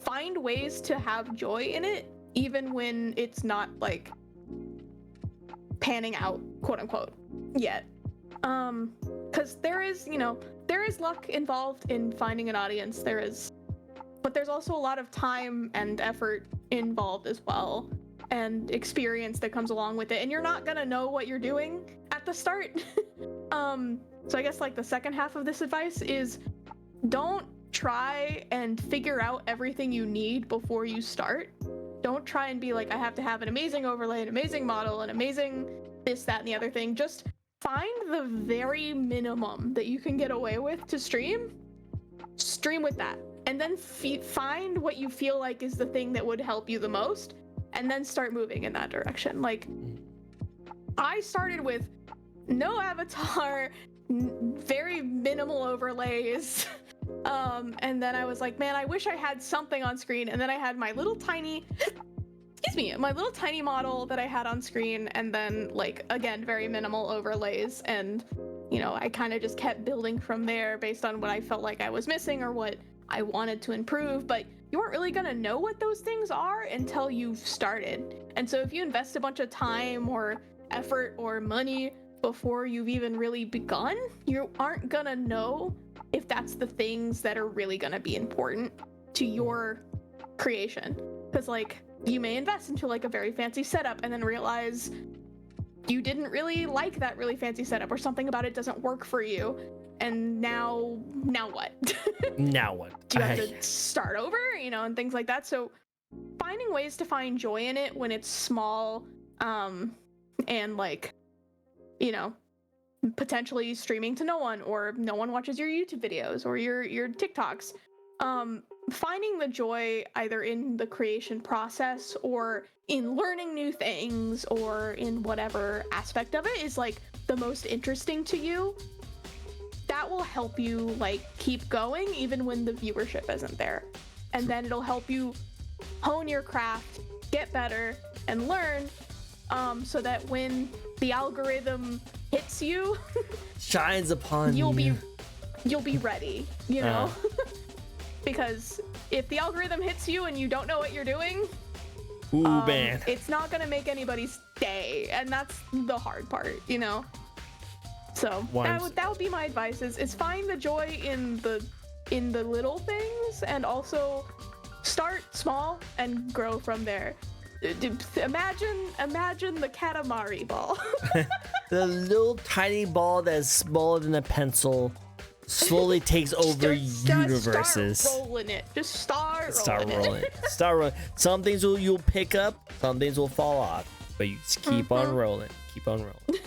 find ways to have joy in it, even when it's not like panning out, quote unquote, yet. Because there is luck involved in finding an audience. But there's also a lot of time and effort involved as well, and experience that comes along with it. And you're not gonna know what you're doing at the start. So I guess like the second half of this advice is, don't try and figure out everything you need before you start. Don't try and be like, I have to have an amazing overlay, an amazing model, an amazing this, that, and the other thing. Just find the very minimum that you can get away with to stream with that, and then find what you feel like is the thing that would help you the most, and then start moving in that direction. Like, I started with no avatar, very minimal overlays, and then I was like, man, I wish I had something on screen. And then I had my little tiny model that I had on screen, and then like, again, very minimal overlays. And I kind of just kept building from there based on what I felt like I was missing or what I wanted to improve. But you aren't really gonna know what those things are until you've started. And so if you invest a bunch of time or effort or money before you've even really begun, you aren't gonna know if that's the things that are really gonna be important to your creation. Because like, you may invest into like a very fancy setup and then realize you didn't really like that really fancy setup, or something about it doesn't work for you. And now what? Now what? Do you have to start over, and things like that? So finding ways to find joy in it when it's small, and like, potentially streaming to no one, or no one watches your YouTube videos or your TikToks. Finding the joy either in the creation process or in learning new things or in whatever aspect of it is like the most interesting to you. That will help you like keep going even when the viewership isn't there. And then it'll help you hone your craft, get better, and learn, so that when the algorithm hits you, shines upon you'll be ready, because if the algorithm hits you and you don't know what you're doing, man, it's not gonna make anybody stay, and that's the hard part, So that would be my advice: is find the joy in the little things, and also start small and grow from there. Imagine the Katamari ball. The little tiny ball that's smaller than a pencil slowly takes over universes. Start rolling it. Just start rolling. Start rolling. Some things you'll pick up, some things will fall off, but you just keep on rolling. Keep on rolling.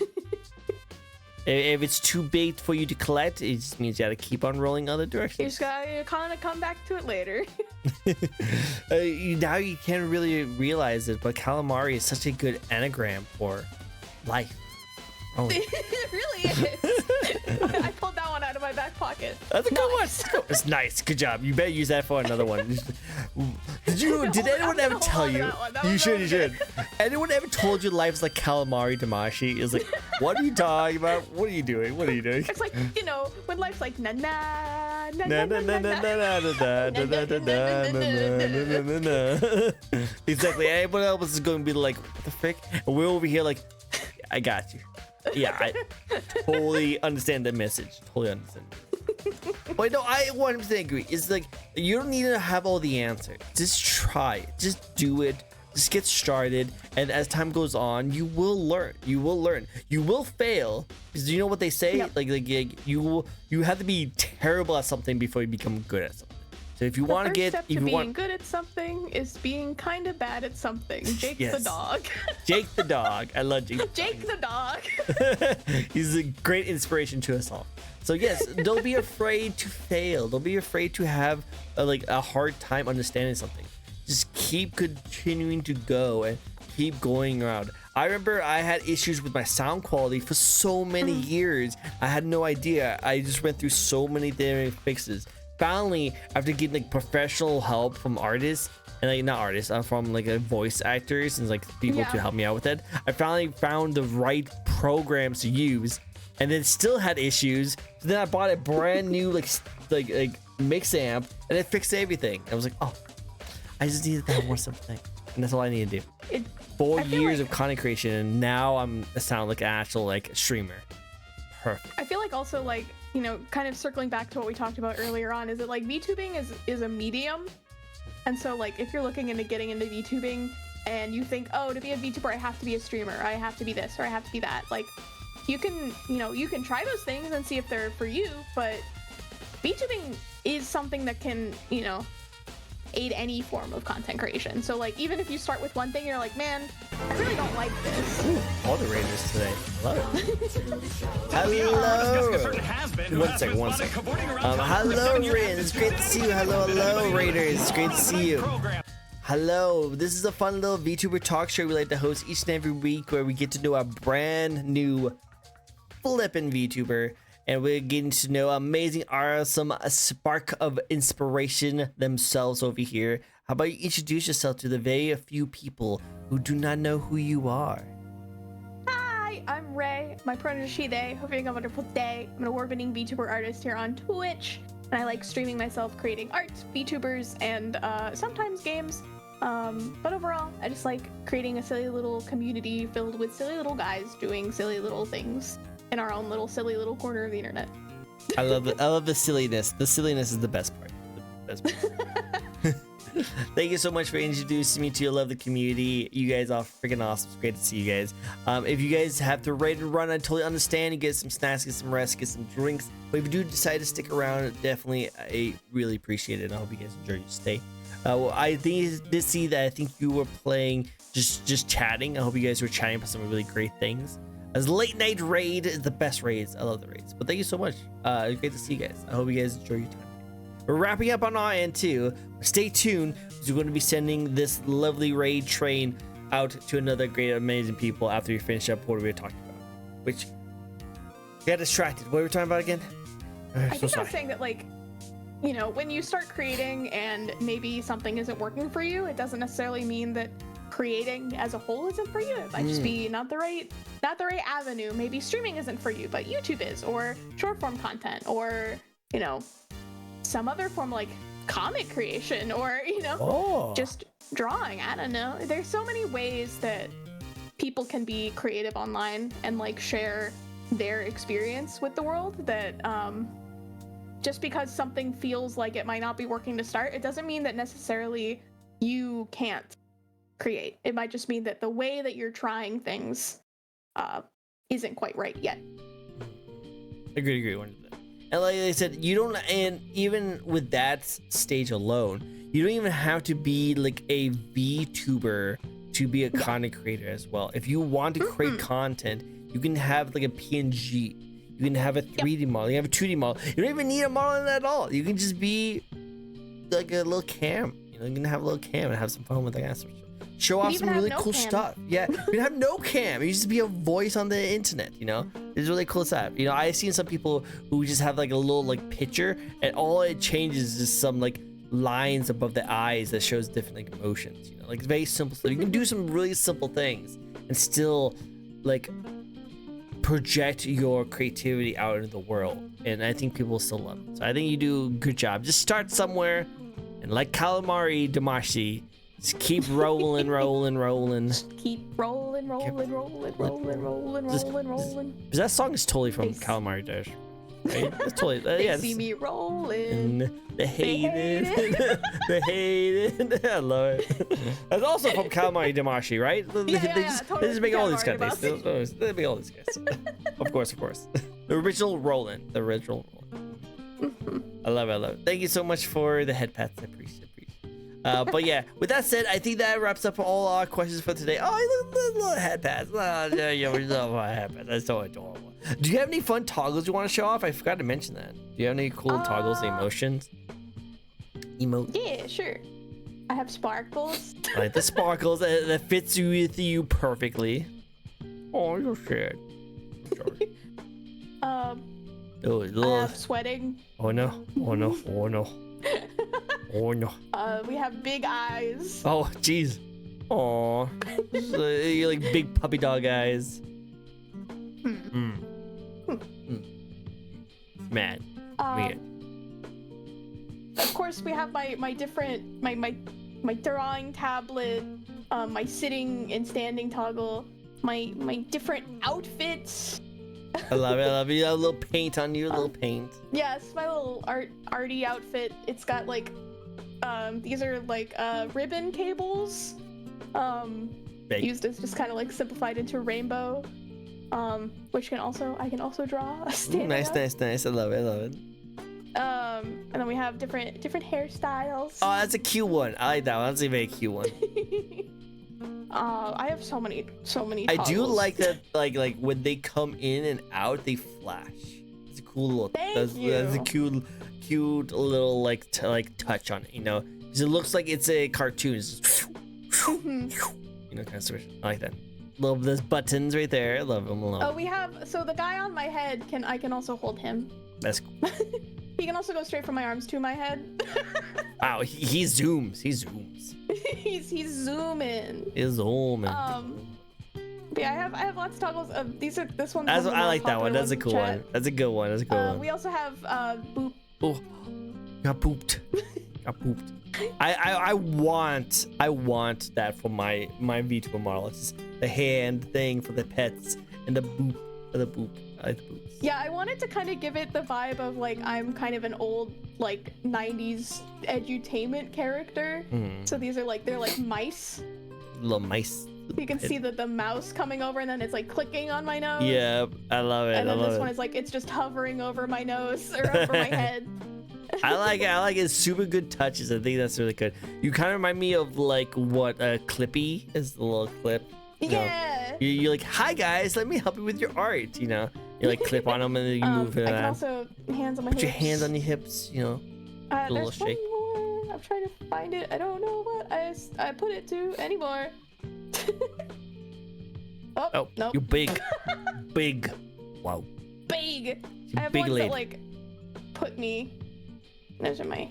If it's too big for you to collect, it just means you gotta keep on rolling other directions. You just gotta kind of come back to it later. Now you can't really realize it, but calamari is such a good anagram for life. Oh. It really is. I pulled that one out of my back pocket. That's a good one. It's nice. Good job. You better use that for another one. Did Did anyone ever tell you? You should. Anyone ever told you life's like calamari damashi? It's like, what are you talking about? What are you doing? What are you doing? It's like, you know, when life's like na na na Na na na na na na na na. Exactly. Everyone else is going to be like, what the frick? And we're over here like, I got you. Yeah, I totally understand the message. Totally understand. But no, I 100% agree. It's like, you don't need to have all the answers. Just try it. Just do it. Just get started. And as time goes on, you will learn. You will fail. Because you know what they say? Yep. Like you have to be terrible at something before you become good at something. So if you want to get, being good at something is being kind of bad at something. Jake the dog. Jake the dog. I love Jake. Jake the dog. He's a great inspiration to us all. So yes, don't be afraid to fail. Don't be afraid to have a hard time understanding something. Just keep continuing to go and keep going around. I remember I had issues with my sound quality for so many years. I had no idea. I just went through so many different fixes. Finally, after getting like professional help from artists and like not artists, from like voice actors and like people to help me out with it, I finally found the right programs to use. And then still had issues. So then I bought a brand new like mix amp, and it fixed everything. I was like, oh, I just needed that more simple thing, and that's all I need to do. 4 years of content creation, and now I sound like an actual like streamer. Perfect. I feel like also like, you know, kind of circling back to what we talked about earlier on, is that like VTubing is a medium, and so like if you're looking into getting into VTubing and you think, oh, to be a VTuber I have to be a streamer, I have to be this or I have to be that, like. You can try those things and see if they're for you, but VTubing is something that can, you know, aid any form of content creation. So like, even if you start with one thing, you're like, man, I really don't like this. Ooh, all the raiders today. Love it. Hello. One second. Hello, Raiders. It's great to see you. Hello, Raiders. It's great to see you. Hello, this is a fun little VTuber talk show we like to host each and every week, where we get to know a brand new flippin' VTuber, and we're getting to know amazing, awesome, a spark of inspiration themselves over here. How about you introduce yourself to the very few people who do not know who you are? Hi, I'm Ray. My pronouns are she, they. Hope you're having a wonderful day. I'm an award-winning VTuber artist here on Twitch, and I like streaming myself, creating art, VTubers, and sometimes games. But overall, I just like creating a silly little community filled with silly little guys doing silly little things in our own little silly little corner of the internet. I love the silliness. The silliness is the best part. Thank you so much for introducing me to your lovely community. You guys are freaking awesome. It's great to see you guys. If you guys have to raid and run, I totally understand. You get some snacks, get some rest, get some drinks. But if you do decide to stick around, definitely, I really appreciate it. I hope you guys enjoy your stay. I did see that I think you were playing just chatting. I hope you guys were chatting about some really great things. As late night raid is the best raids. I love the raids. But thank you so much. It's great to see you guys. I hope you guys enjoy your time. We're wrapping up on our end too. Stay tuned, because we're going to be sending this lovely raid train out to another great, amazing people after we finish up what we were talking about. Which got distracted. What were we talking about again? I think I was saying that, like, you know, when you start creating and maybe something isn't working for you, it doesn't necessarily mean that creating as a whole isn't for you. It might just be not the right avenue. Maybe streaming isn't for you, but YouTube is, or short form content, or, you know, some other form like comic creation, or, you know, just drawing. I don't know. There's so many ways that people can be creative online and like share their experience with the world, that just because something feels like it might not be working to start, it doesn't mean that necessarily you can't create. It might just mean that the way that you're trying things isn't quite right yet. Agree. And like I said, you don't, and even with that stage alone, you don't even have to be like a VTuber to be a content creator as well. If you want to create content, you can have like a PNG, you can have a 3D model, you have a 2D model. You don't even need a model at all. You can just be like a little cam. You know, you can have a little cam and have some fun with that. Show off some really cool stuff. Yeah, you can have no cam. You just be a voice on the internet. You know, it's really cool stuff. You know, I've seen some people who just have like a little like picture, and all it changes is some like lines above the eyes that shows different like emotions, you know, like very simple stuff. You can do some really simple things and still like project your creativity out into the world, and I think people will still love it. So I think you do a good job. Just start somewhere, and like calamari damashi, just keep rolling. Just keep rolling. Because that song is totally from Calamari Dash. Right? That's totally they see me rolling. They hate it. They hate it. I love it. That's also from Calamari Damashi, right? They just make all these guys. They make all these guys. Of course. The original Roland. I love it. Thank you so much for the head pats. I appreciate it. But yeah, with that said, I think that wraps up all our questions for today. Oh, little head pats. Yeah, we love my head pats. That's so adorable. Do you have any fun toggles you want to show off? I forgot to mention that. Do you have any cool toggles, emotions? Yeah, sure. I have sparkles. I like the sparkles that fits with you perfectly. Oh, you're sad. I have sweating. Oh no. Oh no. We have big eyes. Oh, jeez. Aw. You're like big puppy dog eyes. Mad. Weird. Of course, we have my different my drawing tablet, my sitting and standing toggle, my different outfits. I love it. You have a little paint on you, a little paint. Yes, my little arty outfit. It's got like these are like ribbon cables. Used as just kind of like simplified into a rainbow. Which I can also draw. Nice. I love it. And then we have different hairstyles. Oh, that's a cute one. I like that one. That's a very cute one. I have so many toggles. I do like that, like when they come in and out, they flash. It's a cool little. That's a cute little like touch on it, you know, because it looks like it's a cartoon. It's just, you know, kind of switch. I like that. Love those buttons right there. I love them. Oh, we have the guy on my head. I can also hold him. That's cool. He can also go straight from my arms to my head. Wow, he zooms. He's zooming. He's zooming. But yeah, I have lots of toggles. This one. I like that one. That's a cool one. That's a good one. We also have boop. Oh, got pooped. I want that for my Vtuber model. It's just the hand thing for the pets and the boop for the boop. I like the boops. Yeah, I wanted to kind of give it the vibe of like I'm kind of an old like 90s edutainment character. So these are like, they're like mice. Little mice. You can see the mouse coming over and then it's like clicking on my nose. Yeah, I love it. And then this one is like, it's just hovering over my nose or over my head. I like it. It's super good touches. I think that's really good. You kind of remind me of like what Clippy is, the little clip. Yeah. You're like, hi guys, let me help you with your art. You know, you like clip on them and then you move it. I can also hands on my hips. Put your hands on your hips. You know, a little shake. One more. I'm trying to find it. I don't know what I put it to anymore. Oh, no. You're big. Big. Wow. Big. You I have big ones lady. that like put me. Those are my.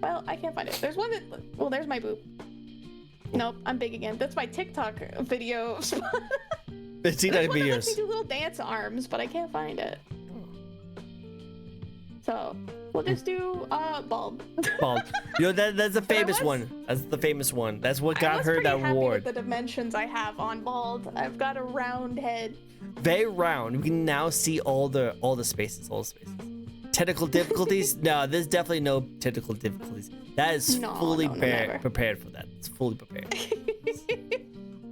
Well, I can't find it. There's one that. Well, there's my boob. Nope, I'm big again. That's my TikTok video. The TikTok videos. I do little dance arms, but I can't find it. So we'll just do bald. Bald. You know, that's a famous one. That's the famous one. That's what got her that award. With the dimensions I have on bald. I've got a round head. Very round. We can now see all the spaces. Technical difficulties? No, there's definitely no technical difficulties. That is fully prepared for that. It's fully prepared.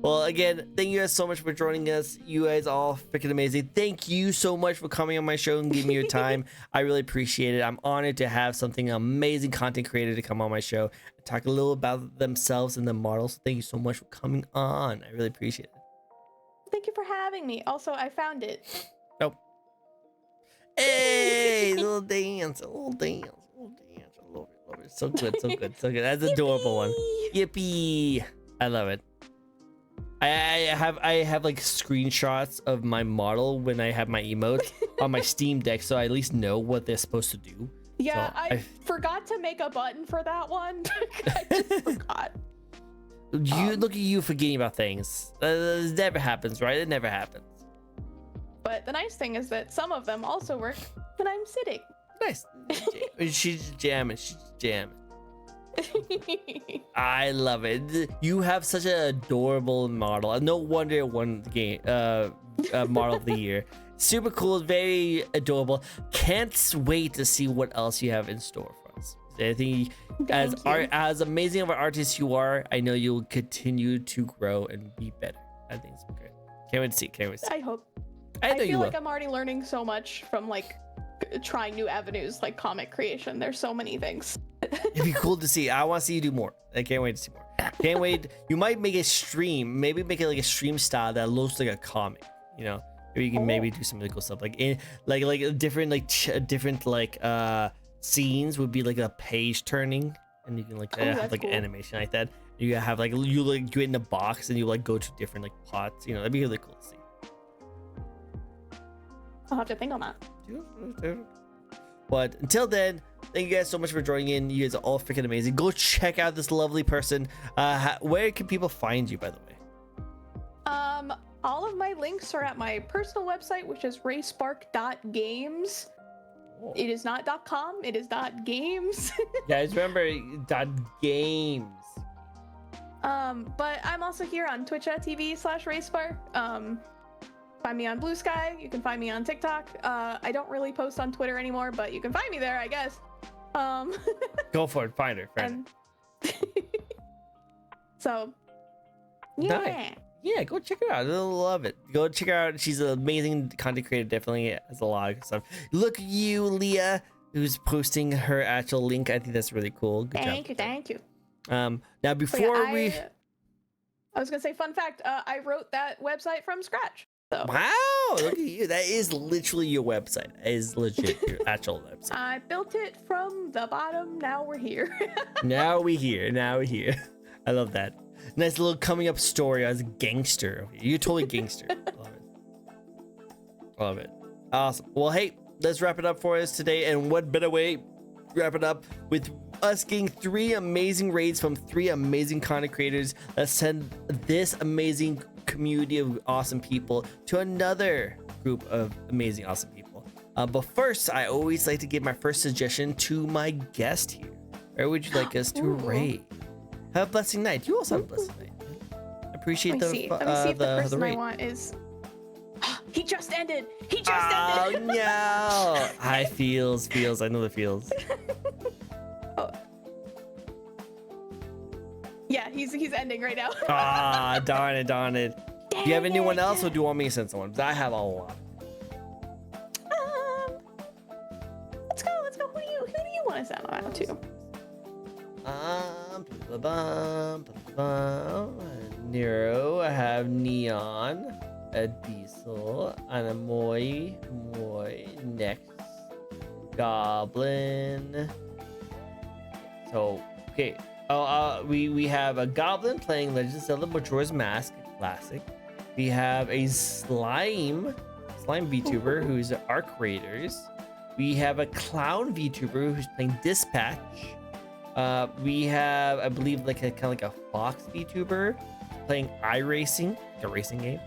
Well, again, thank you guys so much for joining us. You guys are all freaking amazing. Thank you so much for coming on my show and giving me your time. I really appreciate it. I'm honored to have something amazing content creator to come on my show and talk a little about themselves and the models. Thank you so much for coming on. I really appreciate it. Thank you for having me. Also, I found it. Nope. Hey, little dance. I love it. So good. That's an adorable one. Yippee. I love it. I have like screenshots of my model when I have my emotes on my Steam Deck, so I at least know what they're supposed to do. Yeah, I forgot to make a button for that one. I just forgot. Look at you forgetting about things. It never happens, right? It never happens. But the nice thing is that some of them also work when I'm sitting. Nice. She's jamming. She's jamming. I love it. You have such an adorable model. No wonder it won the game model of the year. Super cool, very adorable. Can't wait to see what else you have in store for us. I think as amazing of an artist you are, I know you'll continue to grow and be better. I think it's great. Can't wait to see. Can't wait to see. I hope. I feel like I'm already learning so much from like trying new avenues like comic creation. There's so many things. It'd be cool to see. I want to see you do more. I can't wait to see more. Can't wait. You might make a stream. Maybe make it like a stream style that looks like a comic. You know, maybe you can maybe do some really cool stuff like different scenes would be like a page turning, and you can like have like cool. An animation like that. You have like you in a box and you like go to different like pots. You know, that'd be really cool to see. I'll have to think on that. But until then, thank you guys so much for joining in. You guys are all freaking amazing. Go check out this lovely person. Where can people find you, by the way? All of my links are at my personal website, which is rayspark.games. Oh. It is not .com. It is .games. Guys, remember .games. But I'm also here on twitch.tv/rayspark. Find me on Blue Sky. You can find me on TikTok. I don't really post on Twitter anymore, but you can find me there, I guess. Go for it. Find her. So, yeah. Nice. Yeah, go check her out. You'll love it. Go check her out. She's an amazing content creator. Definitely has a lot of stuff. Look at you, Leah, who's posting her actual link. I think that's really cool. Good job. Thank you. Now before I was gonna say, fun fact. I wrote that website from scratch. So. Wow, look at you. That is literally your website. That is legit your actual website. I built it from the bottom. Now we're here. Now we're here. I love that. Nice little coming up story as a gangster. You're totally gangster. Love it. Awesome. Well, hey, let's wrap it up for us today. And what better way to wrap it up with us getting 3 amazing raids from 3 amazing content creators. Let's send this amazing community of awesome people to another group of amazing awesome people. But first, I always like to give my first suggestion to my guest here. Where would you like us to raid? Have a blessing night. You also have a blessing night. Appreciate Let me see if the person I want is. He just ended. Ended. Oh no! I feels. I know the feels. Oh. Yeah, he's ending right now. Darn it. Do you have anyone else, or do you want me to send someone? Because I have a lot. Let's go. Who do you want to send out to? Nero. I have Neon, a Diesel, and a Moy, next Goblin. So okay. We have a Goblin playing Legend of Zelda Majora's Mask Classic. We have a slime VTuber who's Arc Raiders. We have a Clown VTuber who's playing Dispatch. We have, I believe, like a kind of like a Fox VTuber playing iRacing, a racing game.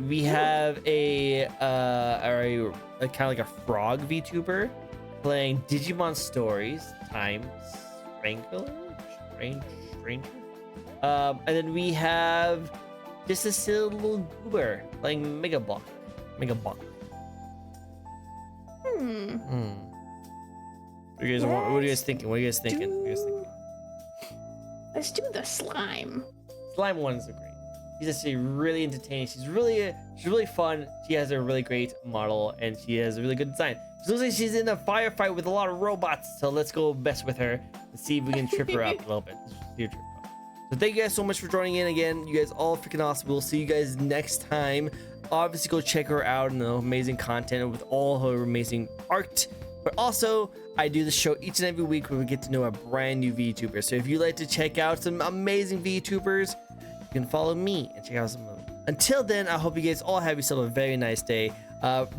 We have a kind of like a Frog VTuber playing Digimon Stories times Strangler. Stranger. And then we have just a silly little goober playing Mega Block. What do you guys thinking? Let's do the slime. Slime ones are great. She's actually really entertaining. She's really fun. She has a really great model and she has a really good design. She looks like she's in a firefight with a lot of robots. So let's go mess with her and see if we can trip her up a little bit. So thank you guys so much for joining in again. You guys all freaking awesome. We'll see you guys next time. Obviously, go check her out and the amazing content with all her amazing art. But also, I do the show each and every week where we get to know a brand new VTuber. So if you'd like to check out some amazing VTubers, you can follow me and check out some of them. Until then, I hope you guys all have yourself a very nice day.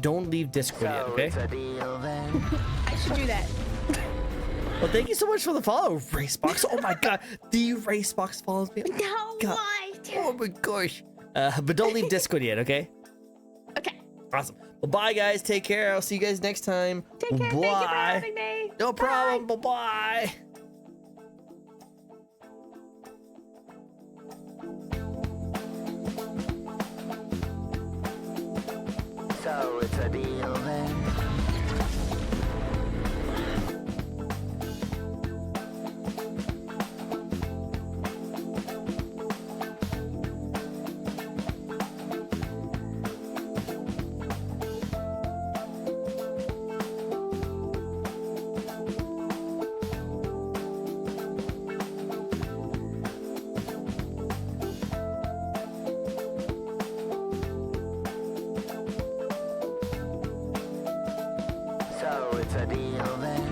Don't leave Discord yet, okay? I should do that. Well, thank you so much for the follow, Racebox. Oh my god, the Racebox follows me. No, God. what? Oh my gosh. But don't leave Discord yet, okay? Okay. Awesome. Well, bye, guys. Take care. I'll see you guys next time. Take care. Bye. Thank you for having me. No Bye. problem. Bye-bye. So it's a deal then. So it's a deal then.